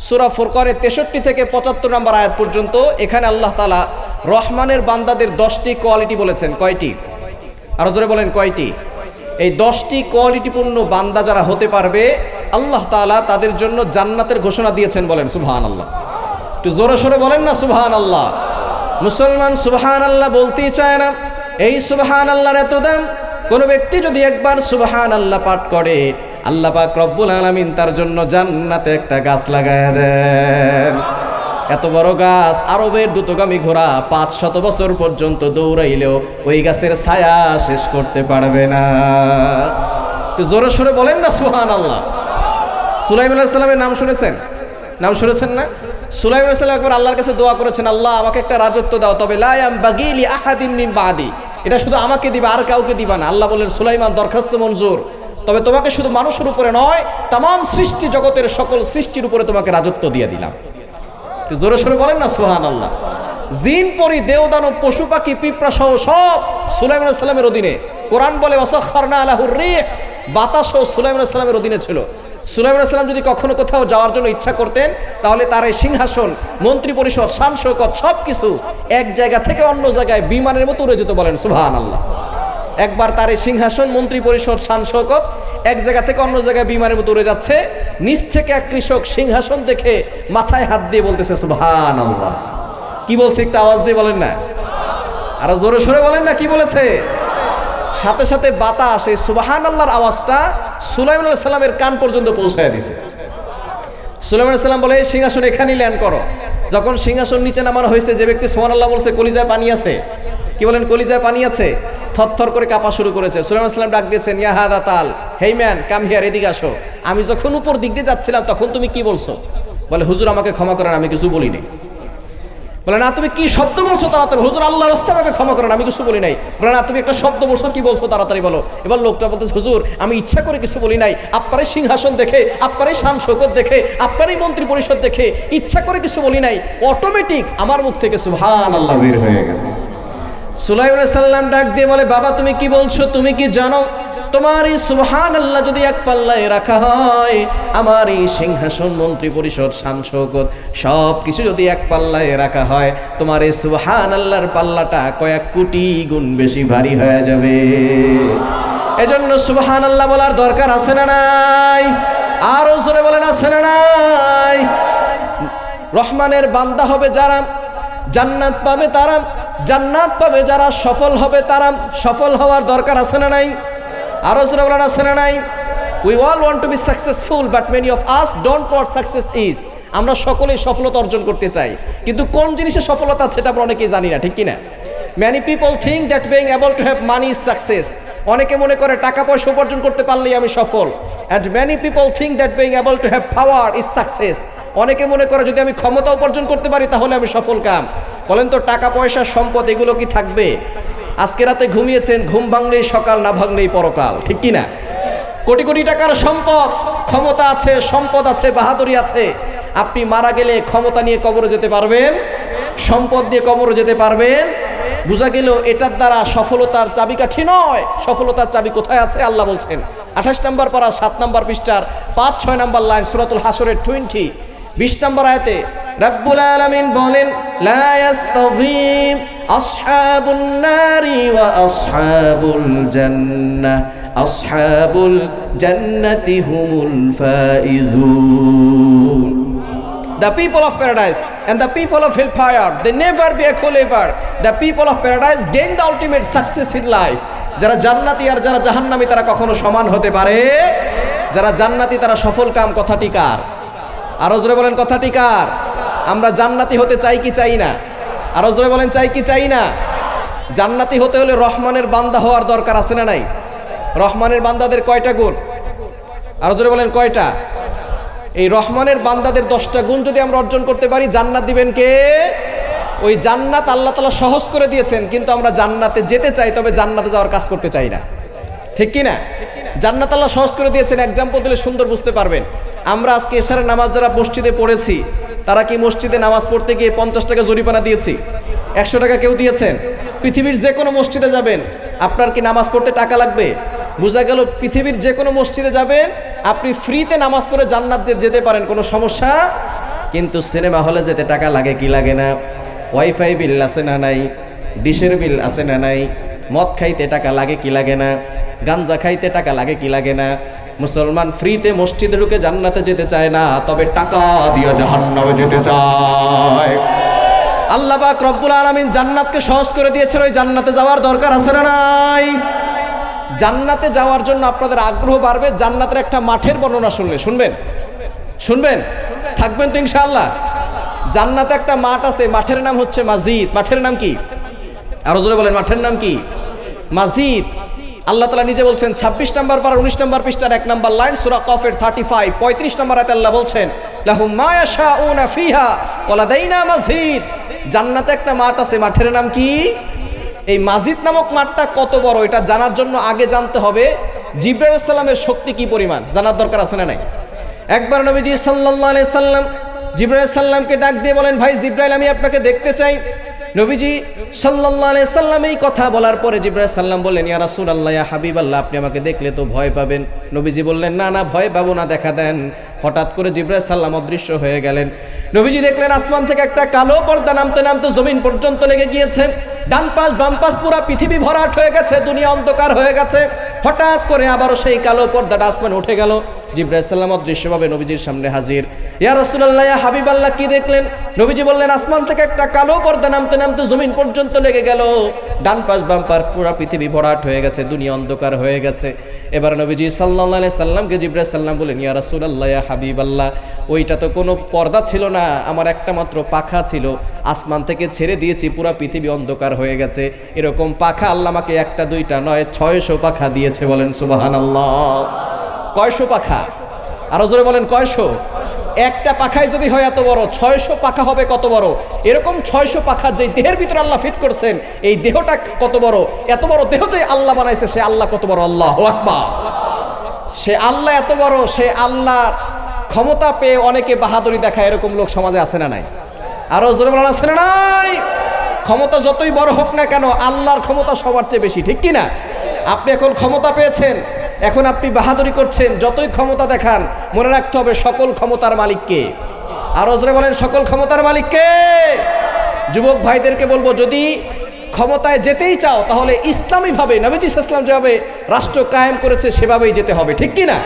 সূরা ফুরকানের 63 থেকে 75 নম্বর আয়াত পর্যন্ত এখানে আল্লাহ তাআলা রহমানের বান্দাদের 10টি কোয়ালিটি বলেছেন। কয়টি? আরো জোরে বলেন কয়টি? এই 10টি কোয়ালিটিপূর্ণ বান্দা যারা হতে পারবে আল্লাহ তাআলা তাদের জন্য জান্নাতের ঘোষণা দিয়েছেন। বলেন সুবহানাল্লাহ। একটু জোরে সোরে বলেন না সুবহানাল্লাহ। মুসলমান সুবহানাল্লাহ বলতেই চায় না। এই সুবহানাল্লাহর এত দাম, কোন ব্যক্তি যদি একবার সুবহানাল্লাহ পাঠ করে আল্লাহ পাক রব্বুল আলামিন তার জন্য জান্নাতে একটা গাছ লাগায় দেন। এত বড় গাছ, আরবের দ্রুতগামী ঘোড়া 500 বছর পর্যন্ত দৌড়াইলেও ওই গাছের ছায়া শেষ করতে পারবে না। একটু জোরে সোরে বলেন না সুবহানাল্লাহ। সুলাইমান আলাইহিস সালামের নাম শুনেছেন? নাম শুনেছেন না? সুলাইমান আলাইহিস সালাম একবার আল্লাহর কাছে দোয়া করেছেন, আল্লাহ আমাকে একটা রাজত্ব দাও, তবে লা ইয়ামবাগি লি আহাদিন মিন বাদি, এটা শুধু আমাকে দিবা, আর কাউকে দিবা না। আল্লাহ বললেন, সুলাইমান দরখাস্ত মঞ্জুর, তবে তোমাকে শুধু মানুষের উপরে নয়, তামাম সৃষ্টি জগতের সকল সৃষ্টির উপরে তোমাকে রাজত্ব দিয়ে দিলাম। জোরে সোরে বলেন না সুবহানাল্লাহ। জিন পরি দেওদানব পশু পাখি পিঁপড়া সহ সব সুলাইমান আলাইহিস সালামের অধীনে। কোরআন বলে ওয়াসাখখারনা লাহুর রিহ, বাতাসও সুলাইমান আলাইহিস সালামের অধীনে ছিল। সুলাইমান আলাইহিস সালাম যদি কখনো কোথাও যাওয়ার জন্য ইচ্ছা করতেন তাহলে তার এই সিংহাসন, মন্ত্রী পরিষদ, শান শৌকত সবকিছু এক জায়গা থেকে অন্য জায়গায় বিমানের মতো উড়ে যেত। বলেন সুবহানাল্লাহ। একবার তার এই সিংহাসন, মন্ত্রী পরিষদ, শান শৌকত এক জায়গা থেকে অন্য জায়গায় বিমানের মতো উড়ে যাচ্ছে। নিচ থেকে এক কৃষক সিংহাসন দেখে মাথায় হাত দিয়ে বলতেছে সুবহানাল্লাহ। কি বলছে একটা আওয়াজ দিয়ে বলেন না, আরো জোরে সোরে বলেন না কি বলেছে। সাথে সাথে বাতাস এই সুবহানাল্লাহর আওয়াজটা সুলাইমান আলাইহিস সালামের কান পর্যন্ত পৌঁছায় দিছে। সুলাইমান আলাইহিস সালাম বলে, সিংহাসন এখানেই ল্যান্ড করো। যখন সিংহাসন নিচে নামানো হয়েছে, যে ব্যক্তি সুবহানাল্লাহ বলছে কলিজায় পানি আছে। কি বলেন? কলিজায় পানি আছে। থরথর করে কাঁপা শুরু করেছে। সুলাইমান আলাইহিস সালাম ডাক দিয়েছেন, ইয়া হাদা তাল, হেই ম্যান কাম হিয়ার, এদিকে আসো। আমি যখন উপর দিক দিয়ে যাচ্ছিলাম তখন তুমি কি বলছো? বলে, হুজুর আমাকে ক্ষমা করেন, আমি কিছু বলি নাই। বলে, না তুমি কি শব্দ বলছো তাড়াতাড়ি? হুজুর আল্লাহর রাস্তায় আমাকে ক্ষমা করেন, আমি কিছু বলি নাই। বলে, না তুমি একটা শব্দ বলছো, কি বলছো তাড়াতাড়ি বলো। এবার লোকটা বলতেছে, হুজুর আমি ইচ্ছা করে কিছু বলি নাই, আপনারই সিংহাসন দেখে, আপনারই শান শৌকত দেখে, আপনারই মন্ত্রী পরিষদ দেখে ইচ্ছা করে কিছু বলি নাই, অটোমেটিক আমার মুখ থেকে সুবহানাল্লাহ বের হয়ে গেছে। সুলাইমান আলাইহিস সালাম ডাক দিয়ে বলে, বাবা তুমি কি বলছো? তুমি কি জানো তোমার এই সুবহানাল্লাহ যদি এক পাল্লায় রাখা হয়, আমার এই সিংহাসন, মন্ত্রী পরিষদ, শান শৌকত সব কিছু যদি এক পাল্লায় রাখা হয়, তোমার এই সুবহানাল্লাহর পাল্লাটা কয়েক কোটি গুণ বেশি ভারী হয়ে যাবে। এজন্য সুবহানাল্লাহ বলার দরকার আছে না নাই? আরো জোরে বলেন আছে না নাই? রহমানের বান্দা হবে যারা, জান্নাত পাবে তারা, জান্নাত পাবে যারা, সফল হবে তারা। সফল হওয়ার দরকার আছে না নাই? আরো জোরে বলেন আছে না নাই? We all want to be successful, but many of us don't know what success is. আমরা সকলেই সফলতা অর্জন করতে চাই, কিন্তু কোন জিনিসে সফলতা সেটা আমরা অনেকেই জানি না, ঠিক কি না? Many people think that being able to have money is success. অনেকে মনে করে টাকা পয়সা উপার্জন করতে পারলেই আমি সফল। And many people think that being able to have power is success. অনেকে মনে করে যদি আমি ক্ষমতা উপার্জন করতে পারি তাহলে আমি সফল কাম। বলেন তো, টাকা পয়সা, সম্পদ এগুলো কি থাকবে? আজকে রাতে ঘুমিয়েছেন, ঘুম ভাঙলেই সকাল, না ভাঙলেই পরকাল, ঠিক কি না? কোটি কোটি টাকার সম্পদ, ক্ষমতা আছে, সম্পদ আছে, বাহাদুরি আছে। আপনি মারা গেলে ক্ষমতা নিয়ে কবরে যেতে পারবেন, সম্পদ নিয়ে কবরে যেতে পারবেন। বোঝা গেল এটার দ্বারা সফলতার চাবিকাঠি নয়। সফলতার চাবি কোথায় আছে? আল্লাহ বলছেন 28 নম্বর পারা 7 নম্বর পৃষ্ঠার 5-6 নম্বর লাইন, সূরাতুল হাসরের 20 নম্বর আয়াতে রব্বুল আলামিন বলেন, লা ইয়াস্তাভি আসহাবুন নারি ওয়া আসহাবুল জান্নাহ, আসহাবুল জান্নাতি হুমুল Faizun. The people of paradise and the people of hellfire, they never be equal. The people of paradise gain the ultimate success in life. যারা জান্নাতি আর যারা জাহান্নামী তারা কখনো সমান হতে পারে? যারা জান্নাতি তারা সফল কাম। কথাটি কার? আরো জোরে বলেন কথাটি কার? আমরা জান্নাতি হতে চাই কি চাই না? আরো জোরে বলেন চাই কি চাই না? জান্নাতি হতে হলে রহমানের বান্দা হওয়ার দরকার আছে না নাই? রহমানের বান্দাদের কয়টা গুণ? আরো জোরে বলেন কয়টা? এই রহমানের বান্দাদের 10টা গুণ যদি আমরা অর্জন করতে পারি, জান্নাত দিবেন কে? ওই জান্নাত আল্লাহ তাআলা সহজ করে দিয়েছেন, কিন্তু আমরা জান্নাতে যেতে চাই, তবে জান্নাতে যাওয়ার কাজ করতে চাই না, ঠিক কি না? জান্নাত আল্লাহ সহজ করে দিয়েছেন, এক্সাম্পল দিলে সুন্দর বুঝতে পারবেন। আমরা আজকে এশারের নামাজ যারা মসজিদে পড়েছি, তারা কি মসজিদে নামাজ পড়তে গিয়ে 50 টাকা জরিমানা দিয়েছি? 100 টাকা কেউ দিয়েছেন? পৃথিবীর যে কোনো মসজিদে যাবেন, আপনার কি নামাজ পড়তে টাকা লাগবে? বোঝা গেল পৃথিবীর যে কোনো মসজিদে যাবেন, আপনি ফ্রিতে নামাজ পড়ে জান্নাত যেতে পারেন, কোনো সমস্যা কিন্তু সিনেমা হলে যেতে টাকা লাগে কি লাগে না? ওয়াইফাই বিল আছে না নাই? ডিশের বিল আছে না নাই? মদ খাইতে টাকা লাগে কি লাগে না? গাঞ্জা খাইতে টাকা লাগে কি লাগে না? মুসলমান ফ্রিতে মসজিদে ঢুকে জান্নাতে যেতে চায় না, তবে টাকা দিয়ে জাহান্নামে যেতে চায়। আল্লাহ পাক রব্বুল আলামিন জান্নাতকে সহজ করে দিয়েছেন, ওই জান্নাতে যাওয়ার দরকার আছে না নাই? জান্নাতে যাওয়ার জন্য আপনাদের আগ্রহ বাড়বে। জান্নাতের একটা মাঠের বর্ণনা শুনবেন থাকবেন তো ইনশাআল্লাহ। জান্নাতে একটা মাঠ আছে, মাঠের নাম হচ্ছে মাজিদ। মাঠের নাম কি? আরো জোরে বলেন, মাঠের নাম কি? মাজিদ। আল্লাহ তাআলা নিজে বলছেন 26 নম্বর পারা 19 নম্বর পৃষ্ঠার 1 নম্বর লাইন সূরা কফের 35 35 নম্বর আয়াতে আল্লাহ বলছেন লাহুম মা ইয়াশাউনা ফিহা ওয়া লাদাইনা মাজিদ। জান্নাতে একটা মাঠ আছে, মাঠের নাম কি? এই মাজিদ নামক মাঠটা কত বড় এটা জানার জন্য আগে জানতে হবে জিবরাইল আলাইহিস সালামের শক্তি কি পরিমাণ, জানার দরকার আছে না নাই? একবার নবীজি সাল্লাল্লাহু আলাইহি সাল্লাম জিবরাইল আলাইহিস সালামকে ডাক দিয়ে বলেন, ভাই জিবরাইল, আমি আপনাকে দেখতে চাই। নবীজি সাল্লাল্লাহু আলাইহি সাল্লাম এই কথা বলার পরে জিবরাইল সাল্লাম বললেন, ইয়া রাসূলুল্লাহ, ইয়া হাবিবাল্লাহ, আপনি আমাকে দেখলে তো ভয় পাবেন। নবীজি বললেন, না না, ভয় পাবো না, দেখা দেন। হঠাৎ করে জিবরাইল সাল্লাম অদৃশ্য হয়ে গেলেন। নবীজি দেখলেন আসমান থেকে একটা কালো পর্দা নামতে নামতে জমিন পর্যন্ত লেগে গিয়েছে। ডান পাশ বাম পাশ পুরো পৃথিবী ভরাট হয়ে গেছে, দুনিয়া অন্ধকার হয়ে গেছে। হঠাৎ করে আবারও সেই কালো পর্দাটা আসমানে উঠে গেল। জিবরাইল সাল্লাম অদৃশ্যভাবে নবীজির সামনে হাজির। ইয়া রাসূলুল্লাহ, ইয়া হাবিবাল্লাহ, কি দেখলেন? নবীজি বললেন, আসমান থেকে একটা কালো পর্দা নামতে নামতে জমিন পর্যন্ত লেগে গেল। ডান পাশ বাম পাশ পুরো পৃথিবী ভরাট হয়ে গেছে, দুনিয়া অন্ধকার হয়ে গেছে। এবার নবীজি সাল্লাল্লাহু আলাইহি সাল্লামকে জিবরাইল সাল্লাম বলেন, ইয়া রাসূলুল্লাহ, ইয়া হাবিবাল্লাহ, ওইটা তো কোনো পর্দা ছিল না, আমার একটা মাত্র পাখা ছিল। আসমান থেকে ছেড়ে দিয়েছি, পুরো পৃথিবী অন্ধকার হয়ে গেছে। এরকম পাখা আল্লাহ আমাকে একটা দুইটা নয় 600 পাখা দিয়েছে। বলেন সুবহানাল্লাহ। কয়শো পাখা? আরো জোরে বলেন, কয়শো? একটা পাখায় যদি হয় এত বড়, 600 পাখা হবে কত বড়? এরকম 600 পাখা যে দেহের ভিতরে আল্লাহ ফিট করছেন, এই দেহটা কত বড়? এত বড় দেহ যে আল্লাহ বানাইছে, সে আল্লাহ কত বড়? আল্লাহু আকবার। সে আল্লাহ এত বড়, সে আল্লাহ ক্ষমতা পেয়ে অনেকে বাহাদুরি দেখায়, এরকম লোক সমাজে আছে না নাই? আরো জোরে বলেন, আছে না নাই? ক্ষমতা যতই বড় হোক না কেন, আল্লাহর ক্ষমতা সবার চেয়ে বেশি, ঠিক কি না? আপনি এখন ক্ষমতা পেয়েছেন, এখন আপনি বাহাদুরি করছেন, যতই ক্ষমতা দেখান, মনে রাখতে হবে সকল ক্ষমতার মালিককে। আরো জোরে বলেন, সকল ক্ষমতার মালিককে। যুবক ভাইদেরকে বলবো, যদি ক্ষমতায় যেতেই চাও তাহলে ইসলামীভাবে নবীজি সাল্লাল্লাহু আলাইহি ওয়াসাল্লাম যেভাবে রাষ্ট্র কায়েম করেছে সেভাবেই যেতে হবে, ঠিক কি না?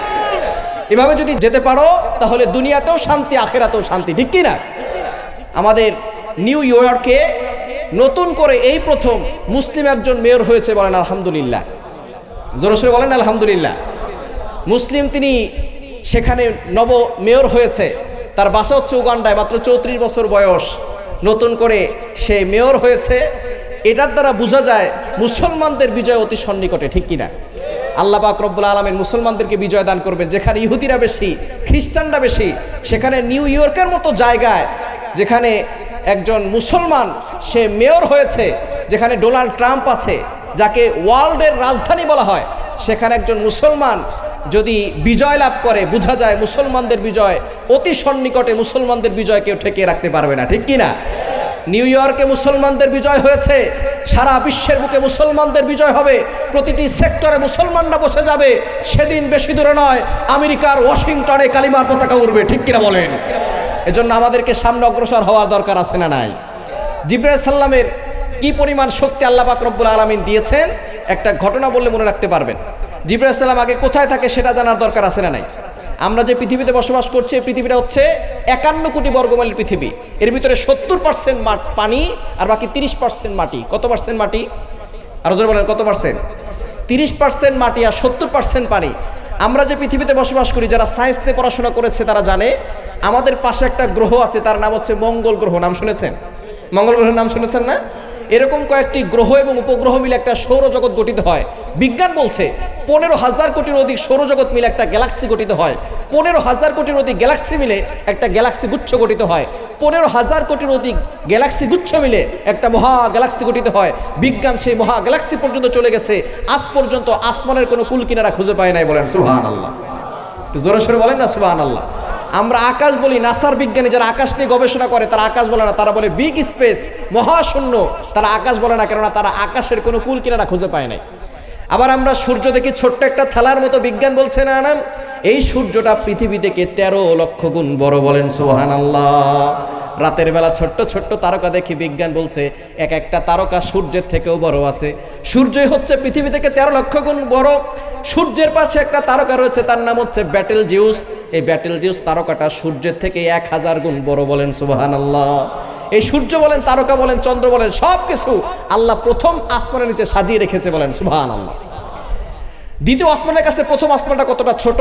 এভাবে যদি যেতে পারো তাহলে দুনিয়াতেও শান্তি, আখিরাতেও শান্তি, ঠিক কি না? আমাদের নিউ ইয়র্কে নতুন করে এই প্রথম মুসলিম একজন মেয়র হয়েছে, বলেন আলহামদুলিল্লাহ। জোরে সোরে বলেন আলহামদুলিল্লাহ। মুসলিম, তিনি সেখানে নব মেয়র হয়েছে। তার বাসা হচ্ছে উগান্ডায়, মাত্র 34 বছর বয়স, নতুন করে সে মেয়র হয়েছে। এটার দ্বারা বোঝা যায় মুসলমানদের বিজয় অতি সন্নিকটে, ঠিক কিনা? আল্লাহ পাক রব্বুল আলামিন মুসলমানদেরকে বিজয় দান করবেন। যেখানে ইহুদিরা বেশি, খ্রিস্টানরা বেশি, সেখানে নিউ ইয়র্কের মতো জায়গায় যেখানে একজন মুসলমান সে মেয়র হয়েছে, যেখানে ডোনাল্ড ট্রাম্প আছে, যাকে ওয়ার্ল্ডের রাজধানী বলা হয়, সেখানে একজন মুসলমান যদি বিজয় লাভ করে, বোঝা যায় মুসলমানদের বিজয় অতি সন্নিকটে। মুসলমানদের বিজয় কেউ ঠেকিয়ে রাখতে পারবে না, ঠিক কিনা? নিউ ইয়র্কে মুসলমানদের বিজয় হয়েছে, সারা বিশ্বের বুকে মুসলমানদের বিজয় হবে। প্রতিটি সেক্টরে মুসলমানরা বসে যাবে। সেদিন বেশি দূরে নয়, আমেরিকার ওয়াশিংটনে কালিমার পতাকা উড়বে, ঠিক কিনা বলেন? এজন্য আমাদেরকে সামনে অগ্রসর হওয়ার দরকার আছে না নাই? জিবরাইল সাল্লামের কি পরিমাণ শক্তি আল্লাহ পাক রব্বুল আলামিন দিয়েছেন, একটা ঘটনা বললে মনে রাখতে পারবেন। জিবরাইল সাল্লাম আগে কোথায় থাকে সেটা জানার দরকার আছে না নাই? আমরা যে পৃথিবীতে বসবাস করছি, এই পৃথিবীটা হচ্ছে 51 কোটি বর্গমাইল পৃথিবী। এর ভিতরে 70% পানি আর বাকি 30% মাটি। কত পার্সেন্ট মাটি? আরো জোরে বলেন, কত পার্সেন্ট? 30% মাটি আর 70% পানি। আমরা যে পৃথিবীতে বসবাস করি, যারা সায়েন্স নিয়ে পড়াশোনা করেছে তারা জানে আমাদের পাশে একটা গ্রহ আছে, তার নাম হচ্ছে মঙ্গল গ্রহ। নাম শুনেছেন? মঙ্গল গ্রহের নাম শুনেছেন না? এরকম কয়েকটি গ্রহ এবং উপগ্রহ মিলে একটা সৌরজগৎ গঠিত হয়। বিজ্ঞান বলছে 15,000 কোটির অধিক সৌরজগৎ মিলে একটা গ্যালাক্সি গঠিত হয়। 15,000 কোটির অধিক গ্যালাক্সি মিলে একটা গ্যালাক্সি গুচ্ছ গঠিত হয়। 15,000 কোটির অধিক গ্যালাক্সি গুচ্ছ মিলে একটা মহা গ্যালাক্সি গঠিত হয়। বিজ্ঞান সেই মহা গ্যালাক্সি পর্যন্ত চলে গেছে, আজ পর্যন্ত আসমানের কোনো কুল কিনারা খুঁজে পায় নাই। বলেন সুবহানাল্লাহ। জোরে সোরে বলেন না সুবহানাল্লাহ। আমরা আকাশ বলি, নাসার বিজ্ঞানী যারা আকাশ নিয়ে গবেষণা করে তারা আকাশ বলে না, তারা বলে বিগ স্পেস, মহাশূন্য। তারা আকাশ বলে না, কেননা তারা আকাশের কোনো কুল কিনারা খুঁজে পায় নাই। আবার আমরা সূর্য দেখি ছোট্ট একটা থালার মতো, বিজ্ঞান বলছে না, এই সূর্যটা পৃথিবী থেকে 13 লক্ষ গুণ বড়, বলেন সুবহানাল্লাহ। রাতের বেলা ছোট্ট ছোট্ট তারকা দেখি, বিজ্ঞান বলছে এক একটা তারকা সূর্যের থেকেও বড় আছে। সূর্যই হচ্ছে পৃথিবী থেকে 13 লক্ষ গুণ বড়। সূর্যের পাশে একটা তারকা রয়েছে, তার নাম হচ্ছে ব্যাটেল জিউস। এই ব্যাটেল জিউস তারকাটা সূর্যের থেকে 1000 গুণ বড়, বলেন সুবহানাল্লাহ। এই সূর্য বলেন, তারকা বলেন, চন্দ্র বলেন, সব কিছু আল্লাহ প্রথম আসমানের নিচে সাজিয়ে রেখেছে, বলেন সুবহানাল্লাহ। দ্বিতীয় আসমানের কাছে প্রথম আসমানটা কতটা ছোট?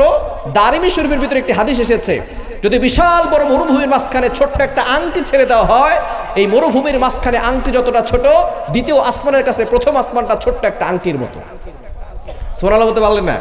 দারিমি শরীফের ভিতরে একটি হাদিস এসেছে, যদি বিশাল বড় মরুভূমির মাঝখানে ছোট্ট একটা আংটি ছেড়ে দেওয়া হয়, এই মরুভূমির মাঝখানে আংটি যতটা ছোট, দ্বিতীয় আসমানের কাছে প্রথম আসমানটা ছোট্ট একটা আংটির মতো। সুবহানাল্লাহ বলতে পারলেন না?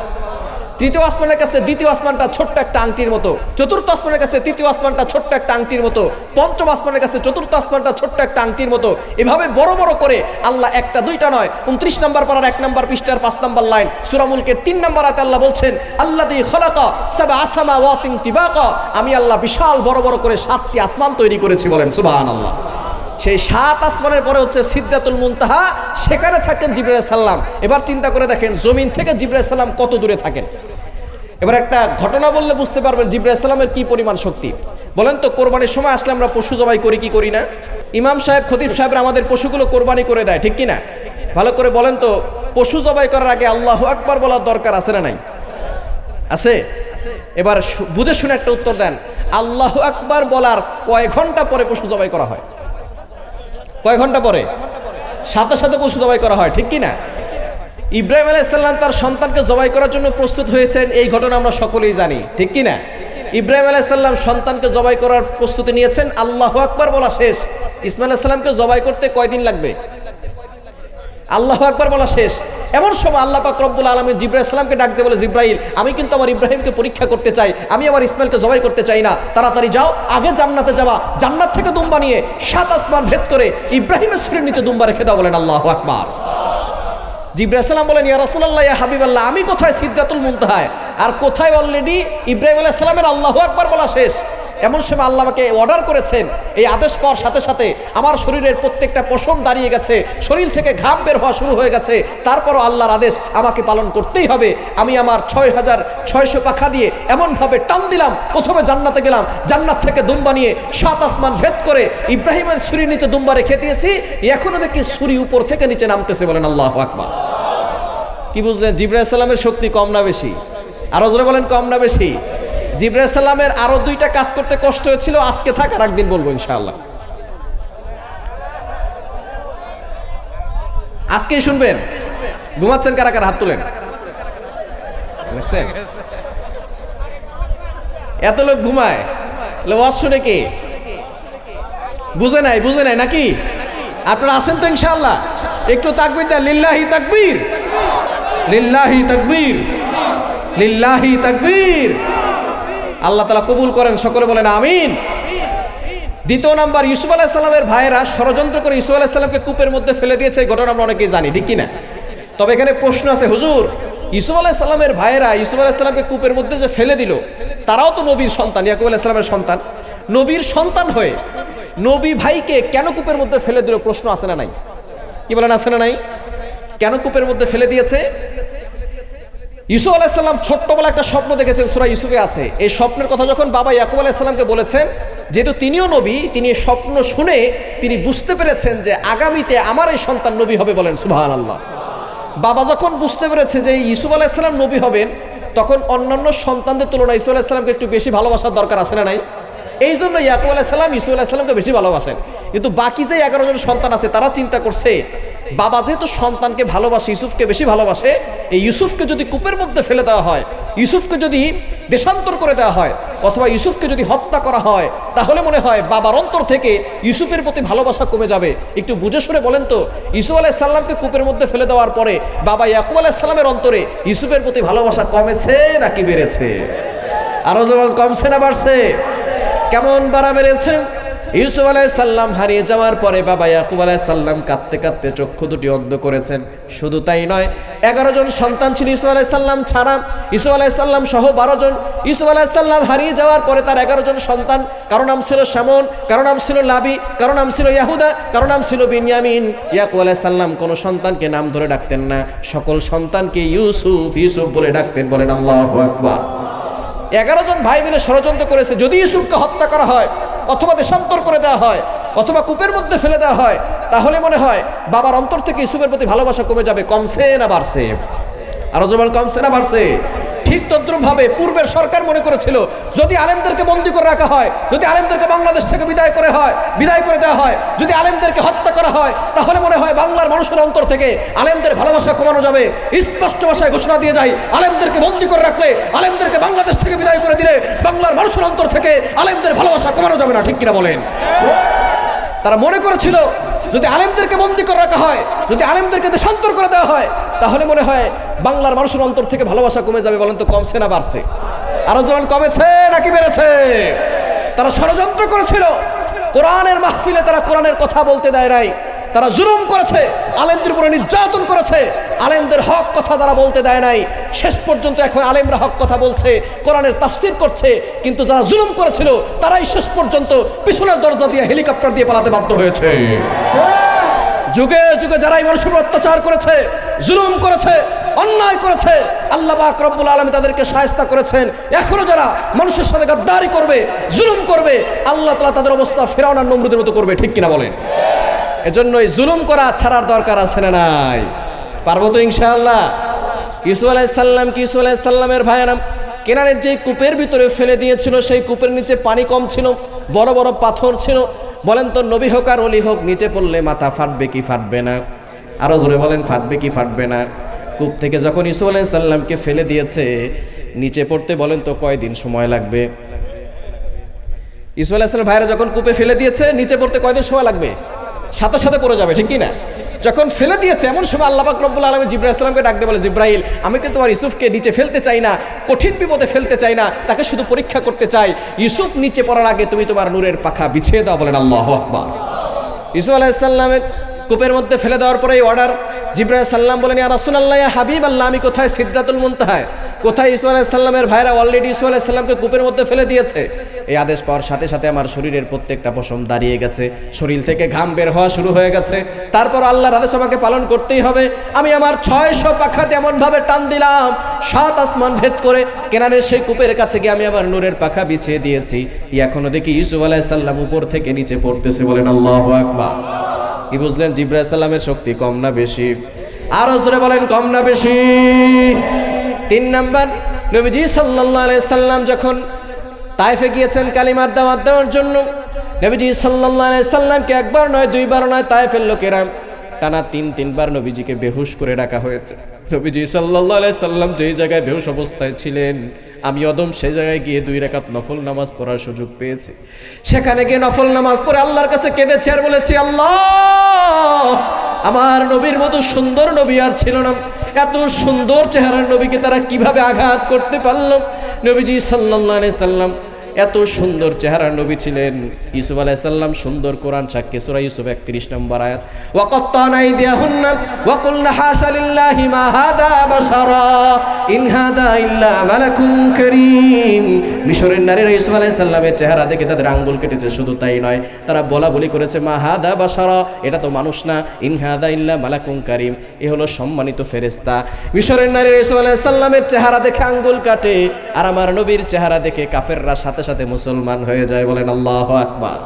তৃতীয় আসমানের কাছে দ্বিতীয় আসমানটা ছোট্ট একটা আংটির মতো, চতুর্থ আসমানের কাছে তৃতীয় আসমানটা ছোট্ট একটা আংটির মতো, পঞ্চম আসমানের কাছে চতুর্থ আসমানটা ছোট্ট একটা আংটির মতো। এভাবে বড় বড় করে আল্লাহ একটা দুইটা নয়, 29 নম্বর পারার 1 নম্বর পৃষ্ঠার 5 নম্বর লাইন সূরা মুলকের 3 নম্বর আয়াতে আল্লাহ বলছেন, আল্লাযী খালাকা সাবআ সামাওয়াতিন তিবাকা, আমি আল্লাহ বিশাল বড় বড় করে 7টি আসমান তৈরি করেছি, বলেন সুবহানাল্লাহ। সেই 7 আসমানের পরে হচ্ছে সিদরাতুল মুনতাহা, সেখানে থাকেন জিবরাইল আলাইহিস সালাম। এবার চিন্তা করে দেখেন জমিন থেকে জিবরাইল আলাইহিস সালাম কত দূরে থাকেন। এবার একটা ঘটনা বললে বুঝতে পারবেন জিবরাইল আলাইহিস সালামের কি পরিমাণ শক্তি। বলেন তো, কোরবানির সময় আসলে আমরা পশু জবাই করি কি করি না? ইমাম সাহেব, খতিব সাহেবরা আমাদের পশুগুলো কোরবানি করে দেয়, ঠিক কি না? ভালো করে বলেন তো, পশু জবাই করার আগে আল্লাহু আকবার বলার দরকার আছে না নাই? আছে। এবার বুঝে শুনে একটা উত্তর দেন, আল্লাহু আকবার বলার কয় ঘন্টা পরে পশু জবাই করা হয়? কয় ঘন্টা পরে? সাথে সাথে পশু জবাই করা হয়, ঠিক কি না? ইব্রাহিম আলাইহিস সালাম তার সন্তানকে জবাই করার জন্য প্রস্তুত হয়েছেন, এই ঘটনা আমরা সকলেই জানি, ঠিক কি না? ইব্রাহিম আলাইহিস সালাম সন্তানকে জবাই করার প্রস্তুতি নিয়েছেন, আল্লাহু আকবার বলা শেষ। ইসমাইল আলাইহিস সালামকে জবাই করতে কয়দিন লাগবে? আল্লাহু আকবার বলা শেষ। এমন সময় আল্লাহ পাক রব্বুল আলামিন জিবরাইল সালামকে ডাক দিয়ে বলে, জিবরাইল, আমি কিন্তু আমার ইব্রাহিমকে পরীক্ষা করতে চাই, আমি আমার ইসমাইলকে জবাই করতে চাই না, তাড়াতাড়ি যাও, আগে জান্নাতে যাওয়া, জান্নাত থেকে দুম্বা নিয়ে 7 আসমান ভেদ করে ইব্রাহিমের শরীরের নিচে দুম্বা রেখে দাও, বলেন আল্লাহু আকবার। জিবরাইল সালাম বলেন, ইয়া রাসূলুল্লাহ, ইয়া হাবিবাল্লাহ, আমি কোথায় সিদরাতুল মুনতাহায়, আর কোথায় অলরেডি ইব্রাহিম আলাইহিস সালামের আল্লাহু আকবার বলা শেষ। এমন সময় আল্লাহ আমাকে অর্ডার করেছেন, এই আদেশ পাওয়ার সাথে সাথে আমার শরীরের প্রত্যেকটা পশম দাঁড়িয়ে গেছে, শরীর থেকে ঘাম বের হওয়া শুরু হয়ে গেছে, তারপরও আল্লাহর আদেশ আমাকে পালন করতেই হবে। আমি আমার 6600 পাখা দিয়ে এমনভাবে টান দিলাম, প্রথমে জান্নাতে গেলাম, জান্নাত থেকে দুম্বা নিয়ে 7 আসমান ভেদ করে ইব্রাহিমের ছুরির নিচে দুম্বা রেখে দিয়েছি, এখনো দেখি ছুরি উপর থেকে নিচে নামতেছে, বলেন আল্লাহু আকবার। কি বুঝলেন? জিবরাইল সালামের শক্তি কম না বেশি? আরো জোরে বলেন, কম না বেশি? জিবরাইল সালামের আরো 2টা কাজ করতে কষ্ট হয়েছিল, আজকে থাক, আর একদিন বলবো ইনশাআল্লাহ। আজকেই শুনবেন। ঘুমাচ্ছেন কারা কারা? হাত তুলেন। দেখছেন এত লোক ঘুমায়, ওয়াজ শুনে কি বুঝে নাই? বুঝে নাই নাকি? আপনারা আছেন তো ইনশাআল্লাহ? একটু তাকবীর দেন, লিল্লাহি তাকবীর, লিল্লাহি তাকবীর, লিল্লাহি তাকবীর। আল্লাহ তাআলা কবুল করেন, সকলে বলেন আমিন। দ্বিতীয় নাম্বার, ইউসুফ আলাইহিস সালামের ভাইয়েরা ষড়যন্ত্র করে ইউসুফ আলাইহিস সালামকে কূপের মধ্যে ফেলে দিয়েছে, এই ঘটনা আমরা অনেকেই জানি, ঠিক কি না? তবে এখানে প্রশ্ন আছে, হুজুর, ইউসুফ আলাইহিস সালামের ভাইয়েরা ইউসুফ আলাইহিস সালামকে কূপের মধ্যে যে ফেলে দিল, তারাও তো নবীর সন্তান, ইয়াকুব আলাইহিস সালামের সন্তান। নবীর সন্তান হয়ে নবী ভাইকে কেন কূপের মধ্যে ফেলে দিল? প্রশ্ন আছে না নাই? কি বলেন, আছে না নাই? কেন কূপের মধ্যে ফেলে দিয়েছে? ইউসুফ আলাইহিস সালাম ছোট্টবেলা একটা স্বপ্ন দেখেছেন, সূরা ইউসুফে আছে। এই স্বপ্নের কথা যখন বাবা ইয়াকুব আলাইহিস সালামকে বলেছেন, যেহেতু তিনিও নবী, তিনি এই স্বপ্ন শুনে তিনি বুঝতে পেরেছেন যে আগামীতে আমার এই সন্তান নবী হবে, বলেন সুবহানাল্লাহ। বাবা যখন বুঝতে পেরেছে যে ইউসুফ আলাইহিস সালাম নবী হবেন, তখন অন্যান্য সন্তানদের তুলনায় ইউসুফ আলাইহিস সালামকে একটু বেশি ভালোবাসার দরকার আছে না নাই? এই জন্য ইয়াকুব আলাইহিস সালাম ইউসুফ আলাইহিস সালামকে বেশি ভালোবাসেন। কিন্তু বাকি যে 11 জন সন্তান আছে, তারা চিন্তা করছে, বাবা যেহেতু সন্তানকে ভালোবাসে, ইউসুফকে বেশি ভালোবাসে, এই ইউসুফকে যদি কূপের মধ্যে ফেলে দেওয়া হয়, ইউসুফকে যদি দেশান্তর করে দেওয়া হয়, অথবা ইউসুফকে যদি হত্যা করা হয়, তাহলে মনে হয় বাবার অন্তর থেকে ইউসুফের প্রতি ভালোবাসা কমে যাবে। একটু বুঝে শুনে বলেন তো, ইউসুফ আলাইহিস সালামকে কূপের মধ্যে ফেলে দেওয়ার পরে বাবা ইয়াকুব আলাইহিস সালামের অন্তরে ইউসুফের প্রতি ভালোবাসা কমেছে নাকি বেড়েছে? আরো জোর কমছে না বাড়ছে? কেমন বাড়া বেড়েছে? ইউসুফ আলাইহিস সালাম হারিয়ে যাওয়ার পরে বাবা ইয়াকুব আলাইহিস সালাম কাঁদতে কাঁদতে চক্ষু দুটি অন্ধ করেছেন। শুধু তাই নয়, 11 জন সন্তান ছিল ইউসুফ আলাইহিস সালাম ছাড়া, ইউসুফ আলাইহিস সালাম সহ 12 জন। ইউসুফ আলাইহিস সালাম হারিয়ে যাওয়ার পরে তার 11 জন সন্তান, কারো নাম ছিল শামন, কারো নাম ছিল লাবি, কারো নাম ছিল ইয়াহুদা, কারো নাম ছিল বিনয়ামিন। ইয়াকুব আলাইহিস সালাম কোনো সন্তানকে নাম ধরে ডাকতেন না, সকল সন্তানকে ইউসুফ ইউসুফ বলে ডাকতেন, বলেন আল্লাহু আকবার। 11 জন ভাই মিলে ষড়যন্ত্র করেছে, যদি ইউসুফকে হত্যা করা হয় অথবা দেশান্তর করে দেওয়া হয় অথবা কূপের মধ্যে ফেলে দেওয়া হয়, তাহলে মনে হয় বাবার অন্তর থেকে ইউসুফের প্রতি ভালোবাসা কমে যাবে। কমছে না বাড়ছে? আরো জোরে কমছে না বাড়ছে? ঠিক তদ্রুপ ভাবে পূর্বের সরকার মনে করেছিল যদি আলেমদেরকে বন্দী করে রাখা হয়, যদি আলেমদেরকে বাংলাদেশ থেকে বিদায় করে দেওয়া হয়, যদি আলেমদেরকে হত্যা করা হয়, তাহলে মনে হয় বাংলার মানুষের অন্তর থেকে আলেমদের ভালোবাসা কমানো যাবে। স্পষ্ট ভাষায় ঘোষণা দিয়ে যায়, আলেমদেরকে বন্দী করে রাখলে, আলেমদেরকে বাংলাদেশ থেকে বিদায় করে দিলে বাংলার মানুষের অন্তর থেকে আলেমদের ভালোবাসা কমানো যাবে না। ঠিক কিনা বলেন? তারা মনে করেছিল যদি আলেমদেরকে বন্দী করে রাখা হয়, যদি আলেমদেরকে দেশান্তর করে দেওয়া হয়, তাহলে মনে হয় বাংলার মানুষের অন্তর থেকে ভালোবাসা কমে যাবে। বলেন তো কমছে না বাড়ছে? আরো যেমন কমেছে নাকি বেড়েছে? তারা ষড়যন্ত্র করেছিল, কোরআনের মাহফিলে তারা কোরআনের কথা বলতে দেয় নাই, তারা জুলুম করেছে, আলেমদের উপরে নির্যাতন করেছে, আলেমদের হক কথা তারা বলতে দেয় নাই। শেষ পর্যন্ত এখন আলেমরা হক কথা বলছে, কোরআনের তাফসীর করছে, কিন্তু যারা জুলুম করেছিল তারাই শেষ পর্যন্ত পিছনের দরজা দিয়ে হেলিকপ্টার দিয়ে পালাতে বাধ্য হয়েছে। যুগে যুগে যারাই মানুষের উপর অত্যাচার করেছে, জুলুম করেছে, অন্যায় করেছে, আল্লাহ পাক রব্বুল আলামিন তাদেরকে শায়েস্তা করেছেন। এখনো যারা মানুষের সাথে গাদ্দারি করবে, জুলুম করবে, আল্লাহ তাআলা তাদের অবস্থা ফিরআউন আর নমরুদের মতো করবে। ঠিক কিনা বলেন? এজন্য এই জুলুম করা ছাড়ার দরকার আছে না নাই? পারবো তো ইনশাআল্লাহ? ইউসুফ আলাইহিস সালামের ভাইয়েরা কেনানের যে কূপের ভিতরে ফেলে দিয়েছিল, সেই কূপের নিচে পানি কম ছিল, বড় বড় পাথর ছিল। বলেন তো নবী হোক আর ওলি হোক, নিচে পড়লে মাথা ফাটবে কি ফাটবে না? আরো জোরে বলেন, ফাটবে কি ফাটবে না? কূপ থেকে যখন ইউসুফ আলাইহিস সালামকে ফেলে দিয়েছে, নিচে পড়তে বলেন তো কয়দিন সময় লাগবে? ইউসুফ আলাইহিস সালাম ভাইরা যখন কূপে ফেলে দিয়েছে, নিচে পড়তে কয়দিন সময় লাগবে? সাথে সাথে পড়ে যাবে, ঠিক কি না? যখন ফেলে দিয়েছে, এমন সময় আল্লাহ পাক রব্বুল আলামিন জিবরাইল সালামকে ডাক দিয়ে বলে, জিবরাইল, আমি তো তোমার ইউসুফকে নিচে ফেলতে চাই না, কঠিন বিপদে ফেলতে চাই না, তাকে শুধু পরীক্ষা করতে চাই। ইউসুফ নিচে পড়ার আগে তুমি তোমার নূরের পাখা বিছিয়ে দাও। বলেন আল্লাহু আকবার। ইউসুফ আলাইহিস সালামের কূপের মধ্যে ফেলে দেওয়ার পরেই অর্ডার, জিবরাইল সাল্লাম বলেন, ইয়া রাসূলুল্লাহ, ইয়া হাবিবাল্লাহ, আমি কোথায়? সিদরাতুল মুনতাহায়। কোথায়? ইউসুফ আলাইহিস সালামের ভাইরা অলরেডি ইউসুফ আলাইহিস সালামকে কূপের মধ্যে ফেলে দিয়েছে। এই আদেশ পাওয়ার সাথে সাথে আমার শরীরের প্রত্যেকটা পশম দাঁড়িয়ে গেছে, শরীর থেকে ঘাম বের হওয়া শুরু হয়ে গেছে। তারপর আল্লাহর আদেশ আমাকে পালন করতেই হবে। আমি আমার 600 পাখাতে এমনভাবে টান দিলাম, 7 আসমান ভেদ করে কেনানের সেই কূপের কাছে গিয়ে আমি আমার নূরের পাখা বিছিয়ে দিয়েছি। এখনো দেখি ইউসুফ আলাইহিস সালাম উপর থেকে নিচে পড়তেছে। বলেন আল্লাহু আকবার। কি বুঝলেন? জিবরাইল সালামের শক্তি কম না বেশি? আরো জোরে বলেন, কম না বেশি? 3 নাম্বার, নবীজি সাল্লাল্লাহু আলাইহি সাল্লাম যখন তায়েফে গিয়েছেন কালিমার দাওয়াত দেওয়ার জন্য, নবীজি সাল্লাল্লাহু আলাইহি সাল্লামকে একবার নয়, দুইবার নয়, তায়েফের লোকেরা টানা 3বার নবীজিকে বেহুশ করে রাখা হয়েছে। নবীজি সাল্লাল্লাহু আলাইহি সাল্লাম যেই জায়গায় বেহুশ অবস্থায় ছিলেন, আমি অদম সেই জায়গায় গিয়ে 2 রাকাত নফল নামাজ পড়ার সুযোগ পেয়েছি। সেখানে গিয়ে নফল নামাজ পড়ে আল্লাহর কাছে কেঁদেছি আর বলেছি, আল্লাহ, আমার নবীর মতো সুন্দর নবী আর ছিল না। এত সুন্দর চেহারার নবীকে তারা কিভাবে আঘাত করতে পারল? নবীজি সাল্লাল্লাহু আলাইহি সাল্লাম এত সুন্দর চেহারার নবী ছিলেন। ইউসুফ আলাইহিস সালাম সুন্দর কোরআন সাক্ষী, সূরা ইউসুফ 31 নম্বর আয়াত, ওয়া কাত্তানা আইদিয়াহুন্না ওয়া কুলনা হাশা লিল্লাহি মা হাদা বাশারা ইন হাদা ইল্লা মালাকুন কারীম। মিশরের নারীরা ইউসুফ আলাইহিস সালামের চেহারা দেখে তাদের আঙ্গুল কেটেছে। শুধু তাই নয়, তারা বলা করেছে, মা হাদা বাশারা, এটা তো মানুষ না, ইন হাদা ইল্লা মালাকুন কারীম, এ হলো সম্মানিত ফেরেশতা। মিশরের নারীরা ইউসুফ আলাইহিস সালামের চেহারা দেখে আঙ্গুল কাটে, আর আমার নবীর চেহারা দেখে কাফেররা সাথে সাথে মুসলমান হয়ে যায়। বলেন আল্লাহু আকবার।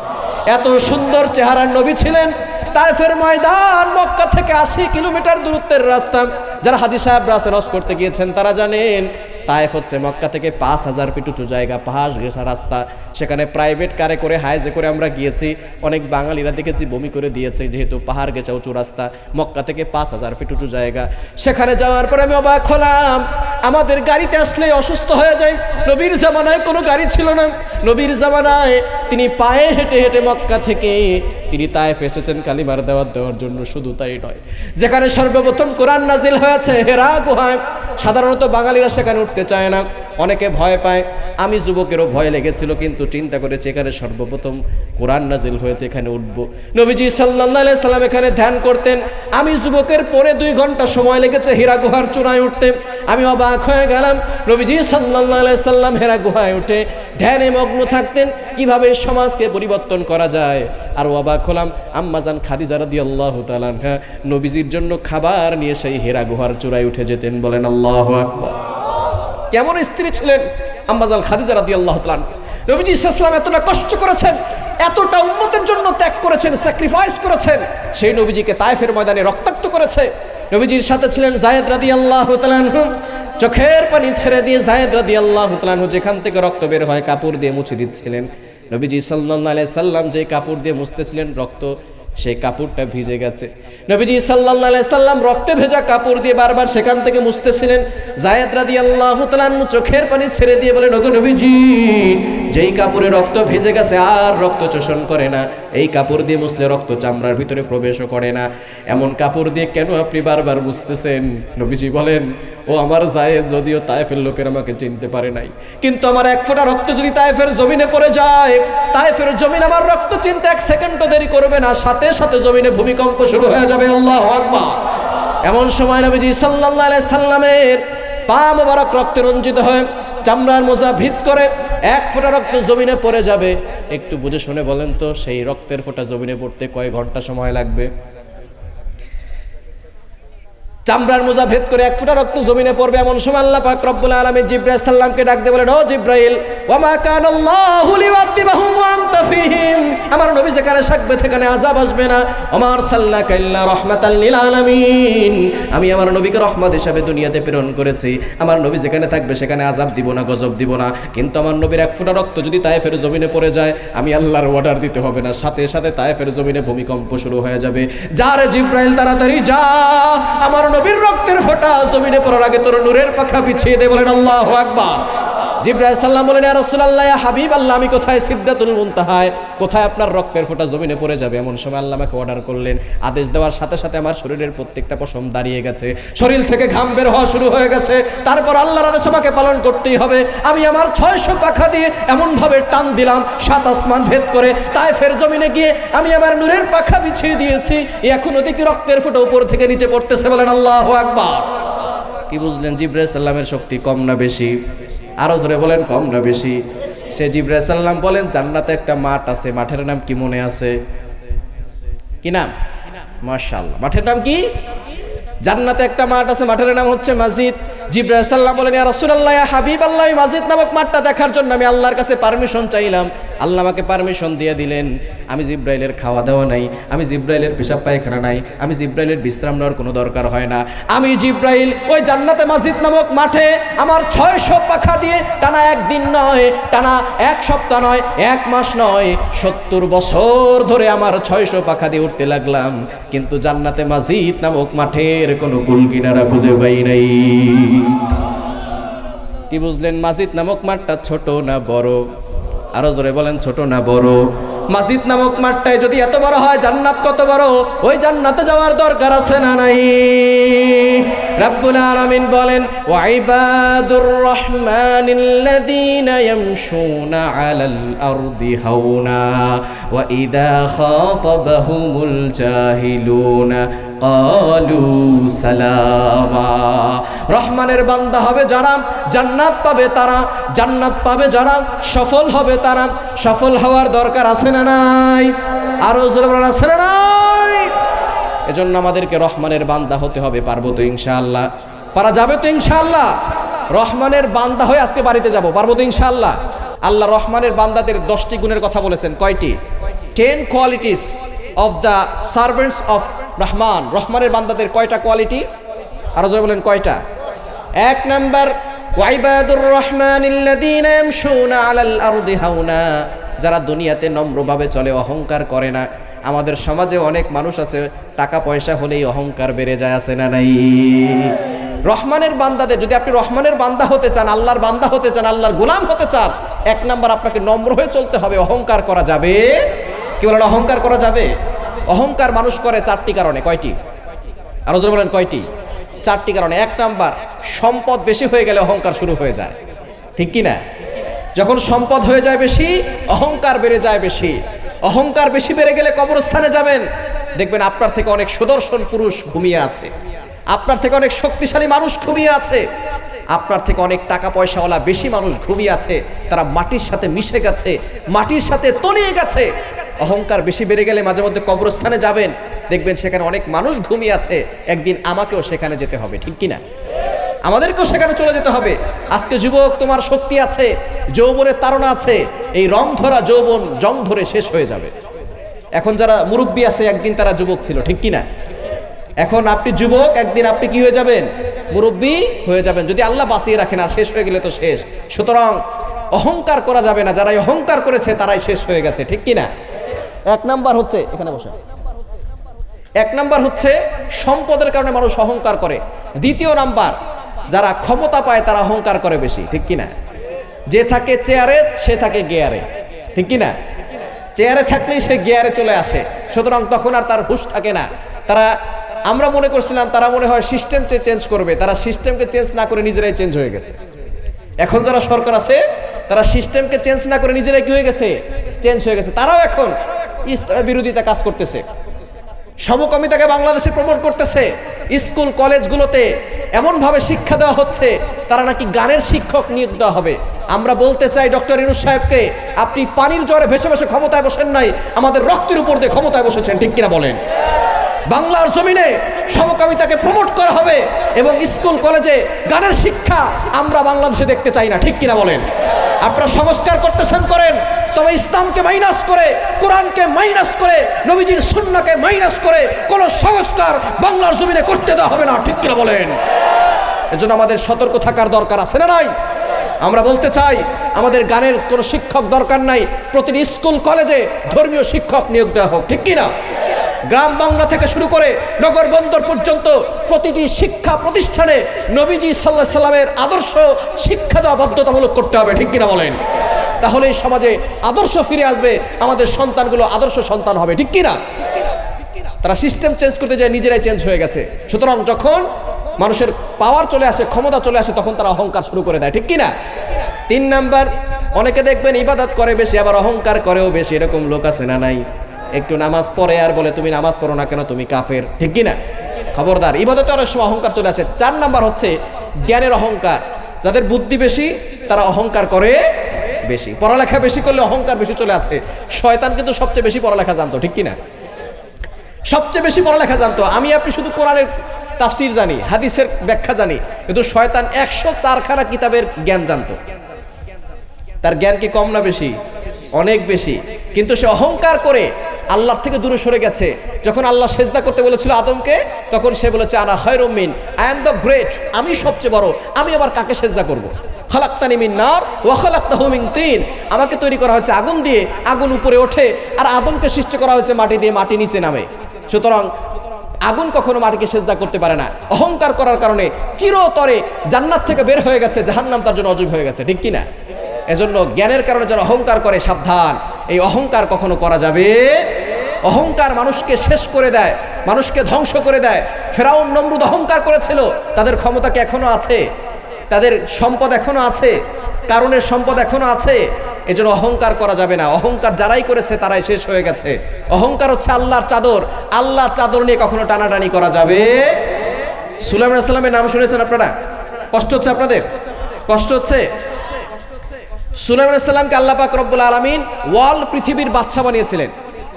এত সুন্দর চেহারার নবী ছিলেন। তায়েফের ময়দান মক্কা থেকে 80 কিলোমিটার দূরত্বের রাস্তা। যারা হাজী সাহেব হজ করতে গিয়েছেন তারা জানেন, তায়েফ হচ্ছে মক্কা থেকে 5000 ফিট উঁচু জায়গা, পাহাড় ঘেঁষা রাস্তা। সেখানে প্রাইভেট কারে করে, হাইজে করে আমরা গিয়েছি। অনেক বাঙালিরা দেখেছি বমি করে দিয়েছে, যেহেতু পাহাড় ঘেঁষা উঁচু রাস্তা, মক্কা থেকে 5000 ফিট উঁচু জায়গা। সেখানে যাওয়ার পরে আমি অবাক হলাম, আমাদের গাড়িতে আসলে অসুস্থ হয়ে যায়। নবীর জামানায় কোনো গাড়ি ছিল না। নবীর জামানায় তিনি পায়ে হেঁটে হেঁটে মক্কা থেকে তিনি তায়েফ এসেছেন কালিমার দাওয়াত দেওয়ার জন্য। শুধু তাই নয়, যেখানে সর্বপ্রথম কোরআন নাজিল হয়েছে হেরা গুহায়, সাধারণত বাঙালিরা সেখানে উঠতে চায় না, অনেকে ভয় পায়। আমি যুবকেরও ভয় লেগেছিল, কিন্তু চিন্তা করেছি এখানে সর্বপ্রথম কোরআন নাজিল হয়েছে, এখানে উঠব। নবীজি সাল্লাল্লাহু আলাইহি সাল্লাম এখানে ধ্যান করতেন। আমি যুবকের পরে 2 ঘন্টা সময় লেগেছে হীরা গুহার চূড়ায় উঠতে। আমি অবাক হয়ে গেলাম, নবীজি সাল্লাল্লাহু আলাইহি সাল্লাম হীরা গুহায় উঠে ধ্যানে মগ্ন থাকতেন, কিভাবে সমাজকে পরিবর্তন করা যায়। আর অবাক হলাম, আম্মাজান খাদিজা রাদিয়াল্লাহু তাআলা আনহা নবীজির জন্য খাবার নিয়ে সেই হীরা গুহার চূড়ায় উঠে যেতেন। বলেন আল্লাহু আকবার। কেমন স্ত্রী ছিলেন! আম্মাজান খাদিজা রাদিয়াল্লাহু তাআলা। নবীজি সাল্লাল্লাহু এতটা কষ্ট করেছেন, এতটা উম্মতের জন্য ত্যাগ করেছেন, স্যাক্রিফাইস করেছেন, সেই নবীজিকে তায়েফের ময়দানে রক্তাক্ত করেছে। নবীজির সাথে ছিলেন যায়েদ রাদিয়াল্লাহু তাআলা আনহু। চোখের পানি ছেড়ে দিয়ে যায়েদ রাদিয়াল্লাহু তাআলা আনহু যেখান থেকে রক্ত বের হয় কাপড় দিয়ে মুছে দিচ্ছিলেন। নবীজি সাল্লাল্লাহু আলাইহি সাল্লাম যে কাপড় দিয়ে মুছতেছিলেন রক্ত, সেই কাপড়টা ভিজে গেছে। নবীজি সাল্লাল্লাহু আলাইহি সাল্লাম রক্তে ভেজা কাপড় দিয়ে বারবার সেখান থেকে মুছতেছিলেন। যায়েদ রাদিয়াল্লাহু তাআলা আনহু চোখের পানি ছেড়ে দিয়ে বলেন, ওগো নবীজি, যেই কাপড়ে রক্ত ভেজে গেছে আর রক্ত শোষণ করে না, এই কাপড় দিয়ে মুছলে রক্ত চামড়ার ভিতরে প্রবেশও করে না, এমন কাপড় দিয়ে কেন আপনি বারবার মুছতেছেন? নবীজি বলেন, ও আমার যায়েদ, যদিও তায়েফের লোকের আমাকে চিনতে পারে নাই, কিন্তু আমার এক ফোঁটা রক্ত যদি তায়েফের জমিনে পড়ে যায়, তায়েফের জমিন আমার রক্ত চিনতে এক সেকেন্ডও দেরি করবে না, সাথে সাথে জমিনে ভূমিকম্প শুরু হয়ে যাবে। আল্লাহু আকবার। এমন সময় নবীজি সাল্লাল্লাহু আলাইহি সাল্লামের পা মোবারক রক্তে রঞ্জিত হয়, চামড়ার মোজা ভিত করে এক ফোঁটা রক্ত জমিনে পড়ে যাবে। একটু বুঝে শুনে বলেন তো, সেই রক্তের ফোঁটা জমিনে পড়তে কয় ঘন্টা সময় লাগবে? চামড়ার মোজা ভেদ করে এক ফোঁটা রক্ত জমিনে পড়বে। এমন সময় আল্লাহ পাক রব্বুল আলামিন জিবরাইল সাল্লামকে ডাক দিয়ে বলেন, ও জিবরাইল, ওয়া মা কানাল্লাহু লিউআযিবাহুম ওয়া আনতা ফীহিম, আমার নবী যেখানে থাকবে সেখানে আযাব আসবে না। ওমা আরসালনাকা ইল্লা রাহমাতাল লিল আলামিন, আমি আমার নবীকে রহমত হিসেবে দুনিয়াতে প্রেরণ করেছি, আমার নবী যেখানে থাকবে সেখানে আযাব দিব না, গজব দিব না। কিন্তু আমার নবীর এক ফোঁটা রক্ত যদি তায়েফের জমিনে পড়ে যায়, আমি আল্লাহর অর্ডার দিতে হবে না, সাথে সাথে তায়েফের জমিনে ভূমিকম্প শুরু হয়ে যাবে। যা রে জিবরাইল, তাড়াতাড়ি যা, আমার নবীর রক্তের ফোঁটা জমিনে পড়ার আগে তোর নূরের পাখা বিছিয়ে দে। বলেন আল্লাহু আকবার। জিবরাইল সাল্লাম বলেন, ইয়া রাসূলুল্লাহ, ইয়া হাবিবাল্লাহ, আমি কোথায়? সিদরাতুল মুনতাহায়। কোথায় আপনার রক্তের ফোঁটা জমিনে পড়ে যাবে। এমন সময় আল্লাহ আমাকে অর্ডার করলেন, আদেশ দেওয়ার সাথে সাথে আমার শরীরের প্রত্যেকটা পশম দাঁড়িয়ে গেছে, শরীর থেকে ঘাম বের হওয়া শুরু হয়ে গেছে। তারপর আল্লাহর আদেশ আমাকে পালন করতেই হবে। আমি আমার 600 পাখা দিয়ে এমনভাবে টান দিলাম, 7 আসমান ভেদ করে তায়েফের জমিনে গিয়ে আমি আমার নূরের পাখা বিছিয়ে দিয়েছি। এখনো দেখি রক্তের ফোঁটা উপর থেকে নিচে পড়তেছে। বলেন আল্লাহু আকবার। কি বুঝলেন? জিবরাইল সাল্লামের শক্তি কম না বেশি? আরো জোরে বলেন, কম না বেশি? সে জিবরাইল সাল্লাম বলেন, জান্নাতে একটা মাঠ আছে, মাঠের নাম কি মনে আছে? কি নাম? মাশাআল্লাহ। মাঠের নাম কি? জান্নাতে একটা মাঠ আছে, মাঠের নাম হচ্ছে মসজিদ। জিবরাইল সাল্লাম বলেন, ইয়া রাসূলুল্লাহ, ইয়া হাবিবাল্লাহ, মসজিদ নামক মাঠটা দেখার জন্য আমি আল্লাহর কাছে পারমিশন চাইলাম। আল্লাহ আমাকে পারমিশন দিয়ে দিলেন। আমি জিবরাইলের খাওয়া দাওয়া নাই, আমি জিবরাইলের পেশাব পায়খানা নাই, আমি জিবরাইলের বিশ্রাম নেওয়ার কোনো দরকার হয় না। আমি জিবরাইল ওই জান্নাতে মসজিদ নামক মাঠে আমার 600 পাখা দিয়ে টানা একদিন নয়, টানা এক সপ্তাহ নয়, 1 মাস নয়, 70 বছর ধরে আমার 600 পাখা দিয়ে উঠতে লাগলাম, কিন্তু জান্নাতে মসজিদ নামক মাঠের কোনো কুল কিনারা খুঁজে পাই নাই। কি বুঝলেন? মসজিদ নামক মাঠটা ছোট না বড়? আরো জোরে বলেন, ছোট না বড়? মসজিদ নামক মাঠটাই যদি এত বড় হয়, জান্নাত কত বড়? ওই জান্নাতে যাওয়ার দরকার আছে না নাই? রব্বুল আলামিন বলেন, ওয়া ইবাদুর রহমানিল্লাযীনা ইয়ামশুনা আলাল আরদি হাওনা ওয়া ইযা খাতাবাহুমুল জাহিলুনা ক্বালু সালামা। রহমানের বান্দা হবে যারা, জান্নাত পাবে তারা, জান্নাত পাবে যারা, সফল হবে তারা। সফল হওয়ার দরকার আছে না নাই? আরো জোরে বলেন, আছে না নাই? এজন্য আমাদেরকে রহমানের বান্দা হতে হবে। পারবো তো ইনশাআল্লাহ? পারা যাবে তো ইনশাআল্লাহ? রহমানের বান্দা হয়ে আজকে বাড়িতে যাব, পারবো তো ইনশাআল্লাহ? আল্লাহ রহমানের বান্দাদের 10টি গুণের কথা বলেছেন। কয়টি? 10 qualities of the servants of Rahman. রহমানের বান্দাদের কয়টা কোয়ালিটি? আরো জোরে বলেন, কয়টা? 1 নাম্বার, ওয়া ইবাদুর রহমানিল্লাযীনা ইয়ামশুনা আলাল আরদি হাওনা, যারা দুনিয়াতে নম্রভাবে চলে, অহংকার করে না। আমাদের সমাজে অনেক মানুষ আছে, টাকা পয়সা হলেই অহংকার বেড়ে যায়, আছে না নাই? রহমানের বান্দাদের, যদি আপনি রহমানের বান্দা হতে চান, আল্লাহর বান্দা হতে চান, আল্লাহর গোলাম হতে চান, 1 নাম্বার আপনাকে নম্র হয়ে চলতে হবে। অহংকার করা যাবে? কি বলেন, অহংকার করা যাবে? অহংকার মানুষ করে 4টি কারণে। কয়টি? আরো জোরে বলেন, কয়টি? 4টি কারণে। 1 নাম্বার, সম্পদ বেশি হয়ে গেলে অহংকার শুরু হয়ে যায়, ঠিক কি না? যখন সম্পদ হয়ে যায় বেশি, অহংকার বেড়ে যায় বেশি। অহংকার বেশি বেড়ে গেলে কবরস্থানে যাবেন, দেখবেন আপনার থেকে অনেক সুদর্শন পুরুষ ঘুমিয়ে আছে, আপনার থেকে অনেক শক্তিশালী মানুষ ঘুমিয়ে আছে, আপনার থেকে অনেক টাকা পয়সাওয়ালা বেশি মানুষ ঘুমিয়ে আছে। তারা মাটির সাথে মিশে গেছে, মাটির সাথে তলিয়ে গেছে। অহংকার বেশি বেড়ে গেলে মাঝে মধ্যে কবরস্থানে যাবেন, দেখবেন সেখানে অনেক মানুষ ঘুমিয়ে আছে। একদিন আমাকেও সেখানে যেতে হবে, ঠিক কিনা? আমাদেরকেও সেখানে চলে যেতে হবে। আজকে যুবক, তোমার শক্তি আছে, যৌবনের তাড়না আছে, এই রং ধরা যৌবন জং ধরে শেষ হয়ে যাবে। এখন যারা মুরব্বী আছে, একদিন তারা যুবক ছিল, ঠিক কিনা? এখন আপনি যুবক, একদিন আপনি কি হয়ে যাবেন? মুরব্বী হয়ে যাবেন, যদি আল্লাহ বাঁচিয়ে রাখেন। আর শেষ হয়ে গেলে তো শেষ। সুতরাং অহংকার করা যাবে না। যারাই অহংকার করেছে তারাই শেষ হয়ে গেছে, ঠিক কিনা? এক নাম্বার হচ্ছে, এখানে বসে, এক নাম্বার হচ্ছে সম্পদের কারণে মানুষ অহংকার করে। দ্বিতীয় নাম্বার, যারা ক্ষমতা পায় তারা অহংকার করে বেশি, ঠিক কিনা? যে থাকে চেয়ারে সে থাকে গিয়ারে, ঠিক কিনা? চেয়ারে থাকলেই সে গিয়ারে চলে আসে, সুতরাং তখন আর তার হুঁশ থাকে না। তারা, আমরা মনে করছিলাম তারা মনে হয় সিস্টেমকে চেঞ্জ করবে, তারা সিস্টেমকে চেঞ্জ না করে নিজেরাই চেঞ্জ হয়ে গেছে। এখন যারা সরকার আছে তারা সিস্টেমকে চেঞ্জ না করে নিজেরাই কি হয়ে গেছে? চেঞ্জ হয়ে গেছে। তারাও এখন ইসলামের বিরোধিতা কাজ করতেছে, সমকামিতাকে বাংলাদেশে প্রমোট করতেছে। স্কুল কলেজগুলোতে এমনভাবে শিক্ষা দেওয়া হচ্ছে, তারা নাকি গানের শিক্ষক নিয়োগ দেওয়া হবে। আমরা বলতে চাই ডক্টর ইউনূস সাহেবকে, আপনি পানির জ্বরে ভেসে ভেসে ক্ষমতায় বসেন নাই, আমাদের রক্তের উপর দিয়ে ক্ষমতায় বসেছেন, ঠিক কিনা বলেন? বাংলার জমিনে সমকামিতাকে প্রমোট করা হবে এবং স্কুল কলেজে গানের শিক্ষা আমরা বাংলাদেশে দেখতে চাই না, ঠিক কিনা বলেন? আপনারা সংস্কার করতেছেন করেন, তবে ইসলামকে মাইনাস করে, কোরআনকে মাইনাস করে, নবীজির সুন্নাহকে মাইনাস করে কোনো সংস্কার বাংলার জমিনে করতে দেওয়া হবে না, ঠিক কিনা বলেন? এজন্য আমাদের সতর্ক থাকার দরকার আছে না নাই? আমরা বলতে চাই আমাদের গানের কোনো শিক্ষক দরকার নাই, প্রতিটি স্কুল কলেজে ধর্মীয় শিক্ষক নিয়োগ দেওয়া হোক, ঠিক কিনা? গ্রাম বাংলা থেকে শুরু করে নগর বন্দর পর্যন্ত প্রতিটি শিক্ষা প্রতিষ্ঠানে নবীজি সাল্লাল্লাহু আলাইহি সাল্লামের আদর্শ শিক্ষা দেওয়া বাধ্যতামূলক করতে হবে, ঠিক কিনা বলেন? তাহলে এই সমাজে আদর্শ ফিরে আসবে, আমাদের সন্তানগুলো আদর্শ সন্তান হবে, ঠিক কিনা? তারা সিস্টেম চেঞ্জ করতে যায়, নিজেরাই চেঞ্জ হয়ে গেছে। সুতরাং যখন মানুষের পাওয়ার চলে আসে, ক্ষমতা চলে আসে, তখন তারা অহংকার শুরু করে দেয়, ঠিক কিনা? 3 নাম্বার, অনেকে দেখবেন ইবাদত করে বেশি আবার অহংকার করেও বেশি, এরকম লোক আছে না নাই? একটু নামাজ পড়ে আর বলে তুমি নামাজ পড়ো না কেন, তুমি কাফের, ঠিক কিনা? খবরদার, ইবাদতে অনেক সময় অহংকার চলে আসে। 4 নাম্বার হচ্ছে জ্ঞানের অহংকার। যাদের বুদ্ধি বেশি তারা অহংকার করে বেশি। পড়ালেখা বেশি করলে অহংকার বেশি চলে আসে। শয়তান কিন্তু সবচেয়ে বেশি পড়ালেখা জানতো, ঠিক কিনা? সবচেয়ে বেশি পড়ালেখা জানতো। আমি আপনি শুধু কোরআনের তাফসির জানি, হাদিসের ব্যাখ্যা জানি, কিন্তু শয়তান 104খানা কিতাবের জ্ঞান জানতো। তার জ্ঞান কি কম না বেশি? অনেক বেশি। কিন্তু সে অহংকার করে আল্লাহর থেকে দূরে সরে গেছে। যখন আল্লাহ সেজদা করতে বলেছিল আদমকে, তখন সে বলেছে আনা খায়রুম মিন, আই এম দ্য গ্রেট, আমি সবচেয়ে বড়, আমি আবার কাকে সেজদা করব? খালাকতানি মিন নার ওয়া খালাকতাহু মিন তিন, আমাকে তৈরি করা হয়েছে আগুন দিয়ে, আগুন উপরে ওঠে, আর আদমকে সৃষ্টি করা হয়েছে মাটি দিয়ে, মাটি নিচে নামে। সুতরাং আগুন কখনো মাটিকে সেজদা করতে পারে না। অহংকার করার কারণে চিরতরে জান্নাত থেকে বের হয়ে গেছে, জাহান্নাম তার জন্য অজীব হয়ে গেছে, ঠিক কিনা? এজন্য জ্ঞানের কারণে যারা অহংকার করে সাবধান, এই অহংকার কখনো করা যাবে। অহংকার মানুষকে শেষ করে দেয়, মানুষকে ধ্বংস করে দেয়। ফেরাউন নমরুদ অহংকার করেছিল, তাদের ক্ষমতা কি এখনো আছে? তাদের সম্পদ এখনো আছে, কারণের সম্পদ এখনো আছে। এজন্য অহংকার করা যাবে না। অহংকার যারাই করেছে তারাই শেষ হয়ে গেছে। অহংকার হচ্ছে আল্লাহর চাদর, আল্লাহর চাদর নিয়ে কখনো টানাটানি করা যাবে। সুলাইমান আলাইহিস সালামের নাম শুনেছেন আপনারা? কষ্ট হচ্ছে আপনাদের? কষ্ট হচ্ছে? সুলাইমান আলাইহিস সালামকে আল্লাহ পাক রব্বুল আলামিন ওয়ার্ল্ড পৃথিবীর বাদশা বানিয়েছিলেন।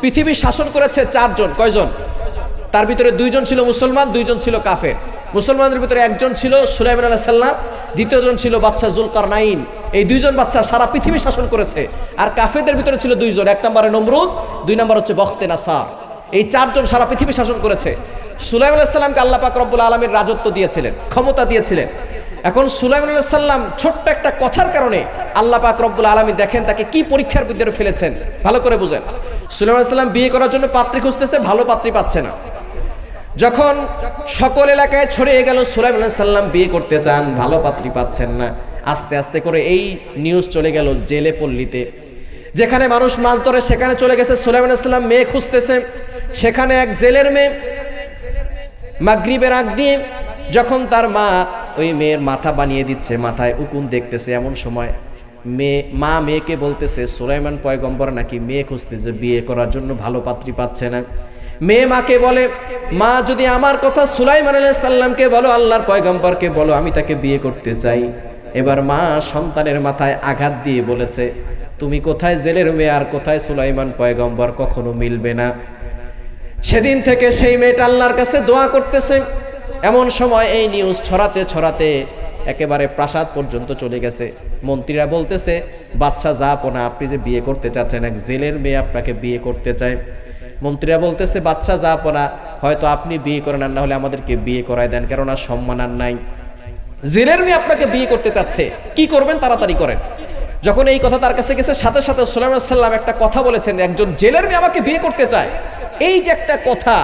পৃথিবীর শাসন করেছে 4 জন। কয়জন? তার ভিতরে 2 জন ছিল মুসলমান, 2 জন ছিল কাফের। মুসলমানদের ভিতরে একজন ছিল সুলাইমান আলাইহিস সালাম, দ্বিতীয়জন ছিল বাদশা যুলকারনাইন। এই 2 জন বাদশা সারা পৃথিবী শাসন করেছে। আর কাফেরদের ভিতরে ছিল 2 জন, 1 নম্বরে নমরুদ, 2 নম্বর হচ্ছে বখতে নাসার। এই 4 জন সারা পৃথিবী শাসন করেছে। সুলাইমান আলাইহিস সালামকে আল্লাহ পাক রব্বুল আলামিন রাজত্ব দিয়েছিলেন, ক্ষমতা দিয়েছিলেন। এখন সুলাইমান আলাইহিস সালাম ছোট্ট একটা কথার কারণে আল্লাহ পাক রব্বুল আলামিন দেখেন তাকে কি পরীক্ষার ভিতরে ফেলেছেন, ভালো করে বুঝেন। সুলাইমান আলাইহিস সালাম বিয়ে করার জন্য পাত্রী খুঁজতেছে, ভালো পাত্রী পাচ্ছে না। যখন সকল এলাকায় ছড়িয়ে গেল সুলাইমান আলাইহিস সালাম বিয়ে করতে চান, ভালো পাত্রী পাচ্ছেন না, আস্তে আস্তে করে এই নিউজ চলে গেল জেলে পল্লীতে। যেখানে মানুষ মাছ ধরে সেখানে চলে গেছে সুলাইমান আলাইহিস সালাম মেয়ে খুঁজতেছে। সেখানে এক জেলের মেয়ে মাগরিবের আগ দিয়ে যখন তার মা ওই মেয়ের মাথা বানিয়ে দিচ্ছে, মাথায় উকুন দেখতেছে, এমন সময় মা মেয়েকে বলতেছে সুলাইমান পয়গম্বর নাকি মেয়ে খুঁজতেছে, বিয়ে করার জন্য ভালো পাত্রী পাচ্ছে না। মেয়ে মাকে বলে, মা যদি আমার কথা সুলাইমান আলাইহিস সালামকে বলো, আল্লাহর পয়গম্বরকে বলো, আমি তাকে বিয়ে করতে চাই। এবার মা সন্তানের মাথায় আঘাত দিয়ে বলেছে, তুমি কোথায় জেলের মেয়ে আর কোথায় সুলাইমান পয়গম্বর, কখনো মিলবে না। সেদিন থেকে সেই মেয়েটা আল্লাহর কাছে দোয়া করতেছে, এমন সময় এই নিউজ ছড়াতে ছড়াতে একেবারে প্রাসাদ পর্যন্ত চলে গেছে। মন্ত্রীরা বলতেছে, বাদশা জাহাপনা, আপনি যে বিয়ে করতে চাচ্ছেন, এক জেলের মেয়ে আপনাকে বিয়ে করতে চায়। মন্ত্রীরা বলতেছে, বাদশা জাহাপনা, হয়তো আপনি বিয়ে করেন, আর না হলে আমাদেরকে বিয়ে করায় দেন, কেননা সম্মান আর নাই। জেলের মেয়ে আপনাকে বিয়ে করতে চাচ্ছে, কি করবেন তাড়াতাড়ি করেন। যখন এই কথা তার কাছে গেছে, সাথে সাথে সুলাইমান সাল্লাম একটা কথা বলেছেন, একজন জেলের মেয়ে আমাকে বিয়ে করতে চায়। এই যে একটা কথা,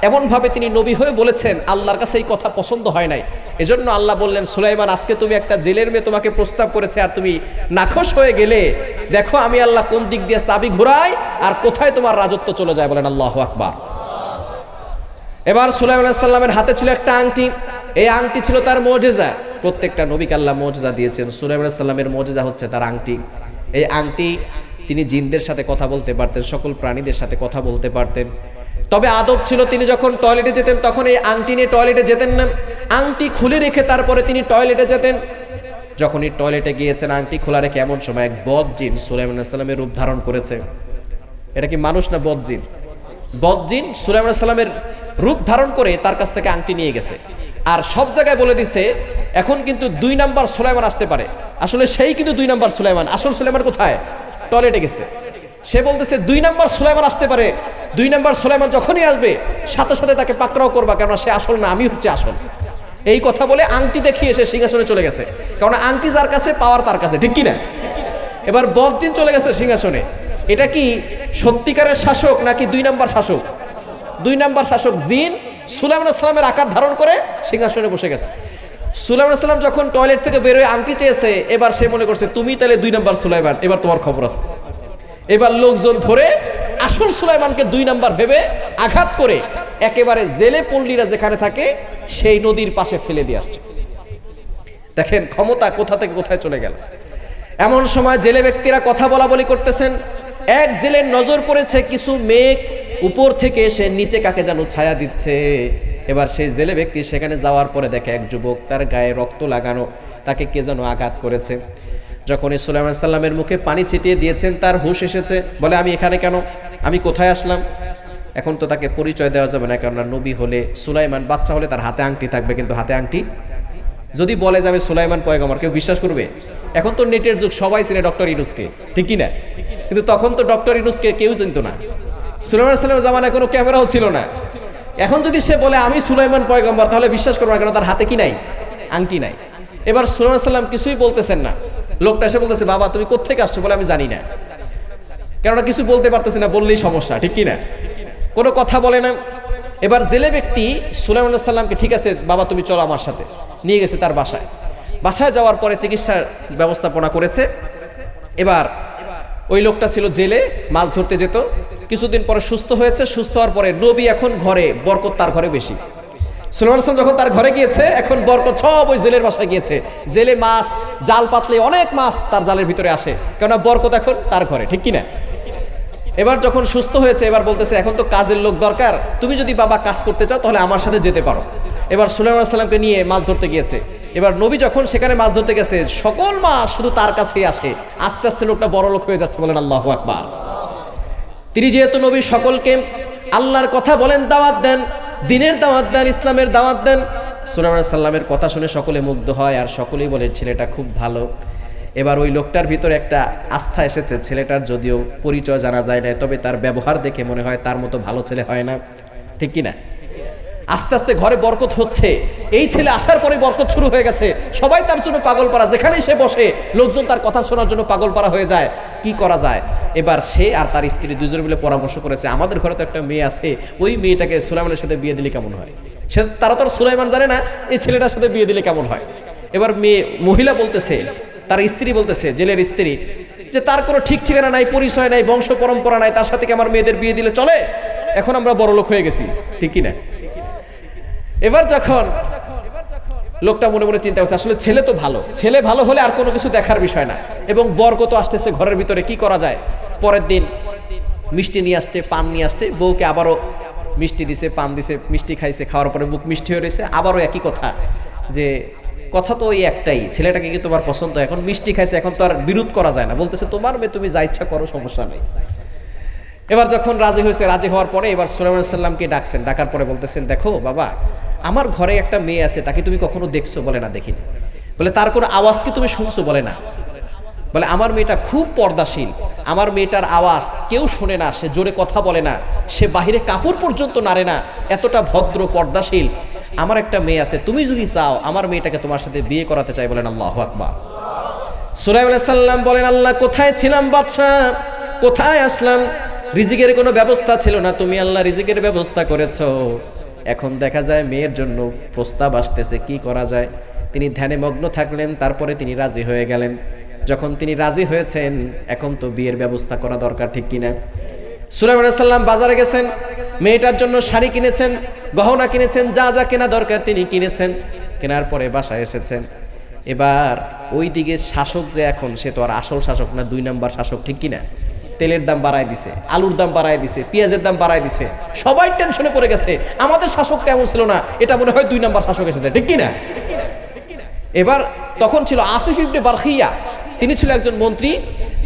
এমন ভাবে তিনি নবী হয়ে বলেছেন, আল্লাহর কাছে এই কথা পছন্দ হয় নাই। এজন্য আল্লাহ বললেন, সুলাইমান, আজকে তুমি একটা জেলের মেয়ে তোমাকে প্রস্তাব করেছে আর তুমি নাখোশ হয়ে গেলে, দেখো আমি আল্লাহ কোন দিক দিয়ে চাবি ঘুরাই আর কোথায় তোমার রাজত্ব চলে যায়। বলেন আল্লাহু আকবার। এবার সুলাইমান আলাইহিস সালামের হাতে ছিল একটা আংটি। এই আংটি ছিল তার মুজিজা। প্রত্যেকটা নবীকে আল্লাহ মুজিজা দিয়েছেন। সুলাইমান আলাইহিস সালামের মুজিজা হচ্ছে তার আংটি। এই আংটি, তিনি জিনদের সাথে কথা বলতে পারতেন, সকল প্রাণীদের সাথে কথা বলতে পারতেন। তবে আদব ছিল, তিনি যখন টয়লেটে যেতেন তখন এই আংটি নিয়ে টয়লেটে যেতেন না, আংটি খুলে রেখে তারপরে তিনি টয়লেটে যেতেন। যখনই টয়লেটে গিয়েছেন আংটি খোলা রেখে, এমন সময় এক বদ জিন সুলাইমান আলাইহিস সালামের রূপ ধারণ করেছে। এটা কি মানুষ না বদ জিন? বদ জিন সুলাইমান আলাইহিস সালামের রূপ ধারণ করে তার কাছ থেকে আংটি নিয়ে গেছে। আর সব জায়গায় বলে দিছে, এখন কিন্তু 2 নাম্বার সুলাইমান আসতে পারে। আসলে সেই কিন্তু 2 নাম্বার সুলাইমান, আসল সুলাইমান কোথায়? টয়লেটে গেছে। সে বলতেছে 2 নাম্বার সুলাইমান আসতে পারে। 2 নাম্বার সুলাইমান যখনই আসবে সাথে সাথে তাকে পাকড়াও করবা, কেননা সে আসল না, আমি হচ্ছে আসল। এই কথা বলে আংটি দেখিয়ে সে সিংহাসনে চলে গেছে, কারণ আংটি যার কাছে পাওয়ার তার কাছে, ঠিক কি না? এবার বদজিন চলে গেছে সিংহাসনে। এটা কি সত্যিকারের শাসক নাকি 2 নাম্বার শাসক? 2 নাম্বার শাসক জিন সুলাইমান আলাইহিস সালামের আকার ধারণ করে সিংহাসনে বসে গেছে। সুলাইমান আলাইহিস সালাম যখন টয়লেট থেকে বের হয়ে আংটি চেয়েছে, এবার সে মনে করছে তুমি তাহলে 2 নাম্বার সুলাইমান, এবার তোমার খবর আছে। এবার লোকজন ধরে আসল সুলাইমানকে 2 নাম্বার ভেবে আঘাত করে একেবারে জেলে পল্লীরা যেখানে থাকে সেই নদীর পাশে ফেলে দিয়ে আসছে। দেখেন ক্ষমতা কোথা থেকে কোথায় চলে গেল। এমন সময় জেলে ব্যক্তিরা কথা বলা বলি করতেছেন। এক জেলের নজর পড়েছে কিছু মেঘ উপর থেকে এসে নিচে কাকে যেন ছায়া দিচ্ছে। এবার সেই জেলে ব্যক্তি সেখানে যাওয়ার পরে দেখে এক যুবক, তার গায়ে রক্ত লাগানো, তাকে কে যেন আঘাত করেছে। যখনই সুলাইমান সাল্লামের মুখে পানি ছিটিয়ে দিয়েছেন, তার হুঁশ এসেছে। বলে, আমি এখানে কেন, আমি কোথায় আসলাম? এখন তো তাকে পরিচয় দেওয়া যাবে না, কেননা নবী হলে, সুলাইমান বাচ্চা হলে তার হাতে আংটি থাকবে, কিন্তু হাতে আংটি যদি বলে যে আমি সুলাইমান পয়গম্বর, কেউ বিশ্বাস করবে? এখন তো নেটের যুগ, সবাই চিনে ডক্টর ইউনূসকে, ঠিক কি না? কিন্তু তখন তো ডক্টর ইউনূসকে কেউ চিনত না। সুলাইমান সাল্লামের জামানায় কোনো ক্যামেরাও ছিল না। এখন যদি সে বলে আমি সুলাইমান পয়গম্বর, তাহলে বিশ্বাস করবো না, কেন তার হাতে কি নাই? আংটি নাই। এবার সুলাইমান সাল্লাম কিছুই বলতেছেন না। লোকটা এসে বলতেছে, বাবা তুমি কোত্থেকে আসছো? বলে, আমি জানি না। কেননা কিছু বলতে পারতেছে না, বললেই সমস্যা, ঠিক কি না? কোনো কথা বলে না। এবার জেলে ব্যক্তি সুলাইমান সাল্লামকে, ঠিক আছে বাবা তুমি চলো আমার সাথে, নিয়ে গেছে তার বাসায়। বাসায় যাওয়ার পরে চিকিৎসার ব্যবস্থাপনা করেছে। এবার ওই লোকটা ছিল জেলে, মাছ ধরতে যেত। কিছুদিন পরে সুস্থ হয়েছে। সুস্থ হওয়ার পরে নবী এখন ঘরে, বরকত তার ঘরে বেশি। সুলাইমান সাল্লাম যখন তার ঘরে গিয়েছে, এখন বরকত সব ওই জেলের বাসায় গিয়েছে। জেলে মাছ জাল পাতলে অনেক মাছ তার জালের ভিতরে আসে, কেননা বরকত এখন তার ঘরে, ঠিক কিনা? এবার যখন সুস্থ হয়েছে, এবার বলতেছে এখন তো কাজের লোক দরকার, তুমি যদি বাবা কাজ করতে চাও তাহলে আমার সাথে যেতে পারো। এবার সুলাইমান সাল্লামকে নিয়ে মাছ ধরতে গিয়েছে। এবার নবী যখন সেখানে মাছ ধরতে গেছে, সকল মাছ শুধু তার কাছেই আসে। আস্তে আস্তে লোকটা বড় লোক হয়ে যাচ্ছে। বলেন আল্লাহু আকবার। তিনি যেহেতু নবী সকলকে আল্লাহর কথা বলেন, দাওয়াত দেন, দ্বীনের দাওয়াত দেন, ইসলামের দাওয়াত দেন। সুলাইমান সাল্লামের কথা শুনে সকলে মুগ্ধ হয়, আর সকলেই বলে ছেলেটা খুব ভালো। এবার ওই লোকটার ভিতরে একটা আস্থা এসেছে। ছেলেটার যদিও পরিচয় জানা যায় না, তবে তার ব্যবহার দেখে মনে হয় তার মতো ভালো ছেলে হয় না, ঠিক কিনা? আস্তে আস্তে ঘরে বরকত হচ্ছে। এই ছেলে আসার পরে বরকত শুরু হয়ে গেছে। সবাই তার জন্য পাগল পারা, যেখানেই সে বসে লোকজন তার কথা শোনার জন্য পাগল পারা হয়ে যায়। কি করা যায়? এবার সে আর তার স্ত্রী দুজনে মিলে পরামর্শ করেছে, আমাদের ঘরে তো একটা মেয়ে আছে, ওই মেয়েটাকে সুলাইমানের সাথে বিয়ে দিলে কেমন হয়? তারা তো সুলাইমান জানে না, এই ছেলেটার সাথে বিয়ে দিলে কেমন হয়? এবার মহিলা বলতেছে, তার স্ত্রী বলতেছে, জেলের স্ত্রী, যে তার কোনো ঠিক ঠিকানা নাই, পরিচয় নাই, বংশ পরম্পরা নাই, তার সাথে কি আমার মেয়েদের বিয়ে দিলে চলে? এখন আমরা বড় লোক হয়ে গেছি, ঠিক কিনা? এবার যখন লোকটা মনে মনে চিন্তা করছে, আসলে ছেলে তো ভালো, ছেলে ভালো হলে আর কোনো কিছু দেখার বিষয় না, এবং বরকত আসতেছে ঘরের ভিতরে, কি করা যায়? পরের দিন মিষ্টি নিয়ে আসছে, পান নিয়ে আসছে, বউকে আবারও মিষ্টি দিছে, পান দিছে, মিষ্টি খাইছে, খাওয়ার পরে মুখ মিষ্টি হয়ে রয়েছে। আবারও একই কথা, যে কথা তো ওই একটাই, ছেলেটাকে কি তোমার পছন্দ? এখন মিষ্টি খাইছে, এখন তো আর বিরোধ করা যায় না। বলতেছে তোমার মেয়ে, তুমি যা ইচ্ছা করো, সমস্যা নেই। এবার যখন রাজি হয়েছে, রাজি হওয়ার পরে এবার সুলাইমান সাল্লামকে ডাকছেন। ডাকার পরে বলতেছেন, দেখো বাবা, আমার ঘরে একটা মেয়ে আছে, তাকে তুমি কখনো দেখছো? বলে না, দেখিনি। বলে তার কোনো আওয়াজ কি তুমি শুনছো? বলে না। বলে আমার মেয়েটা খুব পর্দাশীল, আমার মেয়েটার আওয়াজ কেউ শোনে না, সে জোরে কথা বলে না, সে বাহিরে কাপড় পর্যন্ত নাড়ে না, এতটা ভদ্র পর্দাশীল। আমার একটা মেয়ে আছে, তুমি যদি চাও আমার মেয়েটাকে তোমার সাথে বিয়ে করাতে চাই। বলেন আল্লাহু আকবার। সুলাইমান আলাইহিস সালাম বলেন, আল্লাহ কোথায় ছিলাম বাদশা, কোথায় আসলাম? রিজিকের কোনো ব্যবস্থা ছিল না, তুমি আল্লাহ রিজিকের ব্যবস্থা করেছো। এখন দেখা যায় মেয়ের জন্য প্রস্তাব আসতেছে, কি করা যায়? তিনি ধ্যানে মগ্ন থাকলেন, তারপরে তিনি রাজি হয়ে গেলেন। যখন তিনি রাজি হয়েছেন, এখন তো বিয়ের ব্যবস্থা করা দরকার, ঠিক কিনা? সুলাইমান আলাইহিস সালাম বাজারে গেছেন, মেয়েটার জন্য শাড়ি কিনেছেন, গহনা কিনেছেন, যা যা কেনা দরকার তিনি কিনেছেন। কেনার পরে বাসায় এসেছেন। এবার ওই দিকে শাসক যে এখন, সে তো আর আসল শাসক না, 2 নাম্বার শাসক, ঠিক কিনা? তেলের দাম বাড়ায় দিছে, আলুর দাম বাড়ায় দিছে, পেঁয়াজের দাম বাড়ায় দিছে, সবাই টেনশনে পড়ে গেছে। আমাদের শাসক তেমন ছিল না, এটা মনে হয় 2 নাম্বার শাসক এসেছে, ঠিক কিনা? এবার তখন ছিল আসিফ ইবনে বারখিয়া, তিনি ছিল একজন মন্ত্রী।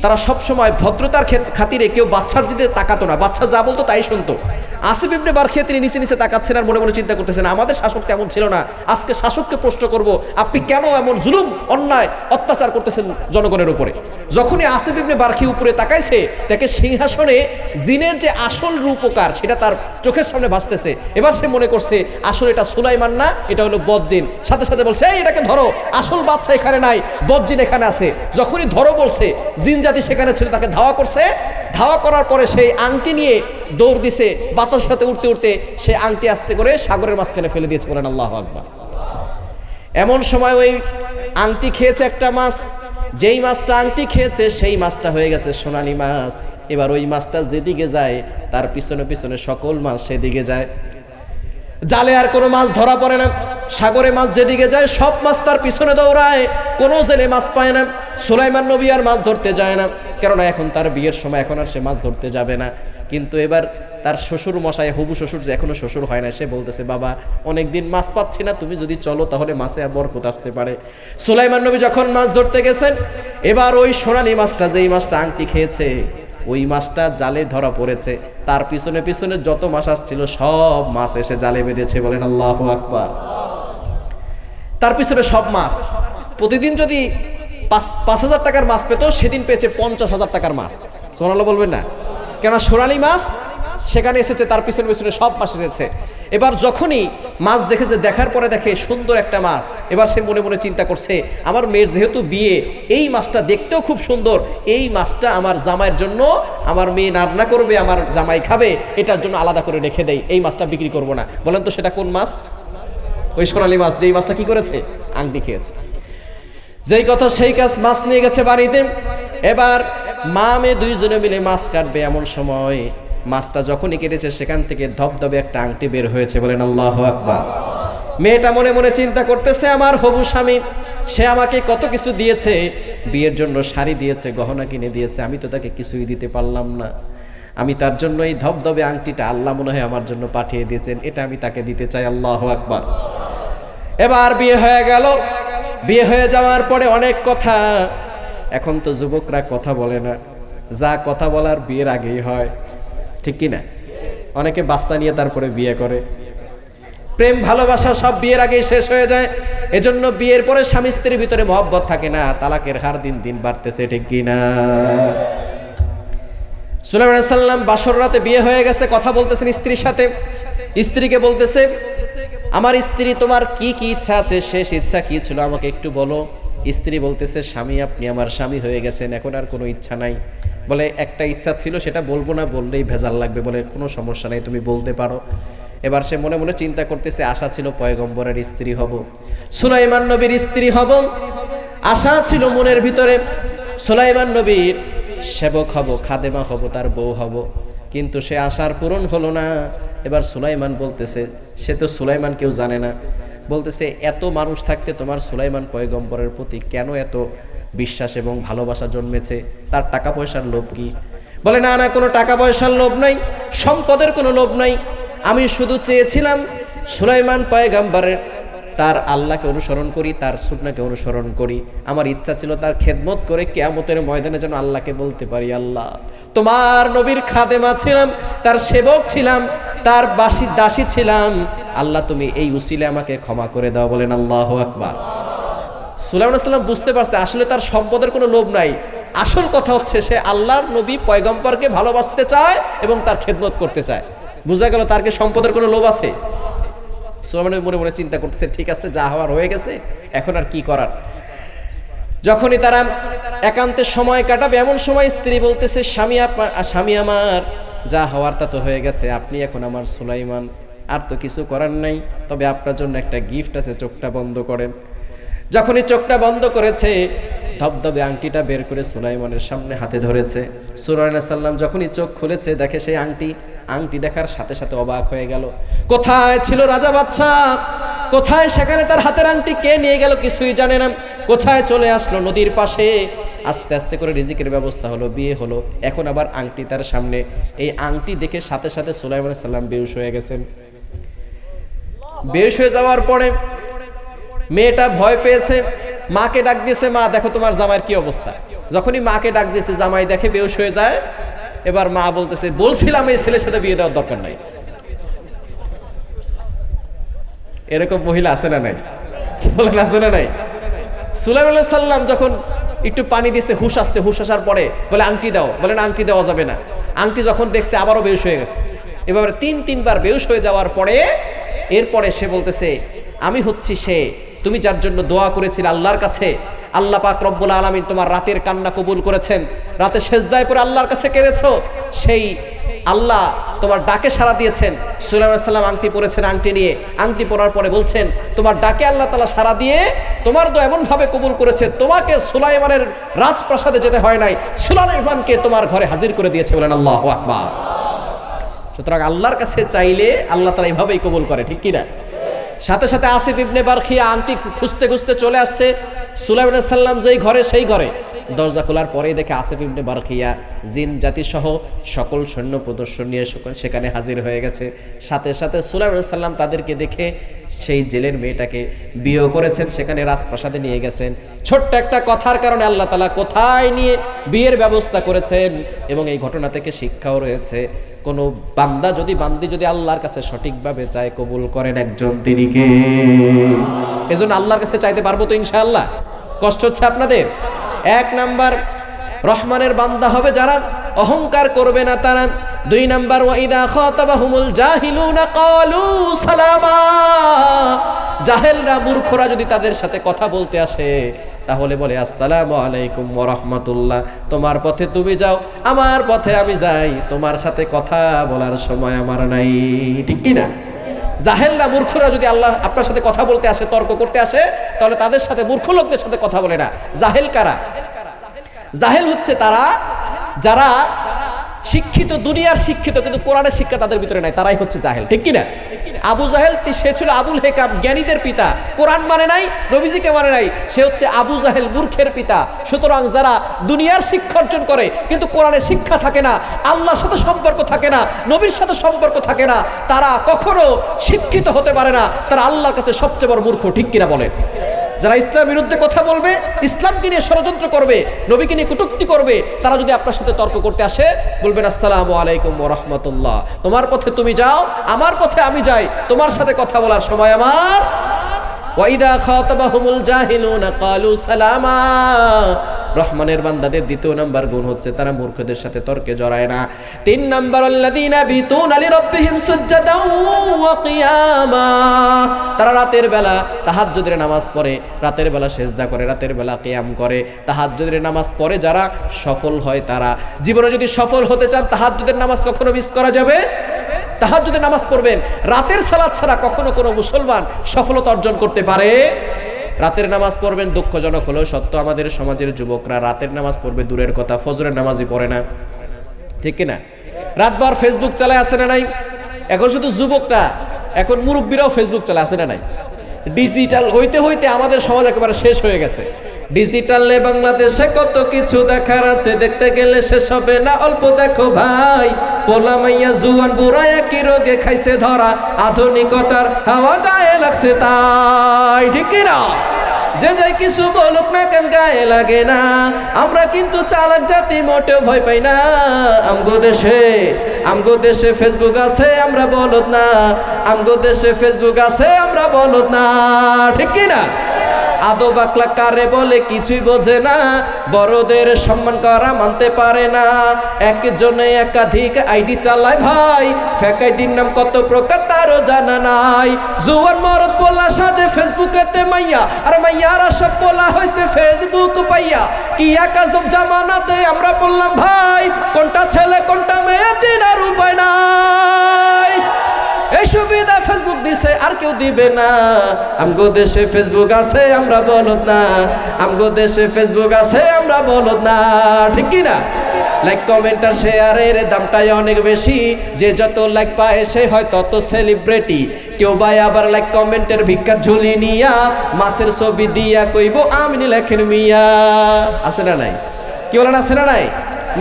তারা সব সময় ভদ্রতার খাতিরে কেউ বাচ্চার দিকে তাকাতো না, বাচ্চা যা বলতো তাই শুনতো। আসিফ ইবনে বারখিয়া তিনি নিচে নিচে তাকাচ্ছেন আর মনে মনে চিন্তা করতেছেন, আমাদের শাসক তেমন ছিল না, আজকে শাসককে প্রশ্ন করব, আপনি কেন এমন জুলুম অন্যায় অত্যাচার করতেছেন জনগণের উপরে। যখনই আসিফ ইবনে বারখি উপরে তাকাইছে, তাকে সিংহাসনে জিনের যে আসল রূপকার সেটা তার চোখের সামনে ভাসতেছে। এবার সে মনে করছে আসলে এটা সুলাইমান না, এটা হলো বদজিন। সাথে সাথে বলছে, এই এটাকে ধরো, আসল বাচ্চা এখানে নাই, বদজিন এখানে আছে। যখনই ধরো বলছে, জিন জাতি সেখানে ছিল, তাকে ধাওয়া করছে। ধাওয়া করার পরে সেই আংটি নিয়ে দৌড় দিছে, বাতাসের সাথে উঠতে উঠতে সেই আংটি আস্তে করে সাগরের মাঝখানে ফেলে দিয়েছে। বলেন আল্লাহু আকবার। এমন সময় ওই আংটি খেয়েছে একটা মাছ, যেই মাছটা আংটি খেয়েছে সেই মাছটা হয়ে গেছে সোনালী মাছ। এবার ওই মাছটা যেদিকে যায়, তার পিছনে পিছনে সকল মাছ সেদিকে যায়। জালে আর কোনো মাছ ধরা পড়ে না, সাগরে মাছ যেদিকে যায় সব মাছ তার পিছনে দৌড়ায়, কোনো জেলে মাছ পায় না। সুলাইমান নবী আর মাছ ধরতে যায় না, কেননা এখন তার বিয়ের সময়, এখন আর সে মাছ ধরতে যাবে না। কিন্তু এবার তার শ্বশুর মশাই, হবু শ্বশুর যে এখনো শ্বশুর হয় না, সে বলতেছে, বাবা অনেকদিন মাছ পাচ্ছি না, তুমি যদি চলো তাহলে মাছে আর বরকত আসতে পারে। সুলাইমান নবী যখন মাছ ধরতে গেছেন, এবার ওই সোনালী মাছটা, যেই মাছটা আংটি খেয়েছে, ওই মাছটা জালে ধরা পড়েছে। তার পিছনে পিছনে যত মাছ আসছিল সব মাছ এসে জালে বেঁধেছে। বলেন আল্লাহু আকবার। তার পিছনে সব মাছ। প্রতিদিন যদি 5,000 টাকার মাছ পেত, সেদিন পেয়েছে 50,000 টাকার মাছ। সুবহানাল্লাহ বলবেন না? কেন? সোনালী মাছ সেখানে এসেছে, তার পিছনে পিছনে সব মাছ এসেছে। এবার যখনই মাছ দেখেছে, দেখার পরে দেখে সুন্দর একটা মাছ, এবার সে মনে মনে চিন্তা করছে, আমার মেয়ের যেহেতু বিয়ে, এই মাছটা দেখতেও খুব সুন্দর, এই মাছটা আমার জামাইয়ের জন্য, আমার মেয়ে রান্না করবে, আমার জামাই খাবে, এটার জন্য আলাদা করে রেখে দেই, এই মাছটা বিক্রি করব না। বলেন তো সেটা কোন মাছ? ওই সোনালী মাছ, যেই মাছটা কি করেছে? আংটি খেয়েছে। যেই কথা সেই কাজ, মাছ নিয়ে গেছে বাড়িতে। এবার মা মেয়ে 2 জনে মিলে মাছ কাটবে, এমন সময় মাছটা যখনই কেটেছে, সেখান থেকে ধবধবে একটা আংটি বের হয়েছে। বলেন আল্লাহু আকবার। মেয়েটা মনে মনে চিন্তা করতেছে, আমার হবু স্বামী, সে আমাকে কত কিছু দিয়েছে, বিয়ের জন্য শাড়ি দিয়েছে, গহনা কিনে দিয়েছে, আমি তো তাকে কিছুই দিতে পারলাম না। আমি তার জন্য এই ধবধবে আংটিটা আল্লাহ মনে হয় আমার জন্য পাঠিয়ে দিয়েছেন, এটা আমি তাকে দিতে চাই। আল্লাহু আকবার। এবার বিয়ে হয়ে গেল। বিয়ে হয়ে যাওয়ার পরে অনেক কথা। এখন তো যুবকরা কথা বলে না, যা কথা বলার বিয়ের আগেই হয়, ঠিক কিনা? অনেকে বাচ্চা নিয়ে তারপরে বিয়ে করে। প্রেম ভালোবাসা সব বিয়ের আগেই শেষ হয়ে যায়। এজন্য বিয়ের পরে স্বামী স্ত্রীর ভিতরে মহব্বত থাকে না, তালাকের হার দিন দিন বাড়তেছে, ঠিক কিনা? সুলাইমান আলাইহিস সালাম বাসর রাতে বিয়ে হয়ে গেছে, কথা বলতেছেন স্ত্রীর সাথে। স্ত্রীকে বলতেছে, আমার স্ত্রী, তোমার কি কি ইচ্ছা আছে, শেষ ইচ্ছা কি ছিল আমাকে একটু বলো। স্ত্রী বলতেছে, স্বামী, আপনি আমার স্বামী হয়ে গেছেন, এখন আর কোনো ইচ্ছা নাই। বলে, একটা ইচ্ছা ছিল, সেটা বলবো না, বললেই ভেজাল লাগবে। বলে, কোনো সমস্যা নাই, তুমি বলতে পারো। এবার সে মনে মনে চিন্তা করতেছে, আশা ছিল পয়গম্বরের স্ত্রী হব, সুলাইমান নবীর স্ত্রী হব, আশা ছিল মনের ভিতরে, সুলাইমান নবীর সেবক হব, খাদেমা হব, তার বউ হব। কিন্তু সে আশার পূরণ হলো না। এবার সুলাইমান বলতেছে, সে তো সুলাইমান কেউ জানে না, বলতেছে, এত মানুষ থাকতে তোমার সুলাইমান পয়গম্বরের প্রতি কেন এত বিশ্বাস এবং ভালোবাসা জন্মেছে? তার টাকা পয়সার লোভ কি? বলে, না না, কোনো টাকা পয়সার লোভ নাই, সম্পদের কোনো লোভ নাই। আমি শুধু চেয়েছিলাম সুলাইমান পয়গম্বরের, তার আল্লাহকে অনুসরণ করি, তার সুন্নাহকে অনুসরণ করি। আমার ইচ্ছা ছিল তার খেদমত করে কিয়ামতের ময়দানে যেন আল্লাহকে বলতে পারি, আল্লাহ, তোমার নবীর খাদেমা ছিলাম, তার সেবক ছিলাম, তার দাসী ছিলাম, আল্লাহ তুমি এই উসিলে আমাকে ক্ষমা করে দাও, বলেন আল্লাহু আকবার। সুলাইমান আলাইহিস সালাম বুঝতে পারছে আসলে তার সম্পদের কোনো লোভ নাই, আসল কথা হচ্ছে সে আল্লাহর নবী পয়গম্বরকে ভালোবাসতে চায় এবং তার খেদমত করতে চায়। বুঝা গেল তার কি সম্পদের কোনো লোভ আছে? সুলাইমান মনে মনে চিন্তা করতেছে, ঠিক আছে যা হওয়ার হয়ে গেছে, এখন আর কি করার। যখনই তারা একান্তে সময় কাটাবে এমন সময় স্ত্রী বলতেছে, স্বামী আমার, যা হওয়ার তা তো হয়ে গেছে, আপনি এখন আমার সুলাইমান, আর তো কিছু করার নাই, তবে আপনার জন্য একটা গিফট আছে, চোখটা বন্ধ করেন। যখনই চোখটা বন্ধ করেছে ধবধবে আংটিটা বের করে সুলাইমানের সামনে হাতে ধরেছে। সুলাইমান আলাইহিস সালাম যখনই চোখ খুলেছে দেখে সেই আংটি দেখার সাথে সাথে অবাক হয়ে গেল। কোথায় ছিল রাজা বাদশা, কোথায় সেখানে তার হাতের আংটি কে নিয়ে গেল কিছুই জানে না, কোথায় চলে আসলো নদীর পাশে। আস্তে আস্তে করে রিজিকের ব্যবস্থা হলো, বিয়ে হলো, এখন আবার আংটি তার সামনে। এই আংটি দেখে সাথে সাথে সুলাইমান আলাইহিস সালাম বেহুশ হয়ে গেছেন। বেহুশ হয়ে যাওয়ার পরে মেয়েটা ভয় পেয়েছে, মাকে ডাক দিয়েছে, মা দেখো তোমার জামাইয়ের কি অবস্থা। যখনই মাকে ডাক দিয়েছে জামাই দেখে বেহুশ হয়ে যায়। এবার মা বলতেছে, বলছিলাম এই ছেলের সাথে বিয়ে দেওয়ার দরকার নাই। এরকম মহিলা আছে না নাই? বলেন আছে না নাই? সুলাইমান আলাইহিস সালাম যখন একটু পানি দিয়েছে, হুশ আসছে, হুশ আসার পরে বলে আংটি দাও, বলেন আংটি দেওয়া যাবে না। আংটি যখন দেখছে আবারও বেহুশ হয়ে গেছে। এবার তিনবার বেহুশ হয়ে যাওয়ার পরে এরপরে সে বলতেছে, আমি হচ্ছি সে, তুমি যার জন্য দোয়া করেছিলে আল্লাহর কাছে, আল্লাহ পাক রব্বুল আলামিন তোমার রাতের কান্না কবুল করেছেন, রাতে সেজদায় পড়ে আল্লাহর কাছে কেঁদেছো, সেই আল্লাহ তোমার ডাকে সাড়া দিয়েছেন। সুলাইমান আলাইহিস সালাম আংটি পরেছেন, আংটি নিয়ে আংটি পরার পরে বলছেন, তোমার ডাকে আল্লাহ তাআলা সাড়া দিয়ে তোমার দোয়া এমন ভাবে কবুল করেছে, তোমাকে সুলাইমানের রাজপ্রাসাদে যেতে হয় নাই, সুলাইমানকে তোমার ঘরে হাজির করে দিয়েছে, বলেন আল্লাহু আকবার। সুতরাং আল্লাহর কাছে চাইলে আল্লাহ তাআলা এইভাবেই কবুল করে, ঠিক কি না? সাথে সাথে আসিফ ইবনে বারখিয়া আংটি খুঁজতে খুঁজতে চলে আসছে সুলাইমান আলাইহিস সালাম যেই ঘরে, সেই ঘরে দরজা খোলার পরেই দেখে আসিফ ইবনে বারখিয়া জিন জাতি সহ সকল সৈন্য প্রদর্শন নিয়ে সেখানে হাজির হয়ে গেছে। সাথে সাথে সুলাইমান আলাইহিস সালাম তাদেরকে দেখে সেই জেলের মেয়েটাকে বিয়ে করেছেন, সেখানে রাজপ্রাসাদে নিয়ে গেছেন। ছোট্ট একটা কথার কারণে আল্লাহ তাআলা কোথায় নিয়ে বিয়ের ব্যবস্থা করেছেন, এবং এই ঘটনা থেকে শিক্ষাও রয়েছে, কোনো বান্দি যদি আল্লাহর কাছে সঠিকভাবে চায় কবুল করেন একজন, তিনি কে? এজন্য আল্লাহর কাছে চাইতে পারবো তো ইনশাআল্লাহ? কষ্ট হচ্ছে আপনাদের? এক নাম্বার রহমানের বান্দা হবে যারা, অহংকার করবে না তারা। দুই নাম্বার ওয়াইদা খাতাবাহুমুল জাহিলুনা ক্বালু সালামা, জাহেলরা মূর্খরা যদি তাদের সাথে কথা বলতে আসে তাহলে বলে আসসালামু আলাইকুম ওয়া রাহমাতুল্লাহ, তোমার পথে তুমি যাও, আমার পথে আমি যাই, তোমার সাথে কথা বলার সময় আমার নাই, ঠিক কি না? জাহেলরা মূর্খরা যদি আল্লাহ আপনার সাথে কথা বলতে আসে, তর্ক করতে আসে, তাহলে তাদের সাথে মূর্খ লোকদের সাথে কথা বলে না। জাহেল কারা? জাহেল হচ্ছে তারা যারা শিক্ষিত, দুনিয়ার শিক্ষিত, কিন্তু কোরআনের শিক্ষা তাদের ভিতরে নাই, তারাই হচ্ছে জাহেল, ঠিক কি না? আবু জাহেল সে ছিল আবুল হেকাম, জ্ঞানীদের পিতা, কোরআন মানে নাই, নবীজিকে মানে নাই, সে হচ্ছে আবু জাহেল, মূর্খের পিতা। সুতরাং যারা দুনিয়ার শিক্ষা অর্জন করে কিন্তু কোরআনের শিক্ষা থাকে না, আল্লাহর সাথে সম্পর্ক থাকে না, নবীর সাথে সম্পর্ক থাকে না, তারা কখনো শিক্ষিত হতে পারে না, তারা আল্লাহর কাছে সবচেয়ে বড় মূর্খ, ঠিক কিনা বলেন? যারা ইসলামের বিরুদ্ধে কথা বলবে, ইসলামকে নিয়ে ষড়যন্ত্র করবে, নবীকে নিয়ে কটূক্তি করবে, তারা যদি আপনার সাথে তর্ক করতে আসে বলবেন আসসালামু আলাইকুম ওয়া রাহমাতুল্লাহ, তোমার পথে তুমি যাও, আমার পথে আমি যাই, তোমার সাথে কথা বলার সময় আমার। ওয়াইদা খাতাবাহুমুল জাহিলুনা ক্বালু সালামা, রহমানের বান্দাদের দ্বিতীয় নাম্বার গুণ হচ্ছে তারা মূর্খদের সাথে তর্কে জড়ায় না। তিন নাম্বার আল্লাযীনা বিতুনা লিরাব্বিহিম সুজদাও ওয়া কিয়ামা, তারা রাতের বেলা তাহাজ্জুদের নামাজ পড়ে, রাতের বেলা সিজদা করে, রাতের বেলা কিয়াম করে। তাহাজ্জুদের নামাজ পড়ে যারা সফল হয় তারা। জীবনে যদি সফল হতে চান তাহাজ্জুদের নামাজ কখনো মিস করা যাবে? তাহাজ্জুদের নামাজ পড়বেন। রাতের সালাত ছাড়া কখনো কোনো মুসলমান সফলতা অর্জন করতে পারে? রাতের নামাজ পড়বেন। দুঃখজনক হলেও সত্য, আমাদের সমাজের যুবকরা রাতের নামাজ পড়বে দূরের কথা, ফজরের নামাজই পড়ে না, ঠিক কিনা? রাতভর ফেসবুক চালায়, আছে না নাই? এখন শুধু যুবকরা, এখন মুরব্বীরাও ফেসবুক চালায়, আছে না নাই? ডিজিটাল হইতে হইতে আমাদের সমাজ একেবারে শেষ হয়ে গেছে। ডিজিটালে বাংলাদেশে কত কিছু দেখার আছে, দেখতে গেলে শেষ হবে না, অল্প দেখো ভাই। পোলা মাইয়া জুয়ান বুড়া একই রোগে খাইছে ধরা, আধুনিকতার হাওয়া গায়ে লাগছে তাই, ঠিক কিনা? যে যাই কিছু বলুক না কেন গায়ে লাগে না, আমরা কিন্তু চালাক জাতি, মোটেও ভয় পাই না। আমগো দেশে ফেসবুক আছে, আমরা বলদ না। আমগো দেশে ফেসবুক আছে, আমরা বলদ না। ঠিক কি না? আদব আখলাক কারে বলে কিছুই বোঝে না, বড়দের সম্মান করা মানতে পারে না। একজনে একাধিক আইডি চালায় ভাই, ফেক আইডির নাম কত প্রকার তারও জানা নাই। জুয়ান মরদ পোলা সাজে ফেসবুকেতে মাইয়া, আর মাইয়ারা সব পোলা হয়েছে ফেসবুক পাইয়া। কি এক আজব জামানাতে আমরা বললাম ভাই, কোনটা ছেলে কোনটা মেয়ে চেনার উপায় নাই। এই সুবিধা ফেসবুক দিছে, আর কেউ দিবে না। আমগো দেশে ফেসবুক আছে, আমরা বলদ না। আমগো দেশে ফেসবুক আছে, আমরা বলদ না। ঠিক কি না? লাইক কমেন্ট আর শেয়ারের দামটাই অনেক বেশি, যে যত লাইক পায় সে হয় তত সেলিব্রিটি। কেউ ভাই আবার লাইক কমেন্টের ভিক্ষার ঝুলি নিয়া, মাছের ছবি দিয়া কইব আমিন লেখেন মিয়া। আছে না নাই? কি বলেন, আছে না নাই?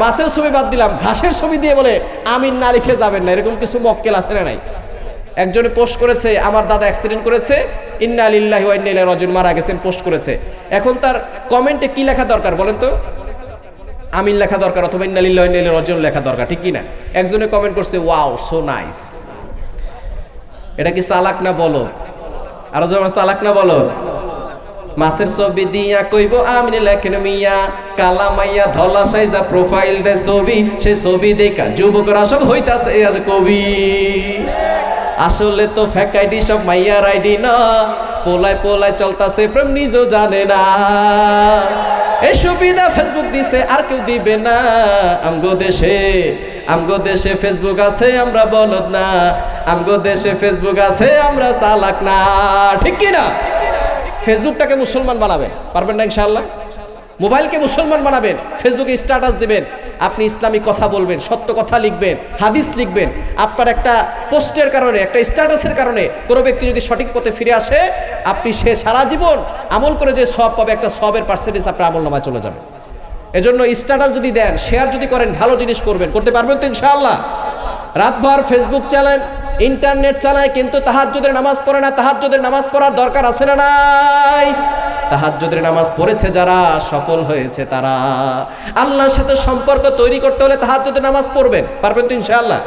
মাছের ছবি বাদ দিলাম, ঘাসের ছবি দিয়ে বলে আমিন না লিখে যাবেন না, এরকম কিছু মক্কেল আছে না নাই? একজনে পোস্ট করেছে, আমার দাদা অ্যাক্সিডেন্ট করেছে, ইন্না লিল্লাহি ওয়া ইন্না ইলাইহি রাজিউন, মারা গেছেন, পোস্ট করেছে। এখন তার কমেন্টে কি লেখা দরকার বলেন তো? আমিন লেখা দরকার, অথবা ইন্না লিল্লাহি ওয়া ইন্না ইলাইহি রাজিউন লেখা দরকার। ঠিক কি না? একজনে কমেন্ট করছে, ওয়াও সো নাইস। এটা কি চালাক না বলো? আরো যেমন চালাক না বলো? মাছের ছবি দিয়া কইব আমিন লেখেন মিয়া, কালা মাইয়া ধলা সাইজা প্রোফাইল দে ছবি, সেই ছবি দেখা যুবকরা সব হইতাছে আজ কবি। আসলে তো ফেক আইডি সব মাইয়ার আইডি না, পোলায় পোলায় চলতাছে প্রেম নিজেও জানে না। এই সুবিধা ফেসবুক দিছে, আর কেউ দিবে না। আমগো দেশে ফেসবুক আছে, আমরা বলদ না। আমগো দেশে ফেসবুক আছে, আমরা চালাক না। ঠিক কি না? ফেসবুকটাকে মুসলমান বানাবেন, পারবেন না ইনশাআল্লাহ? মোবাইলকে মুসলমান বানাবেন, ফেসবুকে স্ট্যাটাস দিবেন, আপনি ইসলামিক কথা বলবেন, সত্য কথা লিখবেন, হাদিস লিখবেন। আপনার একটা পোস্টের কারণে, একটা স্ট্যাটাসের কারণে কোনো ব্যক্তি যদি সঠিক পথে ফিরে আসে, আপনি সে সারা জীবন আমল করে যে সওয়াব পাবে, একটা সওয়াবের পার্সেন্টেজ আপনার আমলনামায় চলে যাবে। এজন্য স্ট্যাটাস যদি দেন, শেয়ার যদি করেন, ভালো জিনিস করবেন, করতে পারবেন তো ইনশাআল্লাহ? রাতভর ফেসবুক চালান, ইন্টারনেট চালায়, কিন্তু তাহাজ্জুদের নামাজ পড়ে না। তাহাজ্জুদের নামাজ পড়ার দরকার আছে না নাই? তাহাজ্জুদের নামাজ পড়েছে যারা, সফল হয়েছে তারা। আল্লাহর সাথে সম্পর্ক তৈরি করতে হলে তাহাজ্জুদের নামাজ পড়বেন, পারবেন তো ইনশাআল্লাহ?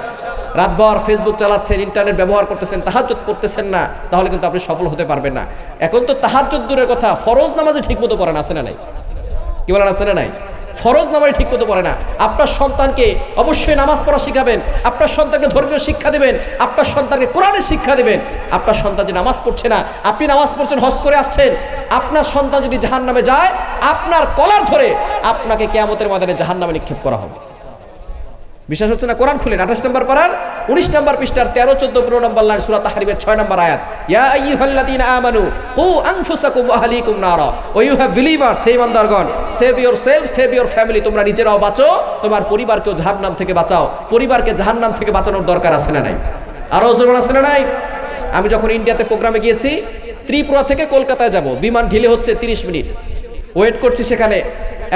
রাতভর ফেসবুক চালাচ্ছেন, ইন্টারনেট ব্যবহার করতেছেন, তাহাজ্জুদ পড়তেছেন না, তাহলে কিন্তু আপনি সফল হতে পারবেন না। এখন তো তাহাজ্জুদ দূরের কথা, ফরজ নামাজে ঠিক মতো পড়েন, আছে না নাই? কি বলেন, আছে না নাই? ফরজ নামাজে ঠিক মতো পড়ে না। আপনার সন্তানকে অবশ্যই নামাজ পড়া শিখাবেন, আপনার সন্তানকে ধর্মীয় শিক্ষা দিবেন, আপনার সন্তানকে কোরআনের শিক্ষা দিবেন। আপনার সন্তান যে নামাজ পড়ছে না, আপনি নামাজ পড়ছেন, হজ করে আসছেন, আপনার সন্তান যদি জাহান্নামে যায়, আপনার কলার ধরে আপনাকে কিয়ামতের ময়দানে জাহান্নামে নিক্ষেপ করা হবে। বিশ্বাস হচ্ছে না? কোরআন খুলেন, 28 নম্বর পারার 19 নম্বর পৃষ্ঠার 13, 14, 15 নম্বর লাইন, সূরা তাহরিমের 6 নম্বর আয়াত। ইয়া আইয়ুহাল্লাযীনা আমানু কু আনফুসাকুম ওয়া আহলিকুম নারা ওয়া ইউ হ্যাভ বিলিভার্স, হে ইমানদারগণ, save yourself, save your family, তোমরা নিজেরাও বাঁচো, তোমার পরিবারকেও জাহান্নাম থেকে বাঁচাও। পরিবারকে জাহান্নাম থেকে বাঁচানোর দরকার আছে না নাই? আরো জোর আছে না নাই? আমি যখন ইন্ডিয়াতে প্রোগ্রামে গিয়েছি, ত্রিপুরা থেকে কলকাতায় যাব, বিমান ঢিলে হচ্ছে 30 মিনিট, ওয়েট করছি। সেখানে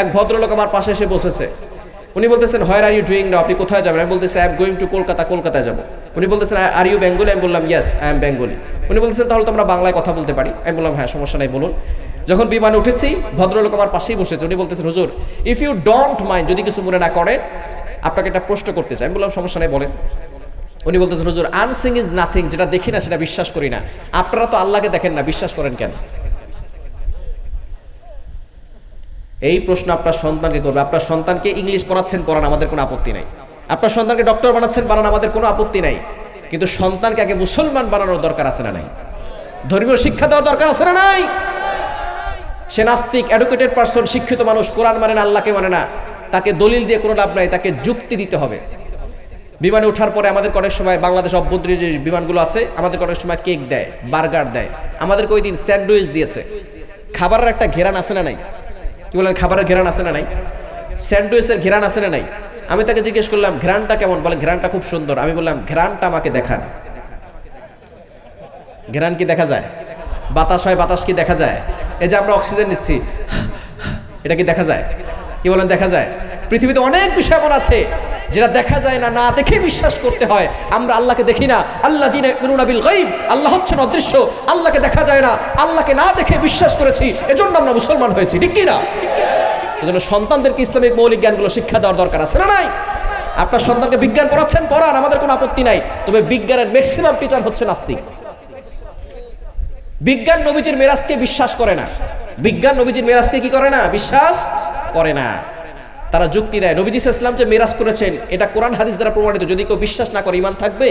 এক ভদ্রলোক আমার পাশে এসে বসেছে। উনি বলতেছেন, হোয়ার আর ইউ ডুইং নাও, আপনি কোথায় যাবেন? আমি বলতেছি, I am going to Kolkata, কলকাতায় যাবো। উনি বলতেছেন, আর ইউ বেঙ্গলি? আমি বললাম, ইয়েস আই এম বেঙ্গলি। উনি বলতেছেন, তাহলে তো আমরা বাংলায় কথা বলতে পারি। আমি বললাম, হ্যাঁ সমস্যা নাই, বলুন। যখন বিমানে উঠেছি, ভদ্রলোক আমার পাশেই বসেছে। উনি বলতেছেন, হুজুর ইফ ইউ ডোন্ট মাইন্ড, যদি কিছু মনে না করেন, আপনাকে একটা প্রশ্ন করতে চাই। আমি বললাম, সমস্যা নাই, বলেন। উনি বলতেছেন, হুজুর আনসিং ইজ নাথিং, যেটা দেখি না সেটা বিশ্বাস করি না। আপনারা তো আল্লাহকে দেখেন না, বিশ্বাস করেন কেন? এই প্রশ্ন আপনার সন্তানকে করবে। আপনার সন্তানকে ইংলিশ পড়াচ্ছেন, পড়ান, আমাদের কোনো আপত্তি নাই। আপনার সন্তানকে ডক্টর বানাচ্ছেন, বানান, আমাদের কোনো আপত্তি নাই। কিন্তু সন্তানকে আগে মুসলমান বানানোর দরকার আছে না নাই? ধর্মীয় শিক্ষা দেওয়ার দরকার আছে না নাই? সে নাস্তিক, এডুকেটেড পারসন, শিক্ষিত মানুষ, কোরআন মানে না, আল্লাহকে মানে না, তাকে দলিল দিয়ে কোনো লাভ নাই, তাকে যুক্তি দিতে হবে। বিমানে ওঠার পরে আমাদের অনেক সময়, বাংলাদেশ অভ্যন্তরীণ যে বিমানগুলো আছে, আমাদের অনেক সময় কেক দেয়, বার্গার দেয়, আমাদেরকে ওই দিন স্যান্ডউইচ দিয়েছে। খাবারের একটা ঘেরান আছে না নাই? কি বলেন, খাবারের ঘেরান আছে না নাই? স্যান্ডউইচের ঘেরান আছে না নাই? আমি তাকে জিজ্ঞেস করলাম, ঘেরানটা কেমন? বলে, ঘেরানটা খুব সুন্দর। আমি বললাম, ঘেরানটা আমাকে দেখান। ঘেরান কি দেখা যায়? বাতাস হয়, বাতাস কি দেখা যায়? এই যে আমরা অক্সিজেন নিচ্ছি, এটা কি দেখা যায়? কি বলেন, দেখা যায়? পৃথিবীতে অনেক বিষয় এমন আছে যেটা দেখা যায় না, না দেখে বিশ্বাস করতে হয়। আমরা আল্লাহকে দেখি না, আল্লাযীনা ইউমিনুনা বিল গায়ব, আল্লাহ হচ্ছেন অদৃশ্য, আল্লাহকে দেখা যায় না, আল্লাহকে না দেখে বিশ্বাস করেছি, এজন্য আমরা মুসলমান হয়েছি, ঠিক কি না? এজন্য সন্তানদেরকে ইসলামিক মৌলিক জ্ঞানগুলো শিক্ষা দেওয়ার দরকার আছে না নাই? আপনার সন্তানকে বিজ্ঞান পড়াচ্ছেন, পড়ান, আমাদের কোনো আপত্তি নাই। তবে বিজ্ঞানের ম্যাক্সিমাম টিচার হচ্ছে নাস্তিক। বিজ্ঞান নবীজির মেরাজকে বিশ্বাস করে না। বিজ্ঞান নবীজির মেরাজকে কি করে না? বিশ্বাস করে না। তারা যুক্তি দেয় নবীজি সাল্লাল্লাহু আলাইহি ওয়াসাল্লাম যে মেরাজ করেছেন এটা কোরআন হাদিস দ্বারা প্রমাণিত, যদি কেউ বিশ্বাস না করে ঈমান থাকবে?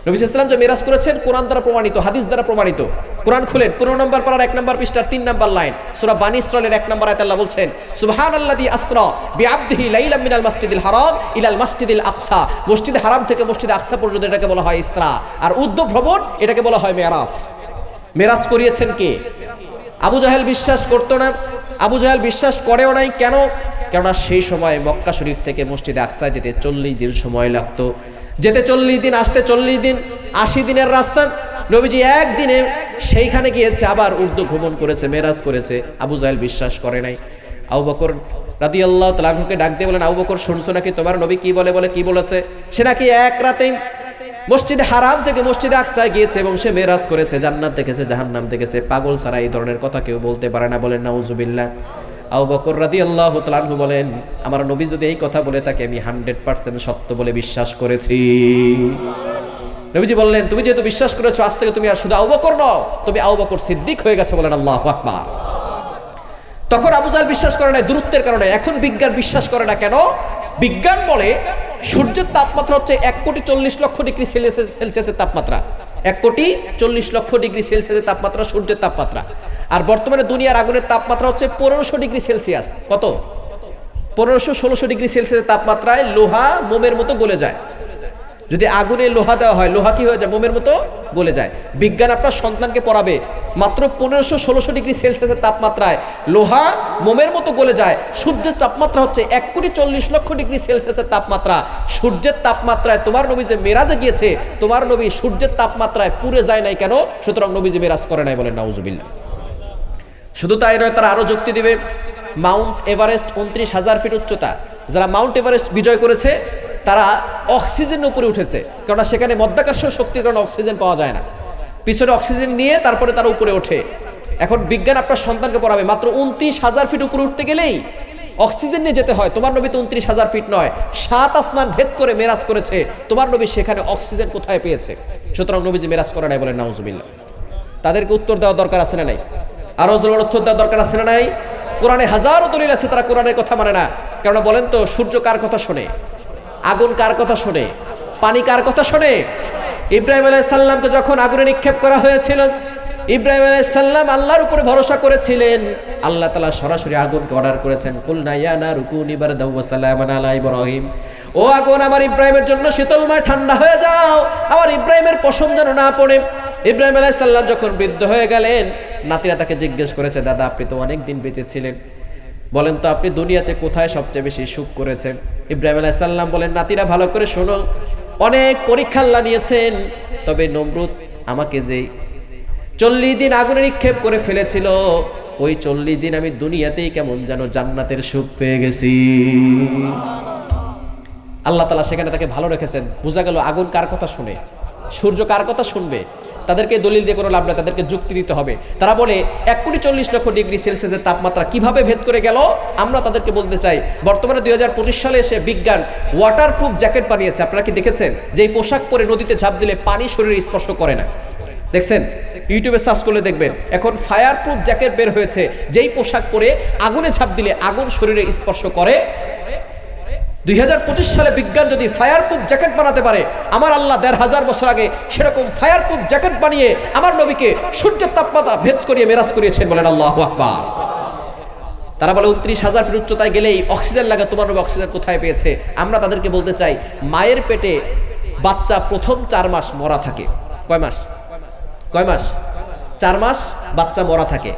নবী সাল্লাল্লাহু আলাইহি ওয়াসাল্লাম যে মেরাজ করেছেন কোরআন দ্বারা প্রমাণিত, হাদিস দ্বারা প্রমাণিত। কোরআন খুলেন 15 নম্বর পারার 1 নম্বর পৃষ্ঠার 3 নম্বর লাইন, সূরা বানী ইসরাঈলের 1 নম্বর আয়াতে আল্লাহ বলছেন, সুবহানাল্লাযী আসরা বিআবদিহি লাইলাম মিনাল মাসজিদিল হারাম ইলাল মাসজিদিল আকসা। মসজিদে হারাম থেকে মসজিদে আকসা পর্যন্ত এটাকে বলা হয় ইসরা, আর উদ্য ভ্রমণ এটাকে বলা হয় মেরাজ। মেরাজ করিয়েছেন কে? আবু জাহেল বিশ্বাস করতো না, আবু জাহেল বিশ্বাস করেও নাই। কেন? কেননা সেই সময় মক্কা শরীফ থেকে মসজিদে আকসায় যেতে 40 দিন সময় লাগতো, যেতে 40 দিন, আসতে 40 দিন, 80 দিনের রাস্তা। নবীজি একদিনে সেইখানে গিয়েছে, আবার উর্দু ভ্রমণ করেছে, মেরাজ করেছে। আবু জাহেল বিশ্বাস করে নাই। আবু বকর রাদিয়াল্লাহু তাআলা আনহুকে ডাক দিয়ে বলেন, আবু বকর শুনছো নাকি তোমার নবী কি বলে? বলে কি বলেছে? সে নাকি এক রাতেই মসজিদে হারাম থেকে মসজিদে আকসায় গিয়েছে এবং সে মেরাজ করেছে, জান্নাত দেখেছে, জাহান্নাম দেখেছে। পাগল ছাড়া এই ধরনের কথা কেউ বলতে পারে না, বলেন নাউজুবিল্লাহ। আবু বকর রাদিয়াল্লাহু তাআলা আনহু বলেন, আমার নবী যদি এই কথা বলে থাকে আমি 100% সত্য বলে বিশ্বাস করেছি। নবীজি বললেন, তুমি যেহেতু বিশ্বাস করেছো, আজ থেকে তুমি আর শুধু আবু বকর নও, তুমি আবু বকর সিদ্দিক হয়ে গেছো। বলেন আল্লাহু আকবার। তখন আবু জাহেল বিশ্বাস করে না দূরত্বের কারণে। এখন বিজ্ঞান বিশ্বাস করে না কেন? বিজ্ঞান বলে সূর্যের তাপমাত্রা হচ্ছে 1,40,00,000 ডিগ্রি সেলসিয়াসের তাপমাত্রা। 1,40,00,000 ডিগ্রি সেলসিয়াসের তাপমাত্রা সূর্যের তাপমাত্রা। আর বর্তমানে দুনিয়ার আগুনের তাপমাত্রা হচ্ছে 1500 ডিগ্রি সেলসিয়াস। কত? 1500-1600 ডিগ্রি সেলসিয়াসের তাপমাত্রায় লোহা মোমের মতো গলে যায়। যদি আগুনে লোহা দেওয়া হয়, লোহা কি হয়ে যায়? মোমের মতো গলে যায়। বিজ্ঞান আপনার সন্তানকে পড়াবে মাত্র 1500-1600 ডিগ্রি সেলসিয়াসের তাপমাত্রায় লোহা মোমের মতো গলে যায়। সূর্যের তাপমাত্রা হচ্ছে 1,40,00,000 ডিগ্রি সেলসিয়াসের তাপমাত্রা। সূর্যের তাপমাত্রায় তোমার নবী যে মেরাজে গিয়েছে, তোমার নবী সূর্যের তাপমাত্রায় পুড়ে যায় নাই কেন? সুতরাং নবী যে মেরাজ করে নাই। বলেন নাউজুবিল্লাহ। শুধু তাই নয়, তারা আরো যুক্তি দিবে, মাউন্ট এভারেস্ট 29,000 ফিট উচ্চতা। যারা মাউন্ট এভারেস্ট বিজয় করেছে তারা অক্সিজেনের উপরে উঠেছে, কেননা সেখানে মধ্যাকর্ষণ শক্তির কারণে অক্সিজেন পাওয়া যায় না। পিছনে অক্সিজেন নিয়ে তারপরে তারা উপরে ওঠে। এখন বিজ্ঞান আপনার সন্তানকে পড়াবে মাত্র 29,000 ফিট উপরে উঠতে গেলেই অক্সিজেন নিয়ে যেতে হয়। তোমার নবী তো 29,000 ফিট নয়, 7 আসমান ভেদ করে মেরাজ করেছে। তোমার নবী সেখানে অক্সিজেন কোথায় পেয়েছে? সুতরাং নবীজি মেরাজ করে নাই। বলেন নাউজুবিল্লাহ। তাদেরকে উত্তর দেওয়া দরকার আছে না নাই? আরো জোর উত্তর দেওয়া দরকার আছে না নাই? কোরআনে হাজারো দলিল আছে, তারা কোরআনের কথা মানে না। কেননা বলেন তো, সূর্য কার কথা শোনে? আগুন কার কথা শোনে? পানি কার কথা শোনে? ইব্রাহিম আলাইহিস সালামকে যখন আগুনে নিক্ষেপ করা হয়েছিল, ইব্রাহিম আলাইহিস সালাম আল্লাহর উপরে ভরসা করেছিলেন। আল্লাহ তাআলা সরাসরি আগুনকে অর্ডার করেছেন, কুলনা ইয়া নারু কুনি বারদাও ওয়া সালামান আলা ইব্রাহিম। ও আগুন, আমার ইব্রাহিমের জন্য শীতলময় ঠান্ডা হয়ে যাও, আমার ইব্রাহিমের পশম যেন না পড়ে। ইব্রাহিম আলাইহিস সালাম যখন বৃদ্ধ হয়ে গেলেন, নাতিরা তাকে জিজ্ঞেস করেছে, দাদা আপনি তো অনেক দিন বেঁচে ছিলেন, বলেন তো আপনি দুনিয়াতে কোথায় সবচেয়ে বেশি সুখ করেছেন? ইব্রাহিম আলাইহিস সালাম বলেন, নাতিরা ভালো করে শোনো, অনেক পরীক্ষা আল্লাহ নিয়েছেন, তবে নমরুদ আমাকে যে 40 দিন আগুনে নিক্ষেপ করে ফেলেছিল, ওই 40 দিন আমি দুনিয়াতেই কেমন যেন জান্নাতের সুখ পেয়ে গেছি। আল্লাহ তাআলা সেখানে তাকে ভালো রেখেছেন। বোঝা গেল আগুন কার কথা শুনে, সূর্য কার কথা শুনবে। তাদেরকে দলিল দিয়ে কোনো লাভ নেই, তাদেরকে যুক্তি দিতে হবে। তারা বলে 1,40,00,000 ডিগ্রি সেলসিয়াসের তাপমাত্রা কিভাবে ভেদ করে গেল? আমরা তাদেরকে বলতে চাই, বর্তমানে 2025 সালে এসে বিজ্ঞান ওয়াটারপ্রুফ জ্যাকেট বানিয়েছে। আপনারা কি দেখেছেন? যেই পোশাক পরে নদীতে ঝাঁপ দিলে পানি শরীরে স্পর্শ করে না। দেখছেন? ইউটিউবে সার্চ করলে দেখবেন। এখন ফায়ার প্রুফ জ্যাকেট বের হয়েছে, যেই পোশাক পরে আগুনে ঝাঁপ দিলে আগুন শরীরে স্পর্শ করে। 2025 সালে বিজ্ঞান যদি ফায়ার প্রুফ জ্যাকেট বানাতে পারে, আমার আল্লাহ 1,500 বছর আগে সেরকম ফায়ার প্রুফ জ্যাকেট বানিয়ে আমার নবীকে সূর্যের তাপমাত্রা ভেদ করিয়ে মেরাজ করিয়েছেন। বলেন আল্লাহু আকবার। তারা বলে 29,000 ফিট উচ্চতায় গেলেই অক্সিজেন লাগে, তোমার নবী অক্সিজেন কোথায় পেয়েছে? আমরা তাদেরকে বলতে চাই, মায়ের পেটে বাচ্চা প্রথম 4 মাস মরা থাকে। কয় মাস? 4 মাস বাচ্চা মরা থাকে।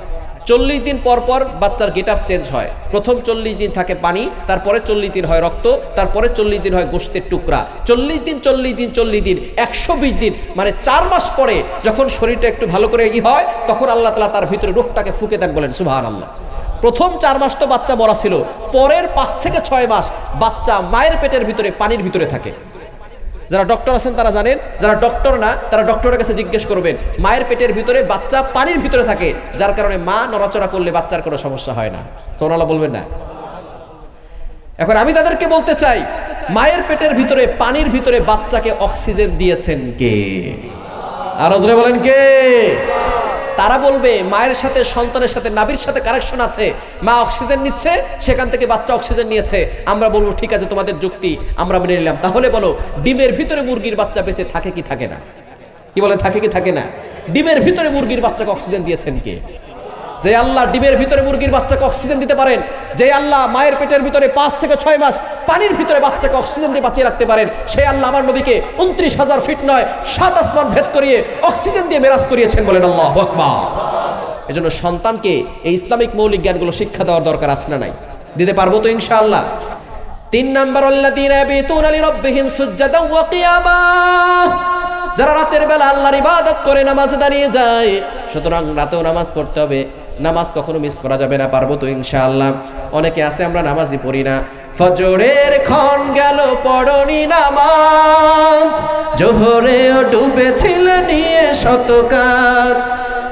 40 দিন পর পর বাচ্চার গেট আপ চেঞ্জ হয়। প্রথম 40 দিন থাকে পানি, তারপরে 40 দিন হয় রক্ত, তারপরে 40 দিন হয় গোশতের টুকরা। 40 দিন 120 দিন, মানে 4 মাস পরে যখন শরীরটা একটু ভালো করে হয়, তখন আল্লাহ তাআলা তার ভিতরে রূহটাকে ফুঁকে দেন। বলেন সুবহানাল্লাহ। প্রথম 4 মাস তো বাচ্চা মরা ছিল, পরের 5 থেকে 6 মাস বাচ্চা মায়ের পেটের ভিতরে পানির ভিতরে থাকে। যারা ডক্টর আছেন তারা জানেন, যারা ডক্টর না তারা ডক্টরের কাছে জিজ্ঞেস করবেন। মায়ের পেটের ভিতরে বাচ্চা পানির ভিতরে থাকে, যার কারণে মা নড়াচড়া করলে বাচ্চার কোনো সমস্যা হয় না। সুবহানাল্লাহ বলবেন না? এখন আমি তাদেরকে বলতে চাই, মায়ের পেটের ভিতরে পানির ভিতরে বাচ্চাকে অক্সিজেন দিয়েছেন কে? আর জোরে বলেন কে? তারা বলবে মায়ের সাথে সন্তানের সাথে নাভির সাথে কানেকশন আছে, মা অক্সিজেন নিচ্ছে, সেখান থেকে বাচ্চা অক্সিজেন নিয়েছে। আমরা বলবো ঠিক আছে, তোমাদের যুক্তি আমরা মেনে নিলাম। তাহলে বলো, ডিমের ভিতরে মুরগির বাচ্চা বেঁচে থাকে কি থাকে না? কি বলে, থাকে কি থাকে না? ডিমের ভিতরে মুরগির বাচ্চাকে অক্সিজেন দিয়েছেন কে? যে আল্লাহ ডিমের ভিতরে মুরগির বাচ্চাকে অক্সিজেন দিতে পারেন, যে আল্লাহ মায়ের পেটের ভিতরে 5 থেকে 6 মাস পানির ভিতরে বাচ্চাকে অক্সিজেন দিয়ে বাঁচিয়ে রাখতে পারেন, সেই আল্লাহ আমার নবীকে 29,000 ফিট নয় 7 আসমান ভেদ করিয়ে অক্সিজেন দিয়ে মেরাজ করিয়েছেন। বলেন আল্লাহু আকবার। এজন্য সন্তানকে এই ইসলামিক মৌলিক জ্ঞানগুলো শিক্ষা দেওয়ার দরকার আছে না নাই? দিতে পারবো তো ইনশাআল্লাহ। 3 নাম্বার, আল্লাযীনা ইয়াবিতুনা লিরাব্বিহিম সুজদান ওয়া কিয়ামা, যারা রাতের বেলা আল্লাহর ইবাদত করে নামাজে দাঁড়িয়ে যায়। সুতরাং রাতেও নামাজ পড়তে হবে, নামাজ কখনো মিস করা যাবে না। পারবো তো ইনশাআল্লাহ? অনেকে আছে আমরা নামাজই পড়ি না। ফজরের ক্ষণ গেল পড়নি নামাজ, জোহরেও ডুবেছিল নিয়ে শত কাজ,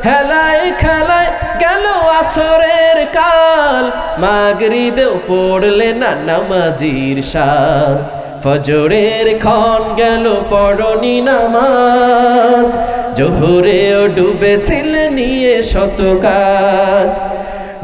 হেলায় খেলায় গেল আসরের কাল, মাগরিবেও পড়লে না নামাজির সাজ। ফজরের ক্ষণ গেল পড়নি নামাজ, জোহরেও ডুবেছিল নিয়ে শত কাজ,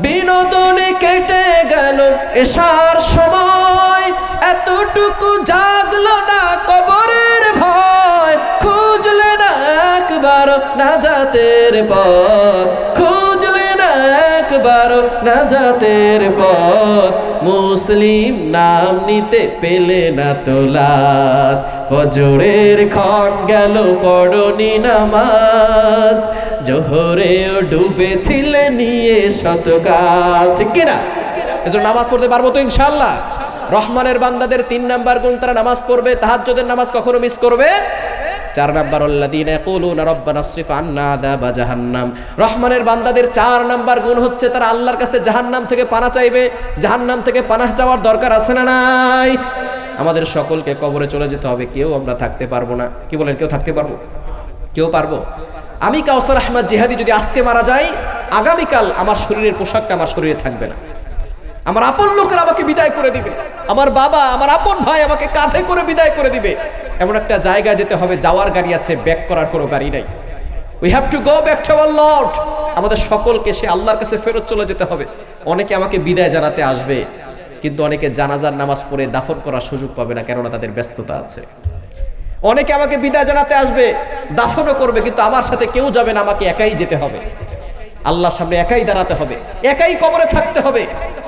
বিনোদনে কেটে গেল এশার সময়, এতটুকু জাগলো না কবরের ভয়, খুঁজলে না একবার নাজাতের পথ, খুঁজলে না একবার নাজাতের পথ, মুসলিম নাম নিতে পেলে না তোলাত। ফজরের ক্ষণ গেল পড়নি নামাজ, জোহরেও ডুবেছিলে নিয়ে শত কাজ। ঠিক কিনা? এজন্য নামাজ পড়তে পারবো তো ইনশাআল্লাহ? রহমানের বান্দাদের 3 নাম্বার গুণ, তারা নামাজ পড়বে, তাহাজ্জুদের নামাজ কখনো মিস করবে। 4 নাম্বার, আল্লাযীনা ইয়াকুলুনা রাব্বানা আসরিফ আন্না আযাবা জাহান্নাম, রহমানের বান্দাদের 4 নাম্বার গুণ হচ্ছে তারা আল্লাহর কাছে জাহান্নাম থেকে পানাহ চাইবে। জাহান্নাম থেকে পানাহ চাওয়ার দরকার আছে না নাই? আমাদের সকলকে কবরে চলে যেতে হবে, কেউ আমরা থাকতে পারবো না। কি বলেন, কেউ থাকতে পারবো? কেউ পারবো? আমি কাউসার আহমদ জিহাদি যদি আজকে মারা যাই, আগামীকাল আমার শরীরের পোশাকটা আমার শরীরে থাকবে না। আমার আপন লোকেরা আমাকে বিদায় করে দিবে, আমার বাবা, আমার আপন ভাই আমাকে কাঁধে করে বিদায় করে দিবে। এমন একটা জায়গায় যেতে হবে, যাওয়ার গাড়ি আছে, ব্যাক করার কোনো গাড়ি নাই। We have to go back to our Lord. আমাদের সকলকে সে আল্লাহর কাছে ফেরত চলে যেতে হবে। অনেকে আমাকে বিদায় জানাতে আসবে, কিন্তু অনেকে জানাজার নামাজ পড়ে দাফন করার সুযোগ পাবে না, কেননা তাদের ব্যস্ততা আছে। অনেকে আমাকে বিদায় জানাতে আসবে, দাফনও করবে, কিন্তু আমার সাথে কেউ যাবে না, আমাকে একাই যেতে হবে। আল্লাহর সামনে একাই দাঁড়াতে হবে, একাই কবরে থাকতে হবে।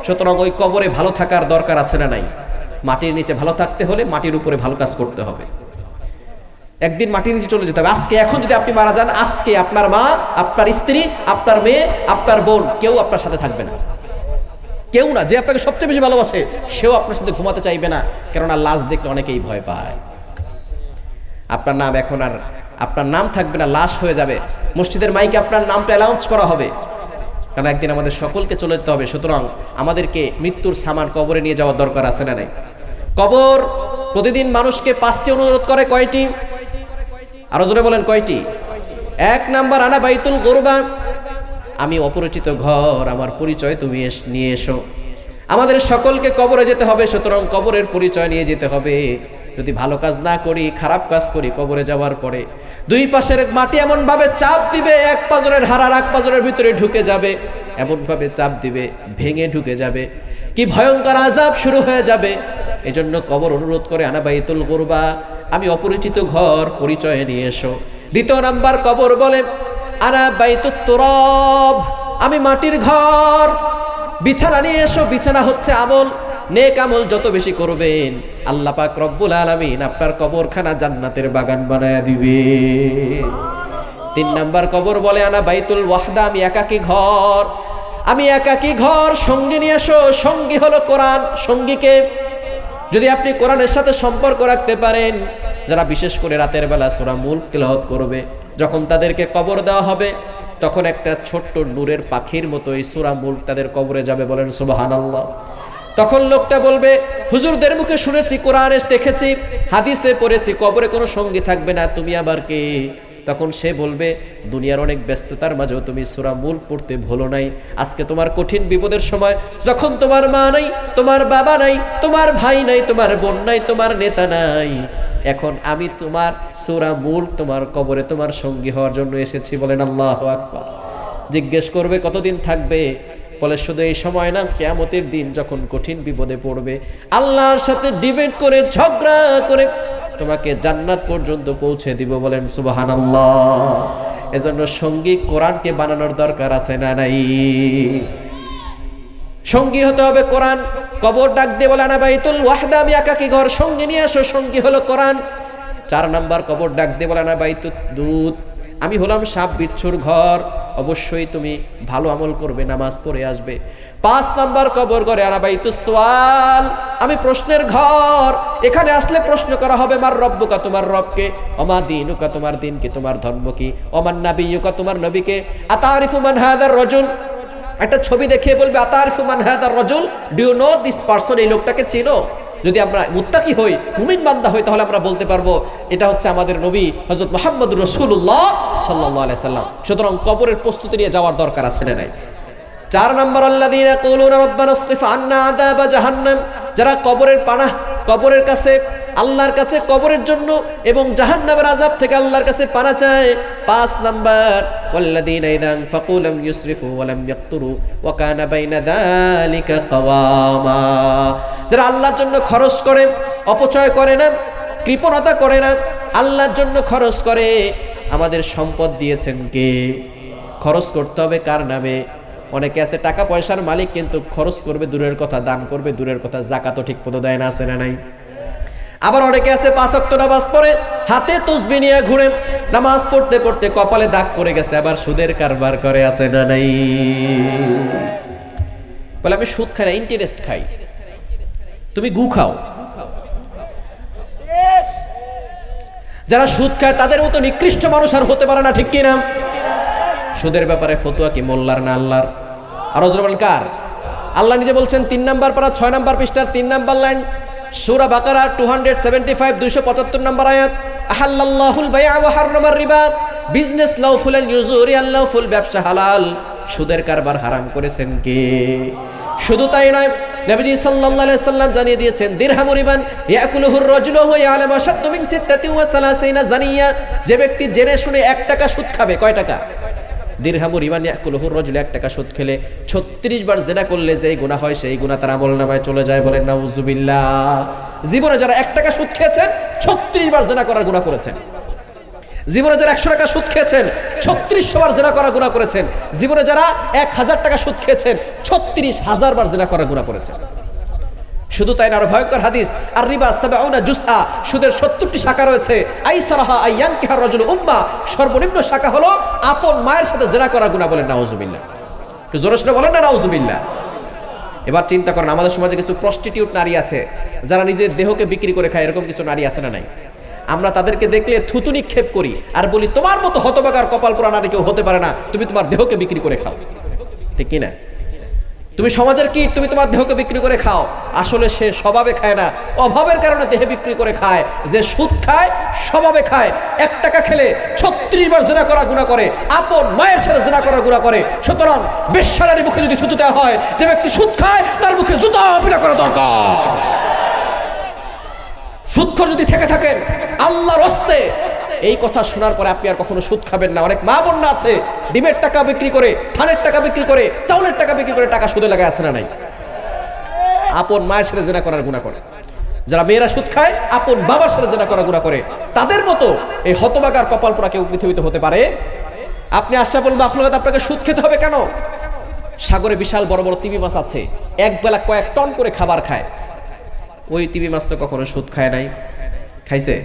সুতরাং ওই কবরে ভালো থাকার দরকার আছে না নাই? মাটির নিচে ভালো থাকতে হলে মাটির উপরে ভালো কাজ করতে হবে। একদিন মাটির নিচে চলে যেতে হবে। আজকে, এখন যদি আপনি মারা যান, আজকে আপনার মা, আপনার স্ত্রী, আপনার মেয়ে, আপনার বোন, কেউ আপনার সাথে থাকবে না। কেউ না। যে আপনাকে সবচেয়ে বেশি ভালোবাসে সেও আপনার সাথে ঘুমাতে চাইবে না, কেননা লাশ দেখলে অনেকেই ভয় পায়। আপনার নাম এখন আর আপনার নাম থাকবে না, লাশ হয়ে যাবে। মসজিদের মাইকে আপনার নামটা অ্যানাউন্স করা হবে, কারণ একদিন আমাদের সকলকে চলে যেতে হবে। সুতরাং আমাদেরকে মৃত্যুর সামান কবরে নিয়ে যাওয়ার দরকার আছে না নাই? কবর প্রতিদিন মানুষকে 5টি অনুরোধ করে। কয়টি? আরো জোরে বলেন, কয়টি? 1 নাম্বার, আনা বাইতুল গুরবা, আমি অপরিচিত ঘর, আমার পরিচয় তুমি নিয়ে এসো। আমাদের সকলকে কবরে যেতে হবে, সুতরাং কবরের পরিচয় নিয়ে যেতে হবে। যদি ভালো কাজ না করি, খারাপ কাজ করি, কবরে যাওয়ার পরে 2 পাশের মাটি এমন ভাবে চাপ দিবে, 1 পাজরের হাড় আর 1 পাজরের ভিতরে ঢুকে যাবে, এমন ভাবে চাপ দিবে ভেঙে ঢুকে যাবে, কি ভয়ঙ্কর আযাব শুরু হয়ে যাবে। এজন্য কবর অনুরোধ করে, আনা বাইতুল গুরবা, আমি অপরিচিত ঘর, পরিচয় নিয়ে এসো। 2 নাম্বার, কবর বলে, আনা বাইতুত তুরাব, আমি মাটির ঘর, বিছানা নিয়ে এসো। বিছানা হচ্ছে আমল, নেক আমল যত বেশি করবেন, আল্লাহ পাক রব্বুল আলামিন আপনার কবরখানা জান্নাতের বাগান বানায়া দিবে। 3 নাম্বার, কবর বলে, আনা বাইতুল ওয়াহদা, আমি একাকী ঘর, আমি একাকী ঘর, সঙ্গী নিয়ে এসো। সঙ্গী হলো কোরআন। সঙ্গীকে যদি আপনি কোরআনের সাথে সম্পর্ক রাখতে পারেন, যারা বিশেষ করে রাতের বেলা সূরা মুলক তিলাওয়াত করবে, যখন তাদেরকে কবর দেওয়া হবে, তখন একটা ছোট্ট নূরের পাখির মতো এই সূরা মুল্ক তাদের কবরে যাবে, বলেন সুবহানাল্লাহ। তখন লোকটা বলবে, হুজুরদের মুখে শুনেছি, কোরআনে দেখেছি, হাদিসে পড়েছি, কবরে কোনো সঙ্গী থাকবে না, তুমি আবার কে? তখন সে বলবে, দুনিয়ার অনেক ব্যস্ততার মাঝেও তুমি সূরা মুল্ক পড়তে ভুলো নাই। আজকে তোমার কঠিন বিপদের সময়, যখন তোমার মা নাই, তোমার বাবা নাই, তোমার ভাই নাই, তোমার বোন নাই, তোমার নেতা নাই, এখন আমি তোমার সূরা মুল্ক তোমার কবরে তোমার সঙ্গী হওয়ার জন্য এসেছি, বলেন আল্লাহু আকবার। জিজ্ঞেস করবে কতদিন থাকবে? বলে শুধু এই সময় না, কিয়ামতের দিন যখন কঠিন বিপদে পড়বে, আল্লাহর সাথে ডিবেট করে, ঝগড়া করে তোমাকে জান্নাত পর্যন্ত পৌঁছে দিব, বলেন সুবহানাল্লাহ। এজন্য সঙ্গী কোরআনকে বানানোর দরকার আছে না নাই? সঙ্গী হতে হবে কোরআন। কবর ডাক দিয়ে বলে, আনা বাইতুল ওয়াহদা, আমি একাকী ঘর, সঙ্গী নিয়ে আসো, সঙ্গী হলো কোরআন। 4 নাম্বার কবর ডাক দিয়ে বলে, আনা বাইতুদ দুধ, আমি হলাম সাপ বিচ্ছুর ঘর, অবশ্যই তুমি ভালো আমল করবে, নামাজ পড়ে আসবে। 5 নাম্বার কবর ঘরে, আনা বাইতুস সুয়াল, আমি প্রশ্নের ঘর, এখানে আসলে প্রশ্ন করা হবে, মার রব্বুকা, তোমার রবকে, ওমা দীনুকা, তোমার দিন কি, তোমার ধর্ম কি, ওমান নাবিয়্যুকা, তোমার নবীকে, আতারিফু মান হাদার রাজুল, একটা ছবি দেখিয়ে বলবে, আতারিফু মান হাদার রাজুল, do you know this person, এই লোকটাকে চিনো? যদি আমরা মুত্তাকি হই, মুমিন বান্দা হই, তাহলে আমরা বলতে পারবো এটা হচ্ছে আমাদের নবী হযরত মুহাম্মদুর রাসূলুল্লাহ সাল্লাল্লাহু আলাইহি সাল্লাম। সুতরাং কবরের প্রস্তুতি নিয়ে যাওয়ার দরকার আছে না নাই? 4 নাম্বার, আল্লাযীনা ইয়াকুলুনা রাব্বানা আসরিফ আন্না আযাবা জাহান্নাম, যারা কবরের পানাহ, কবরের কাছে, আল্লাহর কাছে কবরের জন্য এবং জাহান্নামের আযাব থেকে আল্লাহর কাছে পানা চায়। 5 নাম্বার, ওয়াল্লাযীনা ইযা আনফাকু লাম ইউসরিফু ওয়া লাম ইয়াকতুরু ওয়া কানা বাইনা যালিকা কাওয়ামা, যারা আল্লাহর জন্য খরচ করে, অপচয় করে না, কৃপণতা করে না, আল্লাহর জন্য খরচ করে। আমাদের সম্পদ দিয়েছেন কে? খরচ করতে হবে কার নামে? অনেকে আছে টাকা পয়সার মালিক, কিন্তু খরচ করবে দূরের কথা, দান করবে দূরের কথা, যাকাতও ঠিক মতো দেয় না, আছে না নাই? আবার অনেকে আছে 5 ওয়াক্ত নামাজ পড়ে, হাতে তাসবিহ নিয়ে ঘুরে, নামাজ পড়তে পড়তে কপালে দাগ পড়ে গেছে, আবার সুদের কারবার করে, আছে না নাই? বলে আমি সুদ খাই না, ইন্টারেস্ট খাই। তুমি গু খাও। যারা সুদ খায় তাদের মতো নিকৃষ্ট মানুষ আর হতে পারে না, ঠিক কি না? সুদের ব্যাপারে ফতোয়া কি মোল্লার না আল্লাহর? আরো জোরে বলেন কার? আল্লাহ নিজে বলছেন 3 নাম্বার পারা 6 নাম্বার পৃষ্ঠার 3 নাম্বার লাইন, সূরা বাকারা 275 275 নাম্বার আয়াত, আহাল্লাল্লাহুল বাই'a ওয়া হাররামার রিবা, বিজনেস লাউফুল এন্ড ইউজুরিয়াল লাউফুল, ব্যবসা হালাল, সুদের কারবার হারাম করেছেন কে? শুধু তাই নয়, নবীজি সাল্লাল্লাহু আলাইহি সাল্লাম জানিয়ে দিয়েছেন, দিরহামু রিবান ইয়াকুলুহুর রাজুলু ওয়া ইয়ালামু আশাদ্দু মিন 36 জানিয়া, যে ব্যক্তি জেনে শুনে 1 টাকা সুদ খাবে, কয় টাকা? দিরহামু রিবান ইয়াকুলুহুর রাজুলু, 1 টাকা সুদ খেলে 36 বার জিনা করলে যেই গুনাহ হয়, সেই গুনাহ তার আমলনামায় চলে যায়, বলেন নাউজুবিল্লাহ। জীবনে যারা 1 টাকা সুদ খেয়েছেন, 36 বার জিনা করার গুনাহ করেছেন। জীবনে যারা 100 টাকা সুদ খেয়েছেন, 3600 বার জিনা করার গুনাহ করেছেন। জীবনে যারা 1000 টাকা সুদ খেয়েছেন, 36000 বার জিনা করার গুনাহ করেছেন। শুধু তাই না, আরো ভয়ঙ্কর হাদিস, আর রিবা 70 জুসআ, সুদের 70টি শাখা রয়েছে। আইসারাহা আইয়ানকিহার রাজুলু উম্মা, সর্বনিম্ন শাখা হলো আপন মায়ের সাথে জিনা করার গুনাহ, বলেন নাউজুবিল্লাহ। একটু জোরে সোরে বলেন না নাউজুবিল্লাহ। এবার চিন্তা করেন, আমাদের সমাজে কিছু প্রস্টিটিউট নারী আছে, যারা নিজের দেহকে বিক্রি করে খায়, এরকম কিছু নারী আছে না নাই? আমরা তাদেরকে দেখলে থুতু নিক্ষেপ করি আর বলি, তোমার মতো হতভাগার কপাল পোড়া নারী কেউ হতে পারে না, তুমি তোমার দেহকে বিক্রি করে খাও, ঠিক কি না? তুমি সমাজের কীট, তুমি তোমার দেহকে বিক্রি করে খাও। আসলে সে স্বভাবে খায় না, অভাবের কারণে দেহে বিক্রি করে খায়। যে সুদ খায় স্বভাবে খায়। 1 টাকা খেলে 36 বার জিনা করার গুনাহ করে, আপন মায়ের সাথে জিনা করার গুনাহ করে। সুতরাং বেশ্যার মুখে যদি থুতু দেওয়া হয়, যে ব্যক্তি সুদ খায় তার মুখে জুতা পিটা করা দরকার। সুদখোর যদি থেকে থাকেন, আল্লাহর হস্তে এই কথা শোনার পরে আপনি আর কখনো সুদ খাবেন না। অনেক মা বোন আছে ডিমের টাকা বিক্রি করে, ধানের টাকা বিক্রি করে, চাউলের টাকা বিক্রি করে টাকা সুদে লাগায়, আছে না নাই? আপন মায়ের সাথে জিনা করার গুনাহ করে। যারা মেয়েরা সুদ খায়, আপন বাবার সাথে জিনা করার গুনাহ করে, তাদের মতো এই হতভাগার কপাল পোড়া কেউ পৃথিবীতে হতে পারে? আপনি আশরাফুল মাখলুকাত, আপনাকে সুদ খেতে হবে কেন? সাগরে বিশাল বড় বড় তিমি মাছ আছে, এক বেলা কয়েক টন করে খাবার খায়। ওই তিমি মাছ তো কখনো সুদ খায় নাই, খাইছে?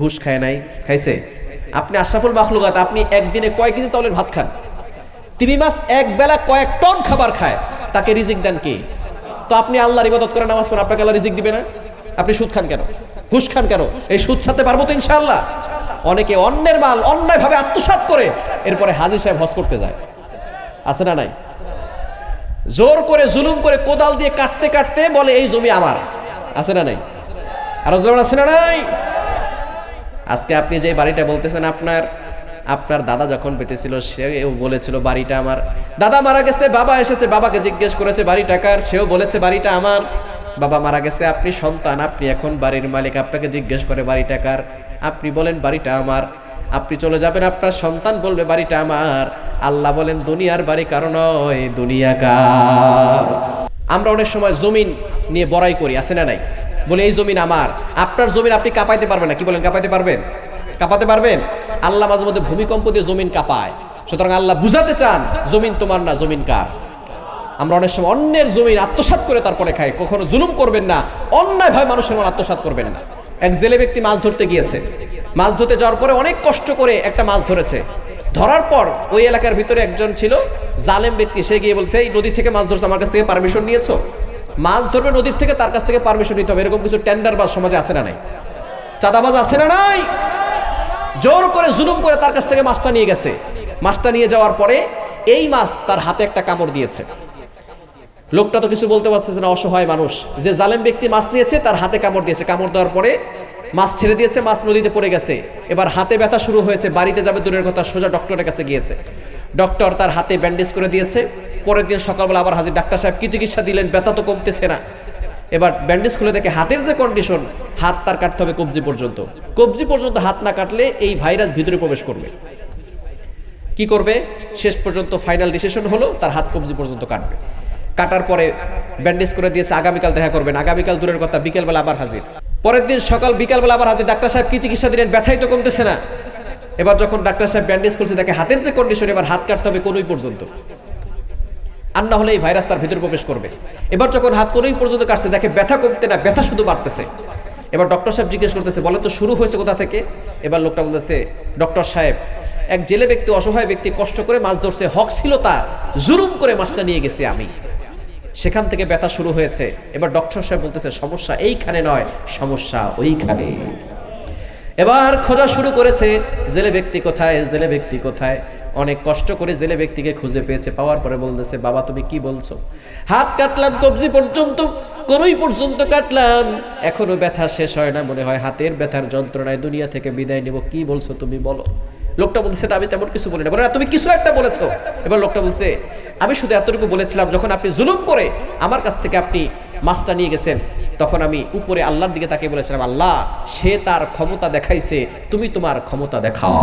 ঘুষ খায় নাই, খাইছে? আপনি আশরাফুল মাখলুকাত, আপনি একদিনে কয় কেজি চাউলের ভাত খান? তিমি মাছ এক বেলা কয়েক টন খাবার খায়, তাকে রিজিক দেন কে? তো আপনি আল্লাহর ইবাদত করে নামাজ পড়েন, আপনাকে আল্লাহ রিজিক দিবে না? আপনি সুদ খান কেন? ঘুষ খান কেন? এই সুদ ছাড়তে পারবো তো ইনশাআল্লাহ? অনেকে অন্যের মাল অন্যায়ভাবে আত্মসাৎ করে এরপরে হাজী সাহেব হজ করতে যায়, আছে না নাই? জোর করে জুলুম করে কোদাল দিয়ে কাটতে কাটতে বলে এই জমি আমার, আছে না নাই? আর আছে না নাই? আজকে আপনি যে বাড়িটা বলতেছেন আপনার দাদা যখন বেঁচে ছিল সেও বলেছিল বাড়িটা আমার, দাদা মারা গেছে, বাবা এসেছে, বাবাকে জিজ্ঞেস করেছে বাড়ি টাকার, সেও বলেছে বাড়িটা আমার। বাবা মারা গেছে, আপনি সন্তান, আপনি এখন বাড়ির মালিক, আপনাকে জিজ্ঞেস করে বাড়ি টাকার, আপনি বলেন বাড়িটা আমার। আপনি চলে যাবেন, আপনার সন্তান বলবে বাড়িটা আমার। আল্লাহ বলেন দুনিয়ার বাড়ি কারো নয়, দুনিয়া কার। আমরা অনেক সময় জমিন নিয়ে বড়াই করি, আছে না নাই? বলে এই জমিন আমার। আপনার জমিন আপনি কাঁপাইতে পারবেন না, কি বলেন? কাঁপাইতে পারবেন? কাঁপাতে পারবেন? আল্লাহ মাঝে মধ্যে ভূমিকম্প দিয়ে জমিন কাঁপায়। সুতরাং আল্লাহ বুঝাতে চান জমিন তোমার না, জমিন কার। আমরা অনেক সময় অন্যের জমিন আত্মসাৎ করে তারপরে খাই। কখনো জুলুম করবেন না, অন্যায় ভাবে মানুষের মন আত্মসাৎ করবেন না। এক জেলে ব্যক্তি মাছ ধরতে গিয়েছে, মাছ ধরতে যাওয়ার পরে অনেক কষ্ট করে একটা মাছ ধরেছে। ধরার পর ওই এলাকার ভিতরে একজন ছিল জালেম ব্যক্তি, সে গিয়ে বলছে এই নদী থেকে মাছ ধরছো, আমার কাছ থেকে পারমিশন নিয়েছো? মাছ ধরবে নদীর থেকে, তার কাছ থেকে পারমিশন নিতে হবে। এরকম কিছু টেন্ডারবাজ সমাজে আছে না নাই? চাঁদাবাজ আছে না নাই? জোর করে জুলুম করে তার কাছ থেকে মাছটা নিয়ে গেছে। মাছটা নিয়ে যাওয়ার পরে এই মাছ তার হাতে একটা কামড় দিয়েছে। লোকটা তো কিছু বলতে পারছে না, অসহায় মানুষ। যে জালেম ব্যক্তি মাছ নিয়েছে তার হাতে কামড় দিয়েছে। কামড় দেওয়ার পরে মাছ ছেড়ে দিয়েছে, মাছ নদীতে পড়ে গেছে। এবার হাতে ব্যথা শুরু হয়েছে, বাড়িতে যাবে দূরের কথা, সোজা ডক্টরের কাছে গিয়েছে। ডক্টর তার হাতে ব্যান্ডেজ করে দিয়েছে। পরের দিন সকালবেলা আবার হাজির, ডাক্তার সাহেব কি চিকিৎসা দিলেন? ব্যথা তো কমতেছে না। এবার ব্যান্ডেজ খুলে দেখে হাতের যে কন্ডিশন, হাত তার কাটতে হবে কবজি পর্যন্ত। কবজি পর্যন্ত হাত না কাটলে এই ভাইরাস ভিতরে প্রবেশ করবে। কি করবে? শেষ পর্যন্ত ফাইনাল ডিসিশন হলো তার হাত কবজি পর্যন্ত কাটবে। কাটার পরে ব্যান্ডেজ করে দিয়েছে, আগামীকাল দেখা করবেন। আগামীকাল দূরের কথা, বিকেলবেলা আবার হাজির। পরের দিন সকাল বিকালবেলা আবার হাজির, ডাক্তার সাহেব কি চিকিৎসা দিলেন? ব্যথাই তো কমতেছে না। এবার যখন ডাক্তার সাহেব ব্যান্ডেজ করছে দেখে হাতের যে কন্ডিশন, এবার হাত কাটতে হবে কোনোই পর্যন্ত, আর না হলে এই ভাইরাস তার ভিতরে প্রবেশ করবে। এবার যখন হাত কোনোই পর্যন্ত কাটছে দেখে ব্যথা কমতে না, ব্যথা শুধু বাড়তেছে। এবার ডক্টর সাহেব জিজ্ঞেস করতেছে বলে তো শুরু হয়েছে কোথা থেকে? এবার লোকটা বলতেছে ডক্টর সাহেব, এক জেলে ব্যক্তি, অসহায় ব্যক্তি কষ্ট করে মাছ ধরছে, হক ছিল তার, জুলুম করে মাছটা নিয়ে গেছে আমি, সেখান থেকে ব্যথা শুরু হয়েছে। এবার ডক্টর সাহেব বলতেছে সমস্যা এইখানে নয়, সমস্যা ওইখানে। এবার খোঁজা শুরু করেছে, জেলে ব্যক্তি কোথায়, জেলে ব্যক্তি কোথায়। অনেক কষ্ট করে জেলে ব্যক্তিকে খুঁজে পেয়েছে। পাওয়ার পরে বলতেছে বাবা তুমি কি বলছো? হাত কাটলাম কবজি পর্যন্ত, কোনোই পর্যন্ত কাটলাম, এখনো ব্যথা শেষ হয় না, মনে হয় হাতের ব্যথার যন্ত্রণায় দুনিয়া থেকে বিদায় নেব। কি বলছো তুমি বলো? লোকটা বলছে না আমি তেমন কিছু বলি না। বলে না তুমি কিছু একটা বলেছো। এবার লোকটা বলছে আমি শুধু এতটুকু বলেছিলাম, যখন আপনি জুলুম করে আমার কাছ থেকে আপনি মাছটা নিয়ে গেছেন, তখন আমি উপরে আল্লাহর দিকে তাকিয়ে বলেছিলাম আল্লাহ সে তার ক্ষমতা দেখাইছে, তুমি তোমার ক্ষমতা দেখাও।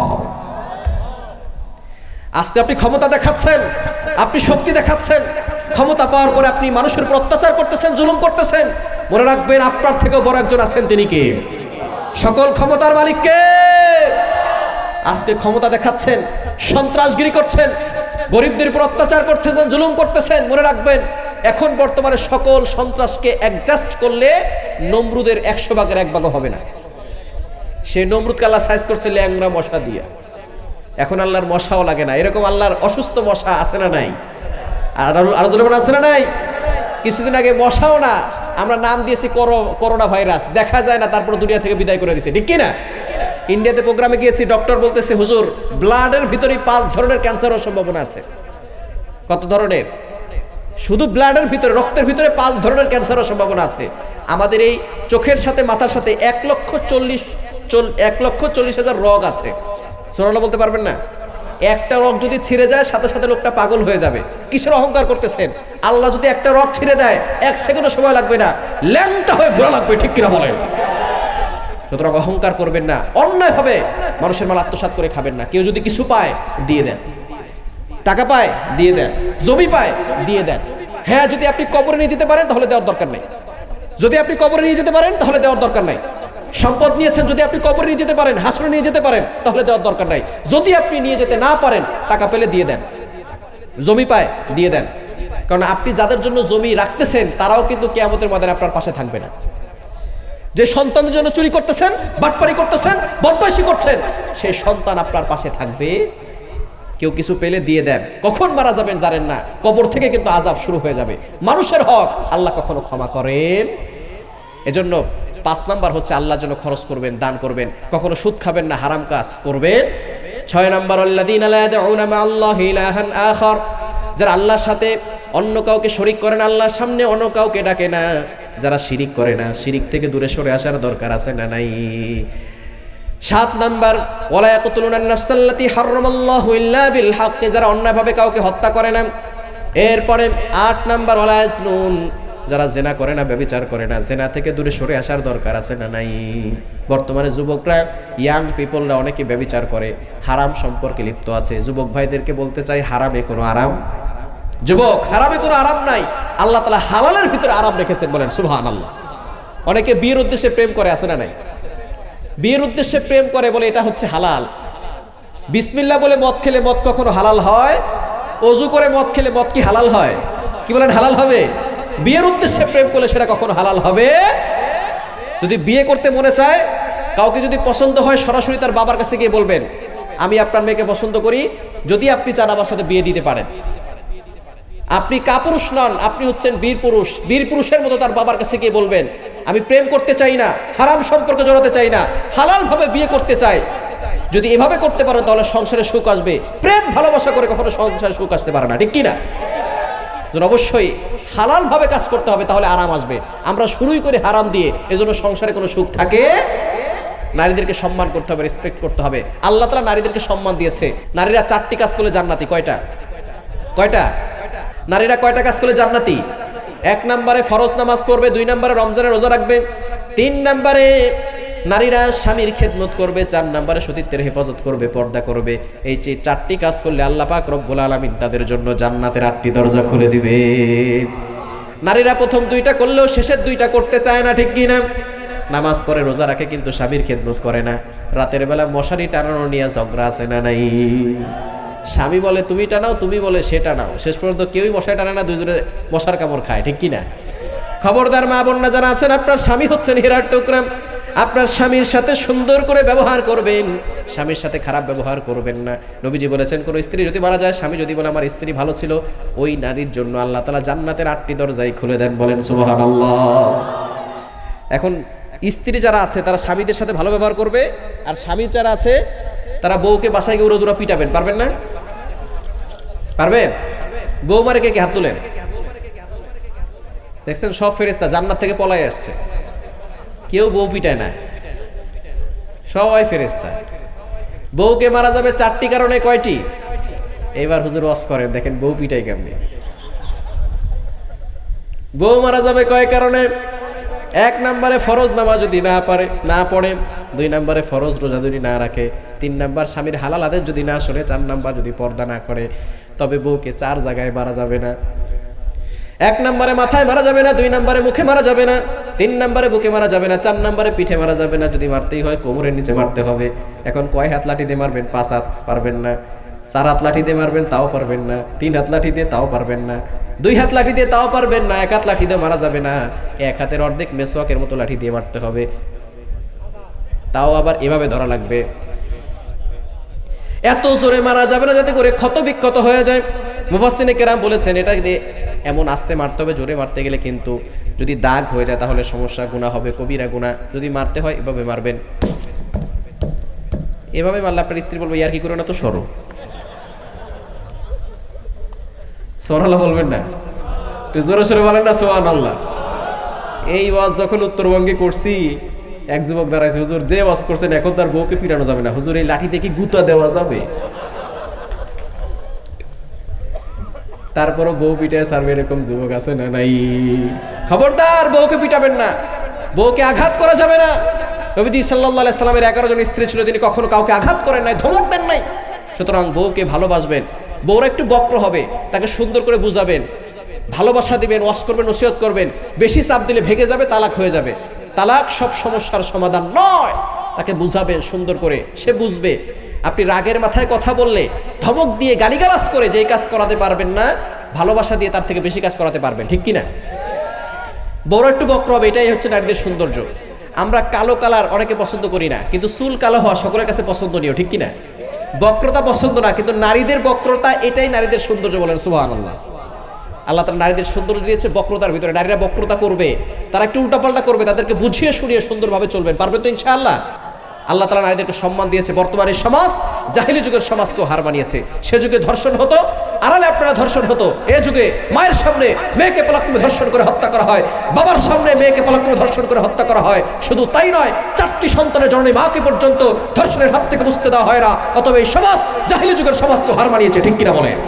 আজকে আপনি ক্ষমতা দেখাচ্ছেন, আপনি শক্তি দেখাচ্ছেন, ক্ষমতা পাওয়ার পরে আপনি মানুষের উপর অত্যাচার করতেছেন, জুলুম করতেছেন। মনে রাখবেন আপনার থেকেও বড় একজন আছেন, তিনি কে? সকল ক্ষমতার মালিক কে? আজকে ক্ষমতা দেখাচ্ছেন, সন্ত্রাসগিরি করছেন, গরিবদের উপর অত্যাচার করতেছেন, জুলুম করতেছেন। মনে রাখবেন এখন বর্তমানে সকল সন্ত্রাসকে অ্যাডজাস্ট করলে নমরুদের 100 ভাগের 1 ভাগও হবে না। সেই নমরুদকে আল্লাহ সাইজ করছে ল্যাংড়া মশা দিয়া। এখন আল্লাহর মশাও লাগে না। এরকম আল্লাহর অসুস্থ মশা আছে না নাই? আর জনগণ আছে না নাই? কিছুদিন আগে মশাও না, আমরা নাম দিয়েছি করোনা ভাইরাস, দেখা যায় না, তারপর দুনিয়া থেকে বিদায় করে দিয়েছে, ঠিক কিনা? ইন্ডিয়াতে প্রোগ্রামে গিয়েছি, ডক্টর বলতেছে হুজুর ব্লাডের ভিতরে 5 ধরনের ক্যান্সারের সম্ভাবনা আছে। কত ধরনের? শুধু ব্লাডের ভিতরে, রক্তের ভিতরে 5 ধরনের ক্যান্সারের সম্ভাবনা আছে। আমাদের এই চোখের সাথে মাথার সাথে 1,40,000 রগ আছে। সুবহানাল্লাহ বলতে পারবেন না? একটা রগ যদি ছিঁড়ে যায় সাথে সাথে লোকটা পাগল হয়ে যাবে। কিসের অহংকার করতেছেন? আল্লাহ যদি একটা রগ ছিঁড়ে দেয় 1 সেকেন্ডও সময় লাগবে না, ল্যাংটা হয়ে ঘোরা লাগবে, ঠিক কিনা বলেন? সুতরাং অহংকার করবেন না, অন্যায়ভাবে মানুষের মাল আত্মসাৎ করে খাবেন না। কেউ যদি কিছু পায় দিয়ে দেন, টাকা পায় দিয়ে দেন, জমি পায় দিয়ে দেন। হ্যাঁ, যদি আপনি কবরে নিয়ে যেতে পারেন তাহলে দেওয়ার দরকার নেই। যদি আপনি কবরে নিয়ে যেতে পারেন তাহলে দেওয়ার দরকার নাই। সম্পদ নিয়েছেন, যদি আপনি কবরে নিয়ে যেতে পারেন, হাসরে নিয়ে যেতে পারেন, তাহলে দেওয়ার দরকার নাই। যদি আপনি নিয়ে যেতে না পারেন, টাকা পেলে দিয়ে দেন, জমি পায় দিয়ে দেন। কারণ আপনি যাদের জন্য জমি রাখতেছেন তারাও কিন্তু কিয়ামতের ময়দানে আপনার পাশে থাকবে না। যে সন্তানের জন্য চুরি করতেছেন, বাটপারি করতেছেন, বদমাইশি করছেন, সেই সন্তান আপনার পাশে থাকবে। কেউ কিছু পেলে দিয়ে দেন, কখন মারা যাবেন জানেন না, কবর থেকে কিন্তু আযাব শুরু হয়ে যাবে। মানুষের হক আল্লাহ কখনো ক্ষমা করেন? এজন্য 5 নাম্বার হচ্ছে আল্লাহর জন্য খরচ করবেন, দান করবেন, কখনো সুদ খাবেন না, হারাম কাজ করবেন। 6 নাম্বার আল্লাযীনা লা ইয়াদউনা মা'আল্লাহি ইলাহান আখার, যারা আল্লাহর সাথে অন্য কাউকে শরীক করে না, আল্লাহর সামনে অন্য কাউকে ডাকে না, যারা শিরিক করে না, শিরিক থেকে দূরে সরে আসার দরকার আছে না নাই? 7 নাম্বার ওয়ালা ইয়াকতুলুনান নাফসাল্লাতী হারামাল্লাহু ইল্লা বিল হক, যারা অন্যায়ভাবে কাউকে হত্যা করে না। এরপরে 8 নাম্বার ওয়ালা ইয়াজনুন, যারা জেনা করে না, ব্যভিচার করে না, জেনা থেকে দূরে সরে আসার দরকার আছে না নাই? বর্তমানে যুবকরা, ইয়াং পিপলরা অনেকে ব্যভিচার করে, হারাম সম্পর্কে লিপ্ত আছে। যুবক ভাইদেরকে বলতে চাই, হারামে কোনো আরাম, যুবক হারামে কোনো আরাম নাই, আল্লাহ তাআলা হালালের ভিতরে আরাম রেখেছেন, বলেন সুবহানাল্লাহ। অনেকে বিয়ের উদ্দেশ্যে প্রেম করে, আছে না নাই? বিয়ের উদ্দেশ্যে প্রেম করে, বলে এটা হচ্ছে হালাল। বিসমিল্লাহ বলে মদ খেলে মদ কখনো হালাল হয়? ওযু করে মদ খেলে মদ কি হালাল হয়? কি বলেন, হালাল হবে? বিয়ের উদ্দেশ্যে প্রেম করলে সেটা কখনো হালাল হবে? যদি বিয়ে করতে মনে চায়, কাউকে যদি পছন্দ হয়, সরাসরি তার বাবার কাছে গিয়ে বলবেন, আমি আপনার মেয়েকে পছন্দ করি, যদি আপনি চান আমার সাথে বিয়ে দিতে পারেন। আপনি কাপুরুষ নন, আপনি হচ্ছেন বীর পুরুষ। বীর পুরুষের মতো তার বাবার কাছে গিয়ে বলবেন, আমি প্রেম করতে চাই না, হারাম সম্পর্কে জড়াতে চাই না, হালাল ভাবে বিয়ে করতে চাই। যদি এভাবে করতে পারেন তাহলে সংসারে সুখ আসবে। প্রেম ভালোবাসা করে কখনো সংসারে সুখ আসতে পারে না, ঠিক কি না? অবশ্যই হালাল ভাবে কাজ করতে হবে, তাহলে আরাম আসবে। আমরা শুরুই করে হারাম দিয়ে, এজন্য সংসারে কোনো সুখ থাকে। নারীদেরকে সম্মান করতে হবে, রেসপেক্ট করতে হবে। আল্লাহ তাআলা নারীদেরকে সম্মান দিয়েছে। নারীরা 4টি কাজ করলে জান্নাতি। কয়টা? নারীরা কয়টা কাজ করলে জান্নাতি? 1 নম্বরে ফরজ নামাজ পড়বে, 2 নম্বরে রমজানের রোজা রাখবে, 3 নম্বরে নারীরা স্বামীর খেদমত করবে, 4 নম্বরে সতীত্বের হেফাজত করবে, পর্দা করবে। এই যে 4টি কাজ করলে আল্লাহ পাক রব্বুল আলামিন তাদের জন্য জান্নাতের 8টি দরজা খুলে দিবে। নারীরা প্রথম 2টা করলেও শেষের 2টা করতে চায় না, ঠিক কি না? নামাজ পড়ে, রোজা রাখে, কিন্তু স্বামীর খেদমত করে না। রাতের বেলা মশারি টানানো নিয়ে ঝগড়া আছে না নাই? স্বামী বলে তুমি টানাও, তুমি বলে সে টানাও, শেষ পর্যন্ত কেউই মশারি টানে না, দুজনে মশার কামড় খায়, ঠিক কি না? খবরদার মা বোনরা যারা আছেন, আপনার স্বামী হচ্ছেন হীরার টুকরা। আপনার স্বামীর সাথে সুন্দর করে ব্যবহার করবেন, স্বামীর সাথে খারাপ ব্যবহার করবেন না। নবীজি বলেছেন, কোন স্ত্রী যদি মারা যায়, স্বামী যদি বলে আমার স্ত্রী ভালো ছিল, ওই নারীর জন্য আল্লাহ তাআলা জান্নাতের 8টি দরজাই খুলে দেন, বলেন সুবহানাল্লাহ। এখন স্ত্রী যারা আছে তারা স্বামীদের সাথে ভালো ব্যবহার করবে, আর স্বামী যারা আছে তারা বউকে বাসায় গিয়ে উড়োদুরা পিটাবেন। পারবেন না? পারবেন? বউ মারে কে হাত তুলেন? দেখছেন সব ফেরেশতা জান্নাত থেকে পলায় আসছে, কেউ বউ পিটায় না, সবাই ফেরেশতা। বউকে মারা যাবে 4টি কারণে, কয়টি? এইবার হুজুর ওয়াজ করেন, দেখেন বউ পিটাই কেমনে। বউ মারা যাবে কয় কারণে? 1 নম্বরে ফরজ নামাজ যদি না পড়ে, 2 নম্বরে ফরজ রোজা যদি না রাখে, 3 নম্বর স্বামীর হালাল আদেশ যদি না শোনে, 4 নম্বর যদি পর্দা না করে। তবে বউকে 4 জায়গায় মারা যাবে না। 1 নম্বরে মাথায় মারা যাবে না, 2 নম্বরে মুখে মারা যাবে না, 3 নম্বরে বুকে মারা যাবে না, 4 নম্বরে পিঠে মারা যাবে না। যদি মারতেই হয় কোমরের নিচে মারতে হবে। এখন কয় হাত লাঠি দিয়ে মারবেন? 5 হাত, পারবেন না। 4 হাত লাঠি দিয়ে মারবেন, তাও পারবেন না। 3 হাত লাঠি দিয়ে, তাও পারবেন না। 2 হাত লাঠি দিয়ে, তাও পারবেন না। 1 হাত লাঠি দিয়ে মারা যাবে না, 1 হাতের অর্ধেক মেসওয়াকের মতো লাঠি দিয়ে মারতে হবে, তাও আবার এভাবে ধরা লাগবে। এত জোরে মারা যাবে না যাতে করে ক্ষত বিক্ষত হয়ে যায়। মুফাসসিরিনে কেরাম বলেছেন, এটা দিয়ে এমন আস্তে মারতে হবে, জোরে মারতে গেলে কিন্তু যদি দাগ হয়ে যায় তাহলে সমস্যা, গুনাহ হবে, কবিরা গুনাহ। যদি মারতে হয় এভাবে মারবেন। এভাবে মারলে আপনার স্ত্রী বলবে, ইয়ার কি করে না তো, সরো। সুবহানাল্লাহ বলবেন না? একটু জোরে সোরে বলেন না সুবহানাল্লাহ। এই ওয়াজ যখন উত্তরবঙ্গে করছি, এক যুবক দাঁড়াইছে, হুজুর যে ওয়াজ করছেন এখন তার বউকে পিটানো যাবে না, হুজুর এই লাঠি দিয়ে কি গুতা দেওয়া যাবে? তারপরও বউ পিটায় সারবে, এরকম যুবক আছে না নাই? খবরদার বউকে পিটাবেন না, বউকে আঘাত করা যাবে না। নবীজি সাল্লাল্লাহু আলাইহি সাল্লামের 11 জন স্ত্রী ছিল, তিনি কখনো কাউকে আঘাত করেন নাই, ধমক দেন নাই। সুতরাং বউকে ভালোবাসবেন। বউরা একটু বক্র হবে, তাকে সুন্দর করে বুঝাবেন, ভালোবাসা দিবেন, ওয়াজ করবেন, নসিহত করবেন। বেশি চাপ দিলে ভেঙে যাবে, তালাক হয়ে যাবে। তালাক সব সমস্যার সমাধান নয়। তাকে বুঝাবেন সুন্দর করে, সে বুঝবে। আপনি রাগের মাথায় কথা বললে, ধমক দিয়ে, গালিগালাজ করে যেই কাজ করাতে পারবেন না, ভালোবাসা দিয়ে তার থেকে বেশি কাজ করাতে পারবেন, ঠিক কিনা? বড় একটু বক্র হবে, এটাই হচ্ছে নারীদের সৌন্দর্য। আমরা কালো কালার অনেকে পছন্দ করি না, কিন্তু চুল কালো হওয়া সকলের কাছে পছন্দনীয়, ঠিক কিনা? বক্রতা পছন্দ না, কিন্তু নারীদের বক্রতা, এটাই নারীদের সৌন্দর্য, বলেন সুবহানাল্লাহ। আল্লাহ তাআলা নারীদের সৌন্দর্য দিয়েছে বক্রতার ভিতরে। নারীরা বক্রতা করবে, তারা একটু উল্টাপাল্টা করবে, তাদেরকে বুঝিয়ে শুনিয়ে সুন্দরভাবে চলবেন, পারবে তো ইনশাআল্লাহ। আল্লাহ তাআলা নারীদেরকে সম্মান দিয়েছে। বর্তমানে সমাজ জাহিলি যুগের সমাজকেও হার বানিয়েছে। সে যুগে ধর্ষণ হতো, আড়ালে আপনারা ধর্ষণ হতো। এ যুগে মায়ের সামনে মেয়েকে পলাক্রমে ধর্ষণ করে হত্যা করা হয়, বাবার সামনে মেয়েকে পলাক্রমে ধর্ষণ করে হত্যা করা হয়। শুধু তাই নয়, 4টি সন্তানের জননী মাকে পর্যন্ত ধর্ষণের হাত থেকে বুঝতে দেওয়া হয় না। অতএব এই সমাজ জাহিলি যুগের সমাজকেও হার মানিয়েছে, ঠিক কিনা বলেন?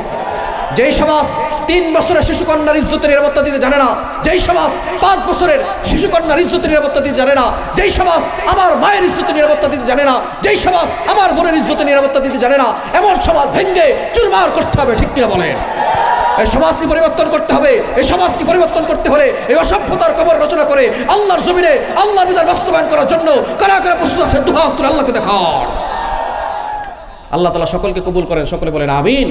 যেই সমাজ 3 বছরের শিশুকন্যার ইজ্জতের নিরাপত্তা দিতে জানে না, যেই সমাজ 5 বছরের শিশুকন্যার ইজ্জতের নিরাপত্তা দিতে জানে না, যেই সমাজ আমার মায়ের ইজ্জতের নিরাপত্তা দিতে জানে না, যেই সমাজ আমার বোনের ইজ্জতের নিরাপত্তা দিতে জানে না, এমন সমাজ ভেঙে চুরমার করতে হবে, ঠিক কিনা বলেন? এই সমাজকে পরিবর্তন করতে হবে। এই সমাজকে পরিবর্তন করতে হলে এই অসভ্যতার কবর রচনা করে আল্লাহর জমিনে আল্লাহর বিধান বাস্তবায়ন করার জন্য কারা কারা প্রস্তুত আছে দুহাত তুলে আল্লাহকে দেখান। আল্লাহ তাআলা সকলকে কবুল করেন, সকলে বলেন আমিন।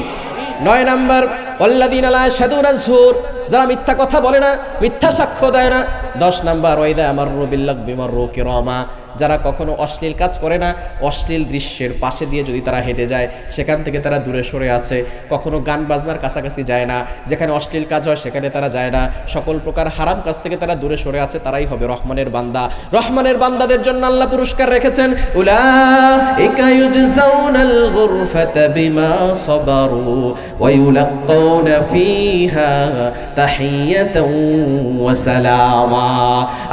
9 নাম্বার, ওয়াল্লাযীনা লা ইয়াশহাদুনা আয-যুর, যারা মিথ্যা কথা বলে না, মিথ্যা সাক্ষ্য দেয় না। 10 নাম্বার, ওয়াইদা মাররু বিল্লাগবি মাররু কিরামা, যারা কখনো অশ্লীল কাজ করে না, অশ্লীল দৃশ্যের পাশে দিয়ে যদি তারা হেঁটে যায় সেখান থেকে তারা দূরে সরে আছে। কখনো গান বাজনার কাছাকাছি যায় না, যেখানে অশ্লীল কাজ হয় সেখানে তারা যায় না। সকল প্রকার হারাম কাজ থেকে তারা দূরে সরে আছে, তারাই হবে রহমানের বান্দা। রহমানের বান্দাদের জন্য আল্লাহ পুরস্কার রেখেছেন, উলাইকা ইউজজাউনাল গুরফাতা বিমা সাবারু ওয়া ইউলাক্কাউনা ফিহা তাহিয়াতাও ওয়া সালামা।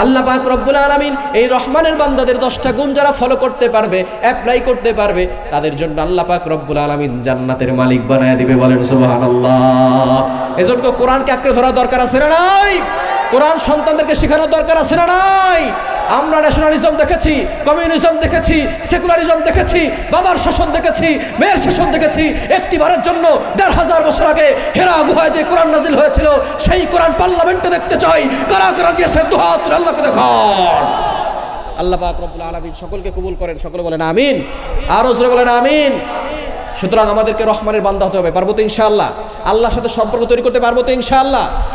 আল্লাহ পাক রব্বুল আলামিন এই রহমানের বান্দাদের 10টা গুণ যারা ফলো করতে পারবে, অ্যাপ্লাই করতে পারবে, তাদের জন্য আল্লাহ পাক রব্বুল আলামিন জান্নাতের মালিক বানায় দিবে, বলেন সুবহানাল্লাহ। এজন্য কোরআনকে আঁকড়ে ধরা দরকার আছে না নাই? কোরআন সন্তানদেরকে শেখানোর দরকার আছে না নাই? আমরা ন্যাশনালিজম দেখেছি, কমিউনিজম দেখেছি, সেকুলারিজম দেখেছি, বাবার শাসন দেখেছি, মেয়ের শাসন দেখেছি। একটিবারের জন্য 1500 বছর আগে হেরা গুহায় যে কোরআন নাজিল হয়েছিল সেই কোরআন পার্লামেন্টে দেখতে চাই। কারা কারা দিয়েছে দুহাত তুলে আল্লাহকে দেখান। আল্লাহ পাক রব্বুল আলামিন সকলকে কবুল করেন, সকলে বলেন আমিন। আরো জোরে বলেন আমিন। সুতরাং আমাদেরকে রহমানের বান্দা হতে হবে, পারবো তো ইনশাআল্লাহ? আল্লাহর সাথে সম্পর্ক তৈরি করতে পারবো তো ইনশাআল্লাহ?